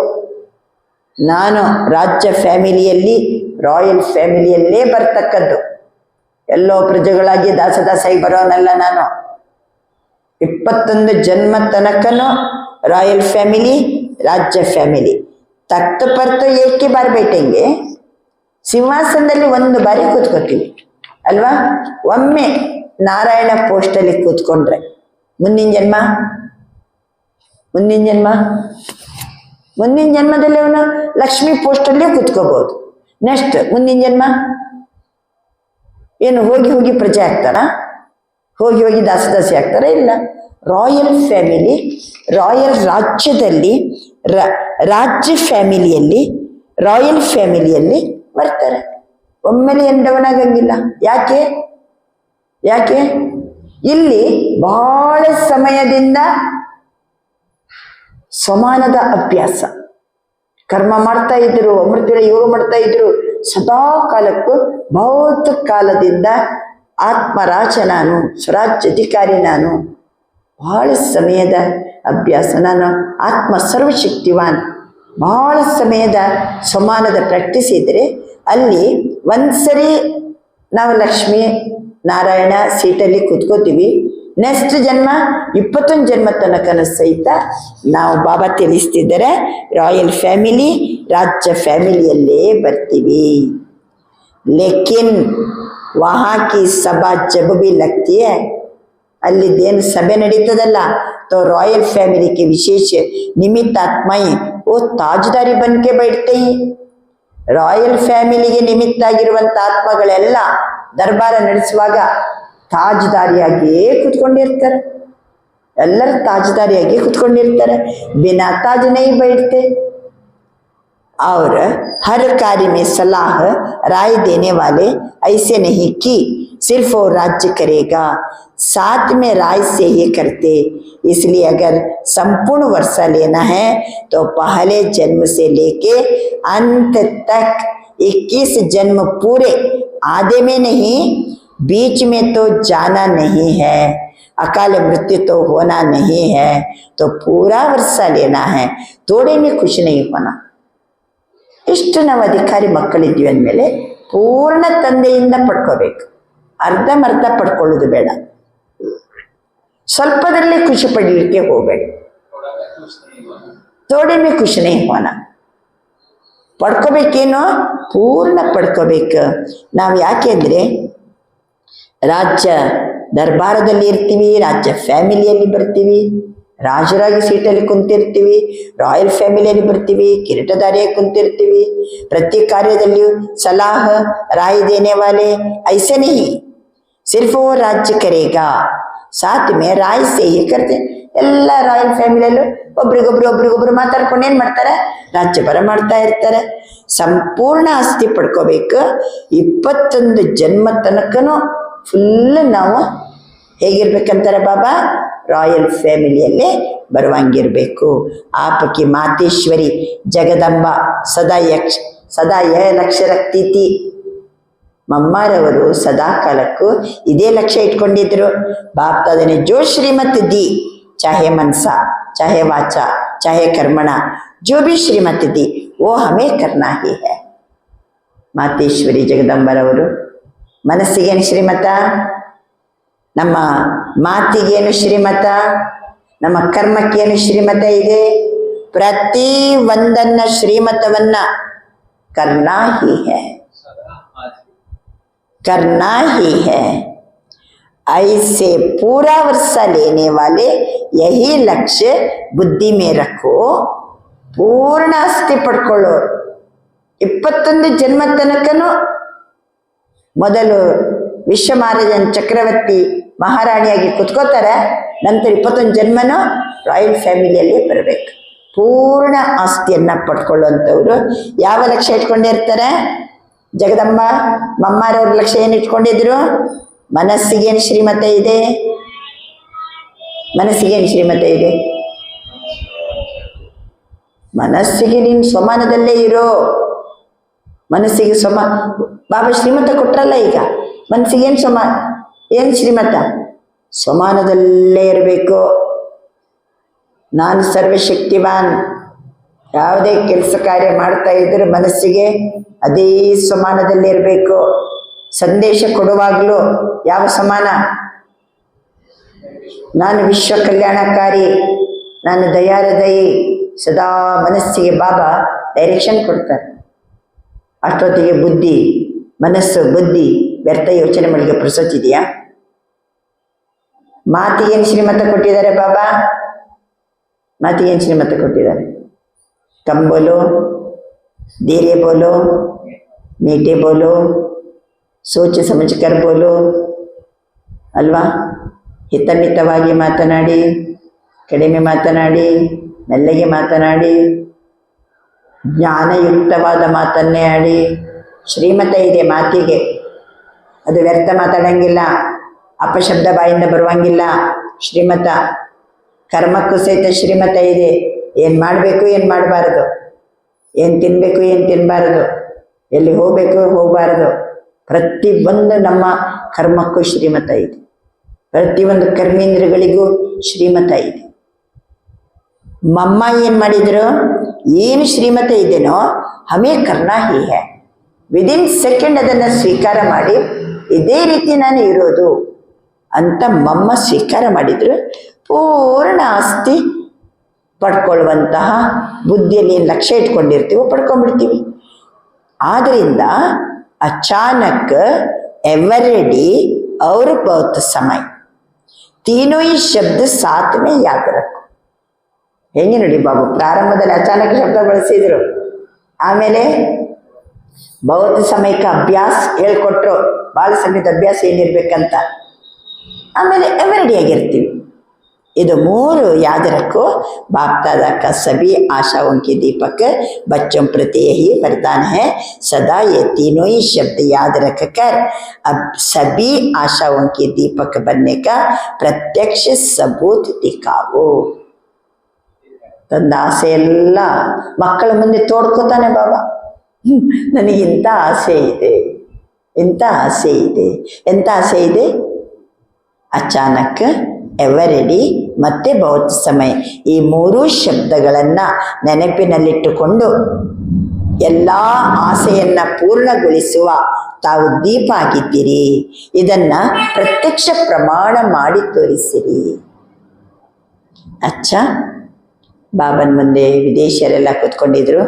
ನಾನು ರಾಜ್ಯ ಫ್ಯಾಮಿಲಿಯಲ್ಲಿ, ರಾಯಲ್ ಫ್ಯಾಮಿಲಿಯಲ್ಲೇ ಬರ್ತಕ್ಕದ್ದು. ಎಲ್ಲೋ ಪ್ರಜೆಗಳಾಗಿ ದಾಸದಾಸಾಗಿ ಬರೋನಲ್ಲ ನಾನು. 21 ಜನ್ಮ ತನಕನೂ ರಾಯಲ್ ಫ್ಯಾಮಿಲಿ, ರಾಜ್ಯ ಫ್ಯಾಮಿಲಿ. ತಖ್ತ ಪರ್ ತೋ ಏಕೆ ಬಾರ್ बैठेंगे, ಸಿಂಹಾಸನದಲ್ಲಿ ಒಂದು ಬಾರಿ ಕೂತ್ಕೋತೀವಿ ಅಲ್ವಾ? ಒಮ್ಮೆ ನಾರಾಯಣ ಪೋಸ್ಟಲ್ಲಿ ಕೂತ್ಕೊಂಡ್ರೆ ಮುಂದಿನ ಜನ್ಮದಲ್ಲಿ ಅವನು ಲಕ್ಷ್ಮೀ ಪೋಸ್ಟಲ್ಲೇ ಕೂತ್ಕೋಬಹುದು. ನೆಕ್ಸ್ಟ್ ಮುಂದಿನ ಜನ್ಮ ಏನು ಹೋಗಿ ಪ್ರಜೆ ಆಗ್ತಾರ? ಹೋಗಿ ದಾಸದಾಸಿ ಆಗ್ತಾರ? ಇಲ್ಲ. ರಾಯಲ್ ಫ್ಯಾಮಿಲಿ, ರಾಯಲ್ ರಾಜ್ಯದಲ್ಲಿ, ರಾಜ್ಯ ಫ್ಯಾಮಿಲಿಯಲ್ಲಿ, ರಾಯಲ್ ಫ್ಯಾಮಿಲಿಯಲ್ಲಿ ಬರ್ತಾರೆ. ಒಮ್ಮೆಲೆ ಎಂಡವನಾಗಂಗಿಲ್ಲ. ಯಾಕೆ ಇಲ್ಲಿ ಬಹಳ ಸಮಯದಿಂದ ಸಮಾನದ ಅಭ್ಯಾಸ ಕರ್ಮ ಮಾಡ್ತಾ ಇದ್ರು, ಅಮೃತ ಯೋಗ ಮಾಡ್ತಾ ಇದ್ರು. ಸದಾ ಕಾಲಕ್ಕೂ ಬಹುತ ಕಾಲದಿಂದ ಆತ್ಮರಾಜ ನಾನು, ಸ್ವರಾಜ್ಯ ಅಧಿಕಾರಿ ನಾನು, ಬಹಳ ಸಮಯದ ಅಭ್ಯಾಸ ನಾನು, ಆತ್ಮ ಸರ್ವಶಕ್ತಿವಾನ್. ಬಹಳ ಸಮಯದ ಸಮಾನದ ಪ್ರಾಕ್ಟೀಸ್ ಇದ್ರೆ ಅಲ್ಲಿ ಒಂದ್ಸರಿ ನಾವು ಲಕ್ಷ್ಮೀ ನಾರಾಯಣ ಸೀಟಲ್ಲಿ ಕೂತ್ಕೋತೀವಿ. ನೆಕ್ಸ್ಟ್ ಜನ್ಮ 21 ಜನ್ಮ ತನಕನ ಸಹಿತ ನಾವು ಬಾಬಾ ತಿಳಿಸ್ತಿದ್ದಾರೆ ರಾಯಲ್ ಫ್ಯಾಮಿಲಿ, ರಾಜ್ಯ ಫ್ಯಾಮಿಲಿಯಲ್ಲೇ ಬರ್ತೀವಿ. ಲೇಕಿನ್ ವಹಾ ಕಿ ಸಭಾ ಜಬ್ ಬಿ ಲಗ್ತಿ ಹೈ, ಅಲ್ಲಿದ್ದೇನು ಸಭೆ ನಡೀತದಲ್ಲ, तो रॉयल फैमिली के विशेष निमित्त आत्माएं वो ताजदारी बन के बैठते हैं. ರಾಯಲ್ ಫ್ಯಾಮಿಲಿಗೆ ನಿಮಿತ್ತ ಆಗಿರುವಂತ ಆತ್ಮಗಳೆಲ್ಲ ದರ್ಬಾರ ನಡೆಸುವಾಗ ತಾಜ್ದಾರಿಯಾಗಿಯೇ ಕೂತ್ಕೊಂಡಿರ್ತಾರೆ. ಎಲ್ಲರೂ ತಾಜ್ದಾರಿಯಾಗಿ ಕೂತ್ಕೊಂಡಿರ್ತಾರೆ. ಬಿನಾ ತಾಜ್ ನೈ बैठते. और हर कार्य में सलाह राय देने वाले ऐसे नहीं कि सिर्फ वो राज्य करेगा, साथ में राय से ही करते. इसलिए अगर संपूर्ण वर्षा लेना है तो पहले जन्म से लेके अंत तक 21 जन्म पूरे, आधे में नहीं बीच में तो जाना नहीं है, अकाल मृत्यु तो होना नहीं है, तो पूरा वर्ष लेना है, थोड़े में खुश नहीं होना. ಇಷ್ಟು ನಾವು ಅಧಿಕಾರಿ ಮಕ್ಕಳಿದ್ದೀವಿ ಅಂದಮೇಲೆ ಪೂರ್ಣ ತಂದೆಯಿಂದ ಪಡ್ಕೋಬೇಕು. ಅರ್ಧಮರ್ಧ ಪಡ್ಕೊಳ್ಳೋದು ಬೇಡ, ಸ್ವಲ್ಪದಲ್ಲೇ ಖುಷಿ ಪಡಲಿಕ್ಕೆ ಹೋಗಬೇಡಿ. ಥೋಡೆ ಮೇ ಖುಷಿ नहीं होना. ಪಡ್ಕೋಬೇಕೇನೋ ಪೂರ್ಣ ಪಡ್ಕೋಬೇಕು. ನಾವು ಯಾಕೆಂದ್ರೆ ರಾಜ್ಯ ದರ್ಬಾರದಲ್ಲಿ ಇರ್ತೀವಿ, ರಾಜ್ಯ ಫ್ಯಾಮಿಲಿಯಲ್ಲಿ ಬರ್ತೀವಿ, ರಾಜರಾಗಿ ಸೀಟಲ್ಲಿ ಕುಂತಿರ್ತೀವಿ, ರಾಯಲ್ ಫ್ಯಾಮಿಲಿಯಲ್ಲಿ ಬರ್ತೀವಿ, ಕಿರೀಟಧಾರಿಯಾಗಿ ಕುಂತಿರ್ತೀವಿ, ಪ್ರತಿ ಕಾರ್ಯದಲ್ಲಿಯೂ ಸಲಾಹ ರಾಯ್ ದೇನೆ ವಾಲೆ ಐಸೆ नहीं, सिर्फ वो राज्य करेगा, साथ में राय से ही करते. ಎಲ್ಲ ರಾಯಲ್ ಫ್ಯಾಮಿಲಿಯಲ್ಲೂ ಒಬ್ರಿಗೊಬ್ರು ಮಾತಾಡ್ಕೊಂಡು ಏನ್ ಮಾಡ್ತಾರೆ, ರಾಜ್ಯಭಾರ ಮಾಡ್ತಾ ಇರ್ತಾರೆ. ಸಂಪೂರ್ಣ ಆಸ್ತಿ ಪಡ್ಕೋಬೇಕು. 21 ಜನ್ಮ ತನಕನೂ ಫುಲ್ ನಾವು ಹೇಗಿರ್ಬೇಕಂತಾರೆ ಬಾಬಾ, ರಾಯಲ್ ಫ್ಯಾಮಿಲಿಯಲ್ಲೇ ಬರುವಂಗಿರ್ಬೇಕು. ಆಪಕಿ ಮಾತೇಶ್ವರಿ ಜಗದಂಬ ಸದಾ ಲಕ್ಷ್ಯ ರಕ್ತೀತಿ. ಮಮ್ಮಾರವರು ಸದಾ ಕಾಲಕ್ಕೂ ಇದೇ ಲಕ್ಷ್ಯ ಇಟ್ಕೊಂಡಿದ್ರು. ಬಾಪ್ತಾದನೆ ಜೋ ಶ್ರೀಮತ್ ದಿ, ಚಾಹೆ ಮನ್ಸ ಚಾಹೆ ವಾಚ ಚಾಹೆ ಕರ್ಮಣ, ಜೋ ಬಿ ಶ್ರೀಮತ್ ದಿ वो हमें करना ही है. ಮಾತೇಶ್ವರಿ ಜಗದಂಬರವರು ಮನಸ್ಸಿಗೇನು ಶ್ರೀಮತ, ನಮ್ಮ ಮಾತಿಗೇನು ಶ್ರೀಮತ, ನಮ್ಮ ಕರ್ಮಕ್ಕೇನು ಶ್ರೀಮತ ಇದೆ. ಪ್ರತಿ ಒಂದನ್ನ ಶ್ರೀಮತವನ್ನ करना ही है, करना ही है. ऐसे पूरा वर्षा लेने वाले यही लक्ष्य बुद्धि में रखो. ಪೂರ್ಣ ಆಸ್ತಿ ಪಡ್ಕೊಳ್ಳೋ 21 ಜನ್ಮ ತನಕನೂ ಮೊದಲು ವಿಶ್ವ ಮಹಾರಾಜನ್ ಚಕ್ರವರ್ತಿ ಮಹಾರಾಣಿಯಾಗಿ ಕುತ್ಕೋತಾರೆ. ನಂತರ 21 ಜನ್ಮನೂ ರಾಯಲ್ ಫ್ಯಾಮಿಲಿಯಲ್ಲಿ ಬರಬೇಕು. ಪೂರ್ಣ ಆಸ್ತಿಯನ್ನ ಪಡ್ಕೊಳ್ಳುವಂಥವ್ರು ಯಾವ ಲಕ್ಷ್ಯ ಇಟ್ಕೊಂಡಿರ್ತಾರೆ? ಜಗದಂಬ ಮಮ್ಮಾರವ್ರ ಲಕ್ಷ್ಯ ಏನು ಇಟ್ಕೊಂಡಿದ್ರು? ಮನಸ್ಸಿಗೇನು ಶ್ರೀಮತ ಇದೆ, ಮನಸ್ಸಿಗೇನು ಶ್ರೀಮತ ಇದೆ? ಮನಸ್ಸಿಗೆ ನೀನು ಸ್ವಮಾನದಲ್ಲೇ ಇರೋ. ಮನಸ್ಸಿಗೆ ಬಾಬಾ ಶ್ರೀಮತ ಕೊಟ್ರಲ್ಲ, ಈಗ ಮನಸ್ಸಿಗೇನು ಏನು ಶ್ರೀಮತ? ಸ್ವಮಾನದಲ್ಲೇ ಇರಬೇಕು. ನಾನು ಸರ್ವಶಕ್ತಿವಾನ್. ಯಾವುದೇ ಕೆಲಸ ಕಾರ್ಯ ಮಾಡ್ತಾ ಇದ್ರೆ ಮನಸ್ಸಿಗೆ ಅದೇ ಸ್ವಮಾನದಲ್ಲೇ ಇರಬೇಕು. ಸಂದೇಶ ಕೊಡುವಾಗಲೂ ಯಾವ ಸಮಾನ? ನಾನು ವಿಶ್ವ ಕಲ್ಯಾಣಕಾರಿ, ನಾನು ದಯಾರದಯಿ. ಸದಾ ಮನಸ್ಸಿಗೆ ಬಾಬಾ ಡೈರೆಕ್ಷನ್ ಕೊಡ್ತಾರೆ. ಅಷ್ಟೊತ್ತಿಗೆ ಮನಸ್ಸು ಬುದ್ಧಿ ವ್ಯರ್ಥ ಯೋಚನೆ ಮಾಡಲಿಕ್ಕೆ ಪುರುಸೊತ್ತಿದೆಯಾ? ಮಾತಿಗೇನು ಶ್ರೀಮತ ಕೊಟ್ಟಿದ್ದಾರೆ ಬಾಬಾ? ಮಾತಿಗೇನು ಶ್ರೀಮತ ಕೊಟ್ಟಿದ್ದಾರೆ? ಕಮ್ ಬೋಲೋ, ಧೀರೆ ಬೋಲೋ, ಮೀಠೆ ಬೋಲೋ, ಸೋಚ ಸಮಜ್ಕರ್ ಬೋಲೋ ಅಲ್ವಾ? ಹಿತಮಿತವಾಗಿ ಮಾತನಾಡಿ, ಕಡಿಮೆ ಮಾತನಾಡಿ, ಮೆಲ್ಲಗೆ ಮಾತನಾಡಿ, ಜ್ಞಾನಯುಕ್ತವಾದ ಮಾತನ್ನೇ ಆಡಿ. ಶ್ರೀಮತ ಇದೆ ಮಾತಿಗೆ, ಅದು ವ್ಯರ್ಥ ಮಾತಾಡಂಗಿಲ್ಲ, ಅಪಶಬ್ದ ಬಾಯಿಂದ ಬರುವಂಗಿಲ್ಲ. ಶ್ರೀಮತ ಕರ್ಮಕ್ಕೂ ಸಹಿತ ಶ್ರೀಮತ ಇದೆ. ಏನು ಮಾಡಬೇಕು, ಏನು ಮಾಡಬಾರದು, ಏನು ತಿನ್ನಬೇಕು, ಏನು ತಿನ್ನಬಾರದು, ಎಲ್ಲಿ ಹೋಗಬೇಕು, ಹೋಗಬಾರದು. ಪ್ರತಿಯೊಂದು ನಮ್ಮ ಕರ್ಮಕ್ಕೂ ಶ್ರೀಮತ ಇದೆ. ಪ್ರತಿಯೊಂದು ಕರ್ಮೇಂದ್ರಗಳಿಗೂ ಶ್ರೀಮತ ಇದೆ. ಮಮ್ಮ ಏನು ಮಾಡಿದ್ರು? ಏನು ಶ್ರೀಮತ ಇದೆನೋ ಹಮೇ ಕರ್ನಾ ಹಿ ಹೈ. ವಿದಿನ್ ಸೆಕೆಂಡ್ ಅದನ್ನು ಸ್ವೀಕಾರ ಮಾಡಿ, ಇದೇ ರೀತಿ ನಾನು ಇರೋದು ಅಂತ ಮಮ್ಮ ಸ್ವೀಕಾರ ಮಾಡಿದ್ರು. ಪೂರ್ಣ ಆಸ್ತಿ ಪಡ್ಕೊಳ್ಳುವಂತಹ ಬುದ್ಧಿಯಲ್ಲಿ ಏನು ಲಕ್ಷ್ಯ ಇಟ್ಕೊಂಡಿರ್ತೀವೋ ಪಡ್ಕೊಂಡ್ಬಿಡ್ತೀವಿ. ಆದ್ದರಿಂದ ಅಚಾನಕ್ एवरडी और बहुत समय तीनों ही शब्द साथ में याद रखो. ಹೆಂಗೆ ನೋಡಿ ಬಾಬು, ಪ್ರಾರಂಭದಲ್ಲಿ ಅಚಾನಕ ಶಬ್ದ ಬಳಸಿದ್ರು, ಆಮೇಲೆ बहुत ಸಮಯಕ್ಕೆ ಅಭ್ಯಾಸ ಹೇಳ್ಕೊಟ್ರು, ಭಾಳ ಸಮಯದ ಅಭ್ಯಾಸ ಏನಿರ್ಬೇಕಂತ, ಆಮೇಲೆ ಎವರಡಿ ಆಗಿರ್ತೀವಿ. ಇದು ಮೂರು याद रखो. बाप दादा का सभी आशाओं के दीपक बच्चों प्रति यही वरदान है. सदा ये तीनों ही शब्द याद रखकर अब सभी आशाओं के दीपक बनने का प्रत्यक्ष सबूत दिखाओ. ತಂದ ಆಸೆ ಎಲ್ಲ ಮಕ್ಕಳ ಮುಂದೆ ತೋಡ್ಕೋತಾನೆ ಬಾಬಾ. ನನಗಿಂತ ಆಸೆ ಇದೆ, ಎಂಥ ಆಸೆ ಇದೆ, ಎಂಥ ಆಸೆ ಇದೆ. ಅಚಾನಕ್, ಎವರೆಡಿ ಮತ್ತೆ ಬಹುತ್ ಸಮಯ, ಈ ಮೂರೂ ಶಬ್ದಗಳನ್ನ ನೆನಪಿನಲ್ಲಿಟ್ಟುಕೊಂಡು ಎಲ್ಲ ಆಸೆಯನ್ನ ಪೂರ್ಣಗೊಳಿಸುವ ತಾವು ದೀಪ ಆಗಿದ್ದೀರಿ. ಇದನ್ನ ಪ್ರತ್ಯಕ್ಷ ಪ್ರಮಾಣ ಮಾಡಿ ತೋರಿಸಿರಿ. ಅಚ್ಚ, ಬಾಬನ್ ಮುಂದೆ ವಿದೇಶಿಯರೆಲ್ಲ ಕೂತ್ಕೊಂಡಿದ್ರು.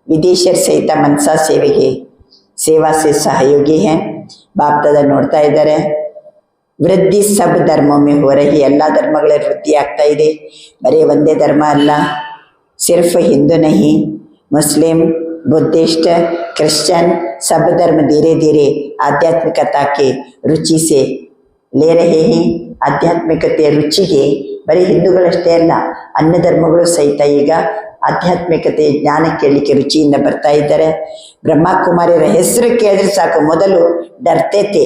ವಿದೇಶಿಯರ ಸಹಿತ ಮನಸಾ ಸೇವೆಗೆ ಸೇವಾ ಸೇ ಸಹಯೋಗಿ ಹೇ. ಬಾಪ್ದಾದ ನೋಡ್ತಾ ಇದ್ದಾರೆ. ವೃದ್ಧಿ ಸಬ್ ಧರ್ಮೊಮ್ಮೆ ಹೋ ರಹಿ, ಎಲ್ಲ ಧರ್ಮಗಳ ವೃದ್ಧಿ ಆಗ್ತಾ ಇದೆ. ಬರೀ ಒಂದೇ ಧರ್ಮ ಅಲ್ಲ, ಸಿರ್ಫ್ ಹಿಂದೂ ನಹಿ, ಮುಸ್ಲಿಂ, बुद्धिस्ट, क्रिश्चियन, सब धर्म धीरे धीरे आध्यात्मिकता के रुचि से ले रहे हैं. ಆಧ್ಯಾತ್ಮಿಕತೆಯ ರುಚಿಗೆ ಬರೀ ಹಿಂದೂಗಳಷ್ಟೇ ಅಲ್ಲ, ಅನ್ಯ ಧರ್ಮಗಳು ಸಹಿತ ಈಗ ಆಧ್ಯಾತ್ಮಿಕತೆ ಜ್ಞಾನ ಕೇಳಲಿಕ್ಕೆ ರುಚಿಯಿಂದ ಬರ್ತಾ ಇದ್ದಾರೆ. ಬ್ರಹ್ಮಕುಮಾರಿಯರ ಹೆಸರು ಕೇಳಿದ್ರೆ ಸಾಕು ಮೊದಲು ಡರ್ತೇತೆ,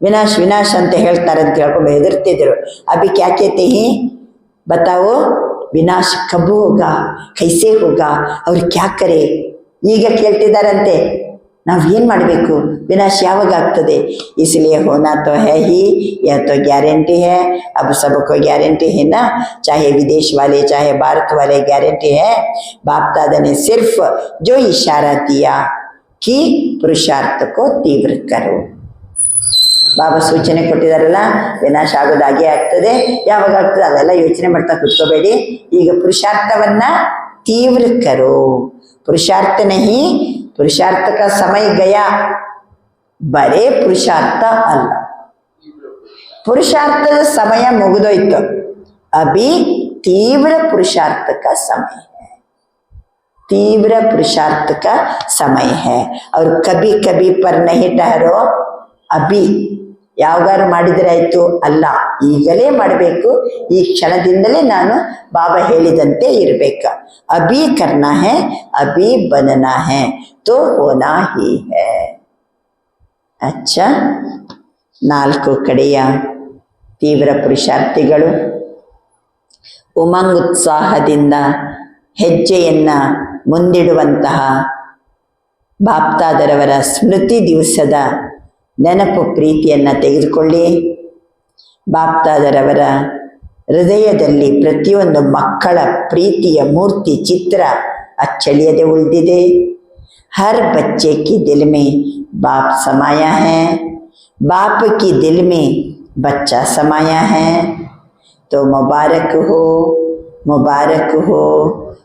ವಿನಾಶ್ ವಿನಾಶ್ ಅಂತ ಹೇಳ್ತಾರೆ ಅಂತ ಹೇಳ್ಕೊಂಡು ಹೆದರ್ತಿದ್ರು. ಅಭಿ ಕ್ಯಾ ಕೇತೆ ಹಿ ಬತಾವೋ, ವಿನಾಶ್ ಕಬ್ ಹೋಗಾ, ಕೈಸೆ ಹೋಗಾ, ಅವ್ರು ಕ್ಯಾ ಕರೆ. ಈಗ ಕೇಳ್ತಿದ್ದಾರಂತೆ, ನಾವು ಏನು ಮಾಡಬೇಕು, ವಿನಾಶ ಯಾವಾಗ ಆಗ್ತದೆ. इसलिए होना तो है ही, यह तो गारंटी है. अब सबको गारंटी है ना, चाहे विदेश वाले चाहे भारत वाले गारंटी है. बाप दादा ने सिर्फ जो इशारा दिया कि पुरुषार्थ को तीव्र करो. ಬಾಬಾ ಸೂಚನೆ ಕೊಟ್ಟಿದಾರಲ್ಲ, ವಿನಾಶ ಆಗೋದಾಗೆ ಆಗ್ತದೆ. ಯಾವಾಗ ಆಗ್ತದೆ ಅದೆಲ್ಲ ಯೋಚನೆ ಮಾಡ್ತಾ ಕುತ್ಕೋಬೇಡಿ. ಈಗ ಪುರುಷಾರ್ಥವನ್ನ ತೀವ್ರ ಕರೋ. पुरुषार्थ नहीं, पुरुषार्थ का समय गया. ಬರೇ ಪುರುಷಾರ್ಥ ಅಲ್ಲ, ಪುರುಷಾರ್ಥದ ಸಮಯ ಮುಗಿದೋಯ್ತು. ಅಭಿ ತೀವ್ರ पुरुषार्थ का समय है, तीव्र पुरुषार्थ का समय है. और कभी कभी पर नहीं ठहरो. ಅಭಿ ಯಾವಾಗಾರು ಮಾಡಿದ್ರೆ ಆಯ್ತು ಅಲ್ಲ, ಈಗಲೇ ಮಾಡಬೇಕು. ಈ ಕ್ಷಣದಿಂದಲೇ ನಾನು ಬಾಬಾ ಹೇಳಿದಂತೆ ಇರಬೇಕು. ಅಭಿ ಕರ್ನಾ ಹೈ, ಅಭಿ ಬನನಾ ಹೈ, ತೋ ಹೋನಾ ಹಿ ಹೈ. ಅಚ್ಚ, 4 ಕಡೆಯ ತೀವ್ರ ಪುರುಷಾರ್ಥಿಗಳು ಉಮಂಗ್ ಉತ್ಸಾಹದಿಂದ ಹೆಜ್ಜೆಯನ್ನ ಮುಂದಿಡುವಂತಹ ಬಾಪ್ತಾದರವರ ಸ್ಮೃತಿ ದಿವಸದ ನೆನಪು ಪ್ರೀತಿಯನ್ನ ತೆಗೆದುಕೊಳ್ಳಿ. ಬಾಪ್ತಾದರವರ ಹೃದಯದಲ್ಲಿ ಪ್ರತಿಯೊಂದು ಮಕ್ಕಳ ಪ್ರೀತಿಯ ಮೂರ್ತಿ ಚಿತ್ರ ಅಚ್ಚಳಿಯದೆ ಉಳಿದಿದೆ. हर बच्चे की दिल में बाप समाया है, बाप की दिल में बच्चा समाया है. तो मुबारक हो, मुबारक हो.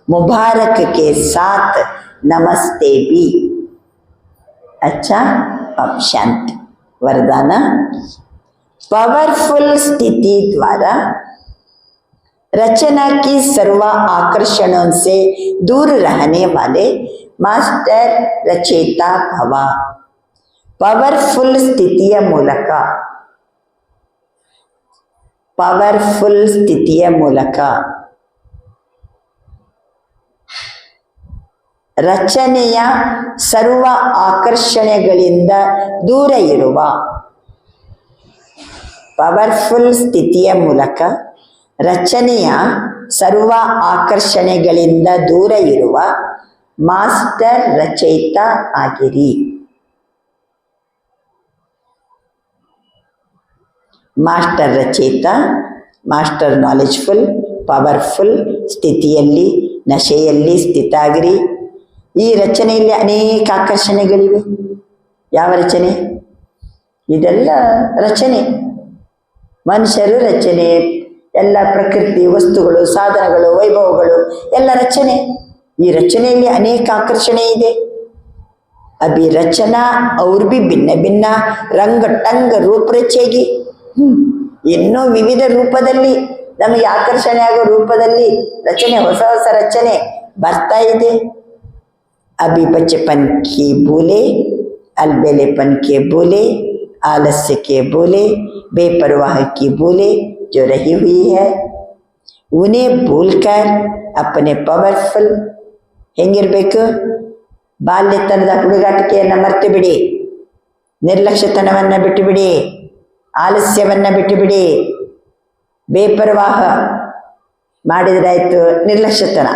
मुबारक के साथ नमस्ते भी. अच्छा, अब शांत वरदान. पावरफुल स्थिति द्वारा रचना की सर्व आकर्षणों से दूर रहने वाले ಮಾಸ್ಟರ್ ರಚಯಿತ ಭವ. ಪವರ್ಫುಲ್ ಸ್ಥಿತಿಯ ಮೂಲಕ, ಪವರ್ಫುಲ್ ಸ್ಥಿತಿಯ ಮೂಲಕ ರಚನೆಯ ಸರ್ವ ಆಕರ್ಷಣೆಗಳಿಂದ ದೂರ ಇರುವ, ಪವರ್ಫುಲ್ ಸ್ಥಿತಿಯ ಮೂಲಕ ರಚನೆಯ ಸರ್ವ ಆಕರ್ಷಣೆಗಳಿಂದ ದೂರ ಇರುವ ಮಾಸ್ಟರ್ ರಚಯಿತ ಆಗಿರಿ. ಮಾಸ್ಟರ್ ರಚಯಿತ, ಮಾಸ್ಟರ್ ನಾಲೆಜ್ಫುಲ್, ಪವರ್ಫುಲ್ ಸ್ಥಿತಿಯಲ್ಲಿ ನಶೆಯಲ್ಲಿ ಸ್ಥಿತಾಗಿರಿ. ಈ ರಚನೆಯಲ್ಲಿ ಅನೇಕ ಆಕರ್ಷಣೆಗಳಿವೆ. ಯಾವ ರಚನೆ? ಇದೆಲ್ಲ ರಚನೆ, ಮನುಷ್ಯರು ರಚನೆ, ಎಲ್ಲ ಪ್ರಕೃತಿ ವಸ್ತುಗಳು ಸಾಧನಗಳು ವೈಭವಗಳು ಎಲ್ಲ ರಚನೆ. ಈ ರಚನೆಯಲ್ಲಿ ಅನೇಕ ಆಕರ್ಷಣೆ ಇದೆ. ಅಭಿ ರಚನಾ ಅವ್ರ ಬಿ ಭಿನ್ನ ಭಿನ್ನ ರಂಗ ಟಂಗ ರೂಪ ರಚೆಗಿ, ಇನ್ನೂ ವಿವಿಧ ರೂಪದಲ್ಲಿ ನಮಗೆ ಆಕರ್ಷಣೆ ಆಗೋ ರೂಪದಲ್ಲಿ ರಚನೆ, ಹೊಸ ಹೊಸ ರಚನೆ ಬರ್ತಾ ಇದೆ. ಅಭಿ ಬಚ್ಚಪನ್ ಕಿ ಬೋಲೆ, अलबेलेपन के बोले, आलस्य के बोले, बेपरवाह की बोले जो रही हुई है, उन्हें भूलकर अपने पवर्फुल ಹೆಂಗಿರ್ಬೇಕು, ಬಾಲ್ಯತನದ ಹುಡುಗಾಟಿಕೆಯನ್ನು ಮರೆತು ಬಿಡಿ, ನಿರ್ಲಕ್ಷ್ಯತನವನ್ನ ಬಿಟ್ಟು ಬಿಡಿ, ಆಲಸ್ಯವನ್ನ ಬಿಟ್ಟು ಬಿಡಿ. ಬೇಪರವಾಹ ಮಾಡಿದ್ರಾಯ್ತು, ನಿರ್ಲಕ್ಷ್ಯತನ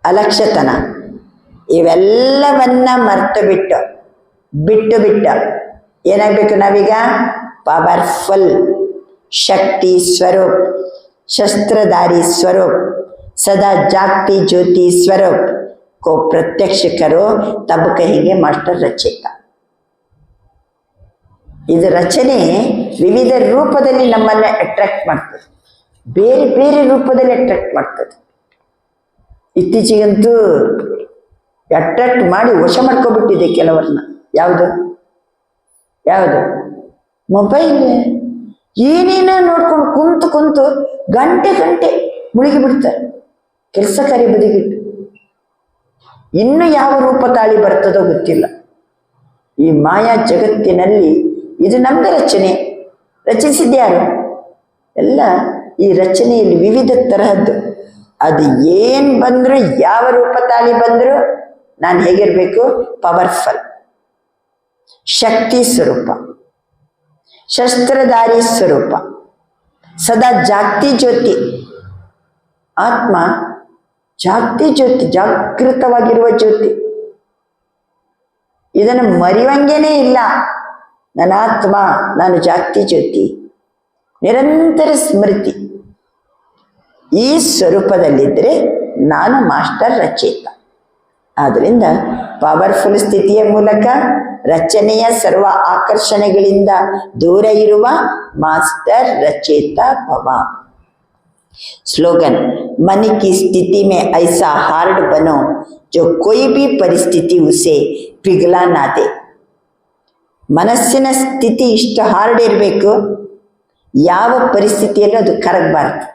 ಅಲಕ್ಷ್ಯತನ ಇವೆಲ್ಲವನ್ನ ಮರೆತು ಬಿಟ್ಟು ಏನಾಗಬೇಕು ನಾವೀಗ? ಪವರ್ಫುಲ್, ಶಕ್ತಿ ಸ್ವರೂಪ್, शस्त्रधारी स्वरूप, सदा जागती ज्योति स्वरूप को प्रत्यक्ष करो, तब कहेंगे मास्टर रचेता. ಇದು ರಚನೆ ವಿವಿಧ ರೂಪದಲ್ಲಿ ನಮ್ಮನ್ನ ಅಟ್ರಾಕ್ಟ್ ಮಾಡ್ತದೆ, ಬೇರೆ ಬೇರೆ ರೂಪದಲ್ಲಿ ಅಟ್ರಾಕ್ಟ್ ಮಾಡ್ತದೆ. ಇತ್ತೀಚೆಗಂತೂ ಅಟ್ರಾಕ್ಟ್ ಮಾಡಿ ವಶ ಮಾಡ್ಕೊಬಿಟ್ಟಿದೆ ಕೆಲವರನ್ನ. ಯಾವುದು ಯಾವುದು? ಮೊಬೈಲ್. ಏನೇನೋ ನೋಡ್ಕೊಂಡು ಕುಂತು ಕುಂತು ಗಂಟೆ ಗಂಟೆ ಮುಳುಗಿ ಬಿಡ್ತಾರೆ, ಕೆಲಸ ಕಾರ್ಯ ಬದಿಗಿಟ್ಟು. ಇನ್ನು ಯಾವ ರೂಪ ತಾಳಿ ಬರ್ತದೋ ಗೊತ್ತಿಲ್ಲ. ಈ ಮಾಯಾ ಜಗತ್ತಿನಲ್ಲಿ ಇದು ನಮ್ದು ರಚನೆ. ರಚಿಸಿದ್ಯಾರು? ಎಲ್ಲ ಈ ರಚನೆಯಲ್ಲಿ ವಿವಿಧ ತರಹದ್ದು. ಅದು ಏನ್ ಬಂದ್ರು, ಯಾವ ರೂಪ ತಾಳಿ ಬಂದ್ರು ನಾನು ಹೇಗಿರ್ಬೇಕು? ಪವರ್ಫುಲ್, ಶಕ್ತಿ ಸ್ವರೂಪ, ಶಸ್ತ್ರಧಾರಿ ಸ್ವರೂಪ, ಸದಾ ಜಾಗತಿ ಜ್ಯೋತಿ. ಆತ್ಮ ಜಾಗತಿ ಜ್ಯೋತಿ, ಜಾಗೃತವಾಗಿರುವ ಜ್ಯೋತಿ. ಇದನ್ನು ಮರೆಯುವಂಗೇನೇ ಇಲ್ಲ. ನನ್ನ ಆತ್ಮ, ನಾನು ಜಾಗತಿ ಜ್ಯೋತಿ, ನಿರಂತರ ಸ್ಮೃತಿ. ಈ ಸ್ವರೂಪದಲ್ಲಿದ್ದರೆ ನಾನು ಮಾಸ್ಟರ್ ರಚಯಿತ. ಆದ್ದರಿಂದ ಪವರ್ಫುಲ್ ಸ್ಥಿತಿಯ ಮೂಲಕ ರಚನೆಯ ಸರ್ವ ಆಕರ್ಷಣೆಗಳಿಂದ ದೂರ ಇರುವ ಮಾಸ್ಟರ್ रचेता भव. स्लोगन, मन की स्थिति में ऐसा हार्ड बनो जो कोई भी परिस्थिति उसे पिघला ना दे. ಮನಸ್ಸಿನ ಸ್ಥಿತಿ ಇಷ್ಟು ಹಾರ್ಡ್ ಇರಬೇಕು, ಯಾವ ಪರಿಸ್ಥಿತಿಯಲ್ಲೂ ಅದು ಕರಗಬಾರದು.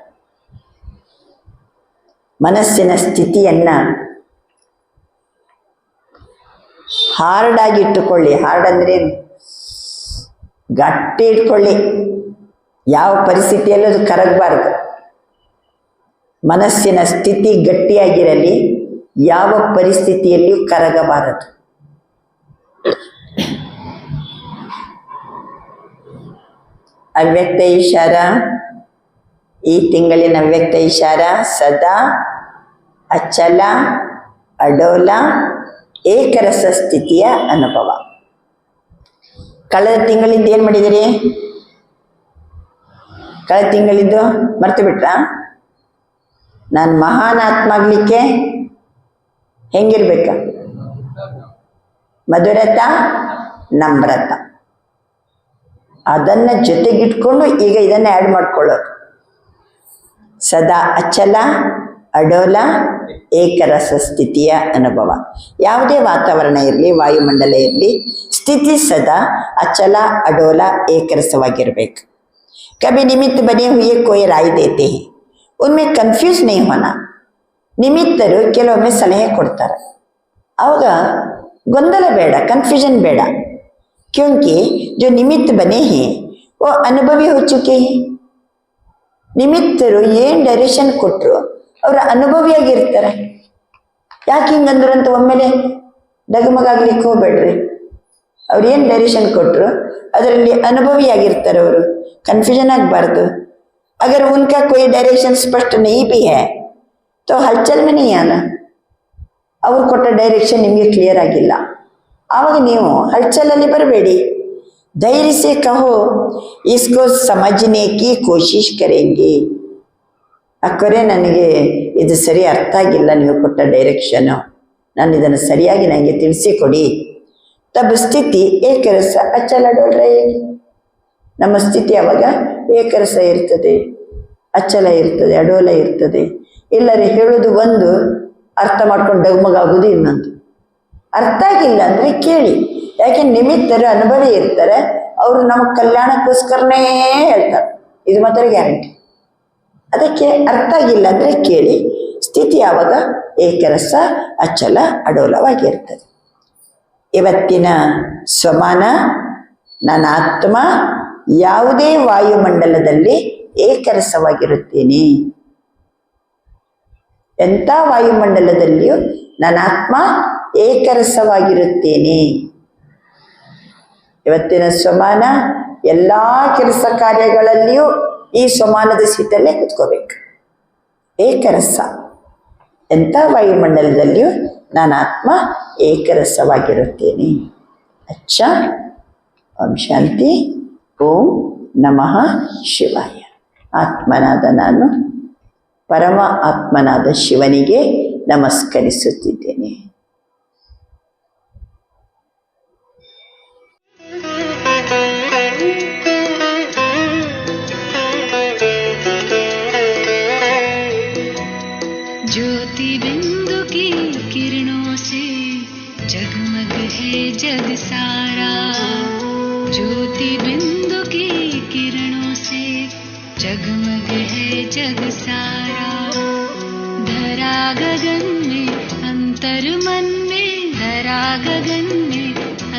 ಮನಸ್ಸಿನ ಸ್ಥಿತಿಯನ್ನ ಹಾರ್ಡ್ ಆಗಿ ಇಟ್ಟುಕೊಳ್ಳಿ. ಹಾರ್ಡ್ ಅಂದ್ರೆ ಗಟ್ಟಿ ಇಟ್ಕೊಳ್ಳಿ. ಯಾವ ಪರಿಸ್ಥಿತಿಯಲ್ಲೂ ಅದು ಕರಗಬಾರದು. ಮನಸ್ಸಿನ ಸ್ಥಿತಿ ಗಟ್ಟಿಯಾಗಿರಲಿ, ಯಾವ ಪರಿಸ್ಥಿತಿಯಲ್ಲಿಯೂ ಕರಗಬಾರದು. ಅವ್ಯಕ್ತ ಇಶಾರ, ಈ ತಿಂಗಳಿನ ಅವ್ಯಕ್ತ ಇಶಾರ ಸದಾ ಅಚಲ ಅಡೋಲ ಏಕರಸ ಸ್ಥಿತಿಯ ಅನುಭವ. ಕಳೆದ ತಿಂಗಳಿಂದ ಏನ್ ಮಾಡಿದಿರಿ? ಕಳೆದ ತಿಂಗಳಿದ್ದು ಮರ್ತು ಬಿಟ್ರ? ನಾನು ಮಹಾನ್ ಆತ್ಮ ಆಗ್ಲಿಕ್ಕೆ ಹೆಂಗಿರ್ಬೇಕ? ಮಧುರತ, ನಮ್ರತ. ಅದನ್ನ ಜೊತೆಗಿಟ್ಕೊಂಡು ಈಗ ಇದನ್ನ ಆ್ಯಡ್ ಮಾಡ್ಕೊಳ್ಳೋದು. ಸದಾ ಅಚಲ ಅಡೋಲ ಏಕರಸ ಸ್ಥಿತಿಯ ಅನುಭವ. ಯಾವುದೇ ವಾತಾವರಣ ಇರಲಿ, ವಾಯುಮಂಡಲ ಇರಲಿ, ಸ್ಥಿತಿ ಸದಾ ಅಚಲ ಅಡೋಲ ಏಕರಸವಾಗಿರ್ಬೇಕು. ಕभी निमित्त बने हुए कोई राय देते हैं, उनमें कन्फ्यूज नहीं होना. ನಿಮಿತ್ತರು ಕೆಲವೊಮ್ಮೆ ಸಲಹೆ ಕೊಡ್ತಾರೆ, ಅವಾಗ ಗೊಂದಲ ಬೇಡ, ಕನ್ಫ್ಯೂಷನ್ ಬೇಡ. क्योंकि जो निमित्त बने हैं वो अनुभवी हो चुके हैं. ನಿಮಿತ್ತರು ಏನ್ ಡೈರೆಕ್ಷನ್ ಕೊಟ್ಟರು ಅವ್ರ ಅನುಭವಿಯಾಗಿರ್ತಾರೆ. ಯಾಕೆ ಹಿಂಗಂದ್ರು ಅಂತ ಒಮ್ಮೆಲೆ ಡಗಮಗಾಗ್ಲಿಕ್ಕೆ ಹೋಗ್ಬೇಡ್ರಿ. ಅವ್ರು ಏನ್ ಡೈರೆಕ್ಷನ್ ಕೊಟ್ಟರು ಅದರಲ್ಲಿ ಅನುಭವಿಯಾಗಿರ್ತಾರೆ ಅವರು. ಕನ್ಫ್ಯೂಷನ್ ಆಗಬಾರ್ದು. अगर उनका कोई डायरेक्शन स्पष्ट नहीं भी है तो हलचल में नहीं आना. ಅವ್ರು ಕೊಟ್ಟ ಡೈರೆಕ್ಷನ್ ನಿಮಗೆ ಕ್ಲಿಯರ್ ಆಗಿಲ್ಲ, ಆವಾಗ ನೀವು ಹಲ್ಚಲಲ್ಲಿ ಬರಬೇಡಿ. धैर्य से कहो इसको समझने की कोशिश करेंगे. ಅಕ್ಕರೆ ನನಗೆ ಇದು ಸರಿ ಅರ್ಥ ಆಗಿಲ್ಲ, ನೀವು ಕೊಟ್ಟ ಡೈರೆಕ್ಷನು, ನಾನು ಇದನ್ನು ಸರಿಯಾಗಿ ನನಗೆ ತಿಳಿಸಿಕೊಡಿ. ತಬ್ ಸ್ಥಿತಿ ಏಕರಸ ಅಚಲ ಡೋಲ್ रहेगी. ನಮ್ಮ ಸ್ಥಿತಿ ಅವಾಗ ಏಕರಸ ಇರ್ತದೆ, ಅಚಲ ಇರ್ತದೆ, ಅಡೋಲ ಇರ್ತದೆ. ಇಲ್ಲರೆ ಹೇಳೋದು ಒಂದು, ಅರ್ಥ ಮಾಡ್ಕೊಂಡು ಡಗಮಗಾಗೋದು ಇನ್ನೊಂದು. ಅರ್ಥ ಆಗಿಲ್ಲ ಅಂದ್ರೆ ಕೇಳಿ. ಯಾಕೆ ನಿಮಿತ್ತರು ಅನುಭವಿ ಇರ್ತಾರೆ, ಅವರು ನಮ್ಮ ಕಲ್ಯಾಣಕ್ಕೋಸ್ಕರನೇ ಹೇಳ್ತಾರೆ. ಇದು ಮಾತ್ರ ಗ್ಯಾರಂಟಿ. ಅದಕ್ಕೆ ಅರ್ಥ ಆಗಿಲ್ಲ ಅಂದ್ರೆ ಕೇಳಿ. ಸ್ಥಿತಿ ಯಾವಾಗ ಏಕರಸ ಅಚಲ ಅಡೋಲವಾಗಿರ್ತದೆ. ಇವತ್ತಿನ ಸ್ವಮಾನ, ನನ್ನ ಆತ್ಮ ಯಾವುದೇ ವಾಯುಮಂಡಲದಲ್ಲಿ ಏಕರಸವಾಗಿರುತ್ತೇನೆ. ಎಂಥ ವಾಯುಮಂಡಲದಲ್ಲಿಯೂ ನನ್ನ ಆತ್ಮ ಏಕರಸವಾಗಿರುತ್ತೇನೆ. ಇವತ್ತಿನ ಸ್ವಮಾನ ಎಲ್ಲ ಕೆಲಸ ಕಾರ್ಯಗಳಲ್ಲಿಯೂ ಈ ಸ್ವಮಾನದ ಸ್ಥಿತಿಯಲ್ಲೇ ಕುತ್ಕೋಬೇಕು. ಏಕರಸ. ಎಂಥ ವಾಯುಮಂಡಲದಲ್ಲಿಯೂ ನಾನು ಆತ್ಮ ಏಕರಸವಾಗಿರುತ್ತೇನೆ. ಅಚ್ಚ, ಓಂ ಶಾಂತಿ. ಓಂ ನಮಃ ಶಿವಾಯ. ಆತ್ಮನಾದ ನಾನು ಪರಮ ಆತ್ಮನಾದ ಶಿವನಿಗೆ ನಮಸ್ಕರಿಸುತ್ತಿದ್ದೇನೆ. ज्योति बिंदु की किरणों से जगमग है जग सारा. ज्योति बिंदु की किरणों से जगमग है जग सारा. धरा गगन में अंतर मन में, धरा गगन में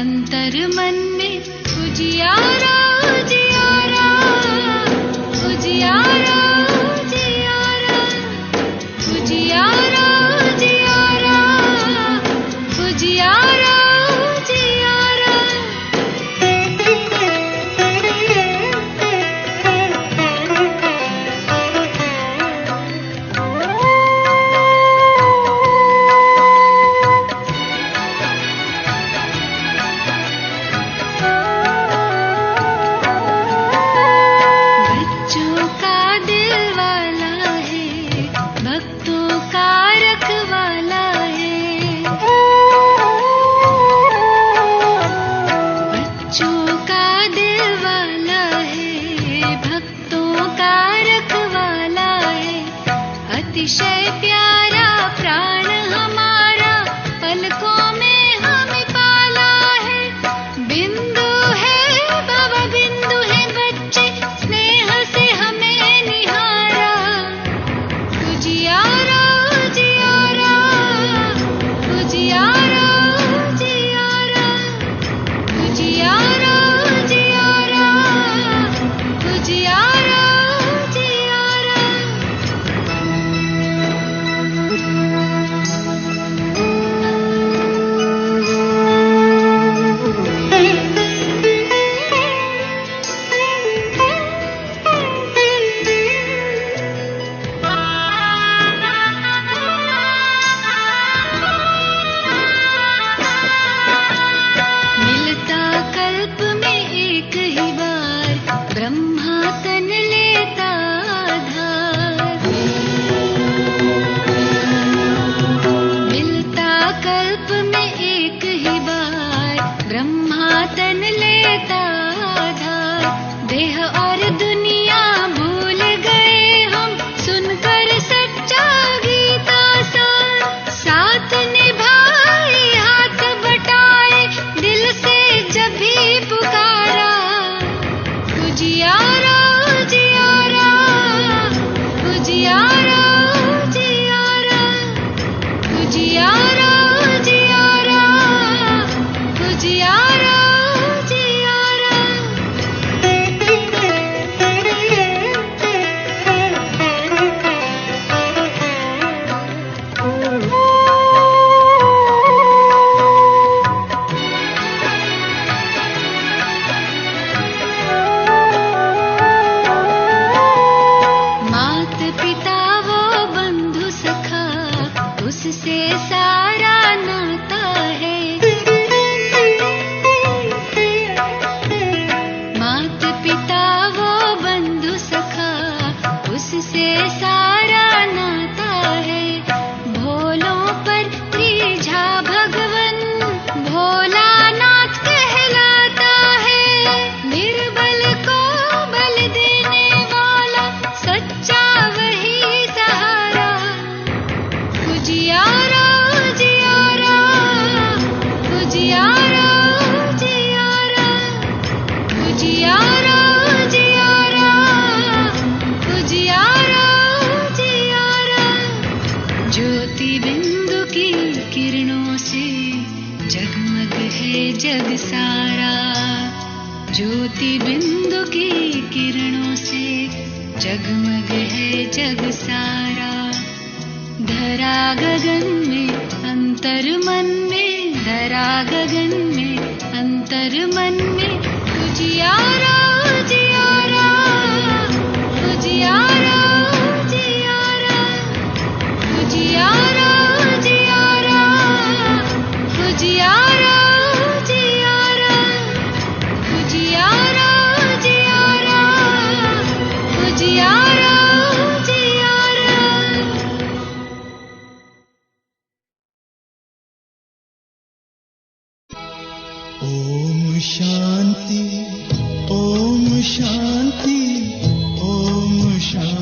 अंतर मन में उजियारा उजियारा उजियारा उजियारा उजियारा उजियारा उजियारा उजियारा. बच्चों का दिल वाला है, भक्तों का रखवाला है. बच्चों का दिल वाला है, भक्तों का रखवाला है. अतिशय प्यारा प्राण हमारा, पलकों में हमें पाला है. बिंदु है भव बिंदु है बच्चे, स्नेह से हमें निहारा. उजियारा उजियारा उजियारा उजियारा उजियारा उजियारा उजियारा उजियारा. मिलता कल्प में एक ही बार, ब्रह्मा तन लेता आधार. मिलता कल्प में एक ही बार, ब्रह्मा तन लेता आधार. देह और दुनिया भूल गए हम, सुनकर सच्चा गीता सार. साथ निभाए हाथ बटाए, दिल से जब भी पुकारा. उजियारा उजियारा उजियारा उजियारा उजियारा उजियारा उजियारा उजियारा. मात पिता वो बंधु सखा, उससे सारा नाता है. मात पिता वो बंधु सखा, उससे सारा नाता है. भोलों पर त्रिझा भगवन, भोलानाथ कहलाता है. निर्बल को बल देने वाला, सच्चा वही सहारा. उजियारा उजियारा उजियारा उजियारा उजियारा उजियारा उजियारा उजियारा. ज्योति बिंदु की किरणों से जगमग है जग सारा. ज्योति बिंदु की किरणों से जगमग है जग सारा. धरा गगन में अंतर मन में, धरा गगन में अंतर मन में उजियारा उजियारा उजियारा उजियारा उजियारा उजियारा उजियारा उजियारा उजियारा ओम शांति ओम शांति ओम शांति।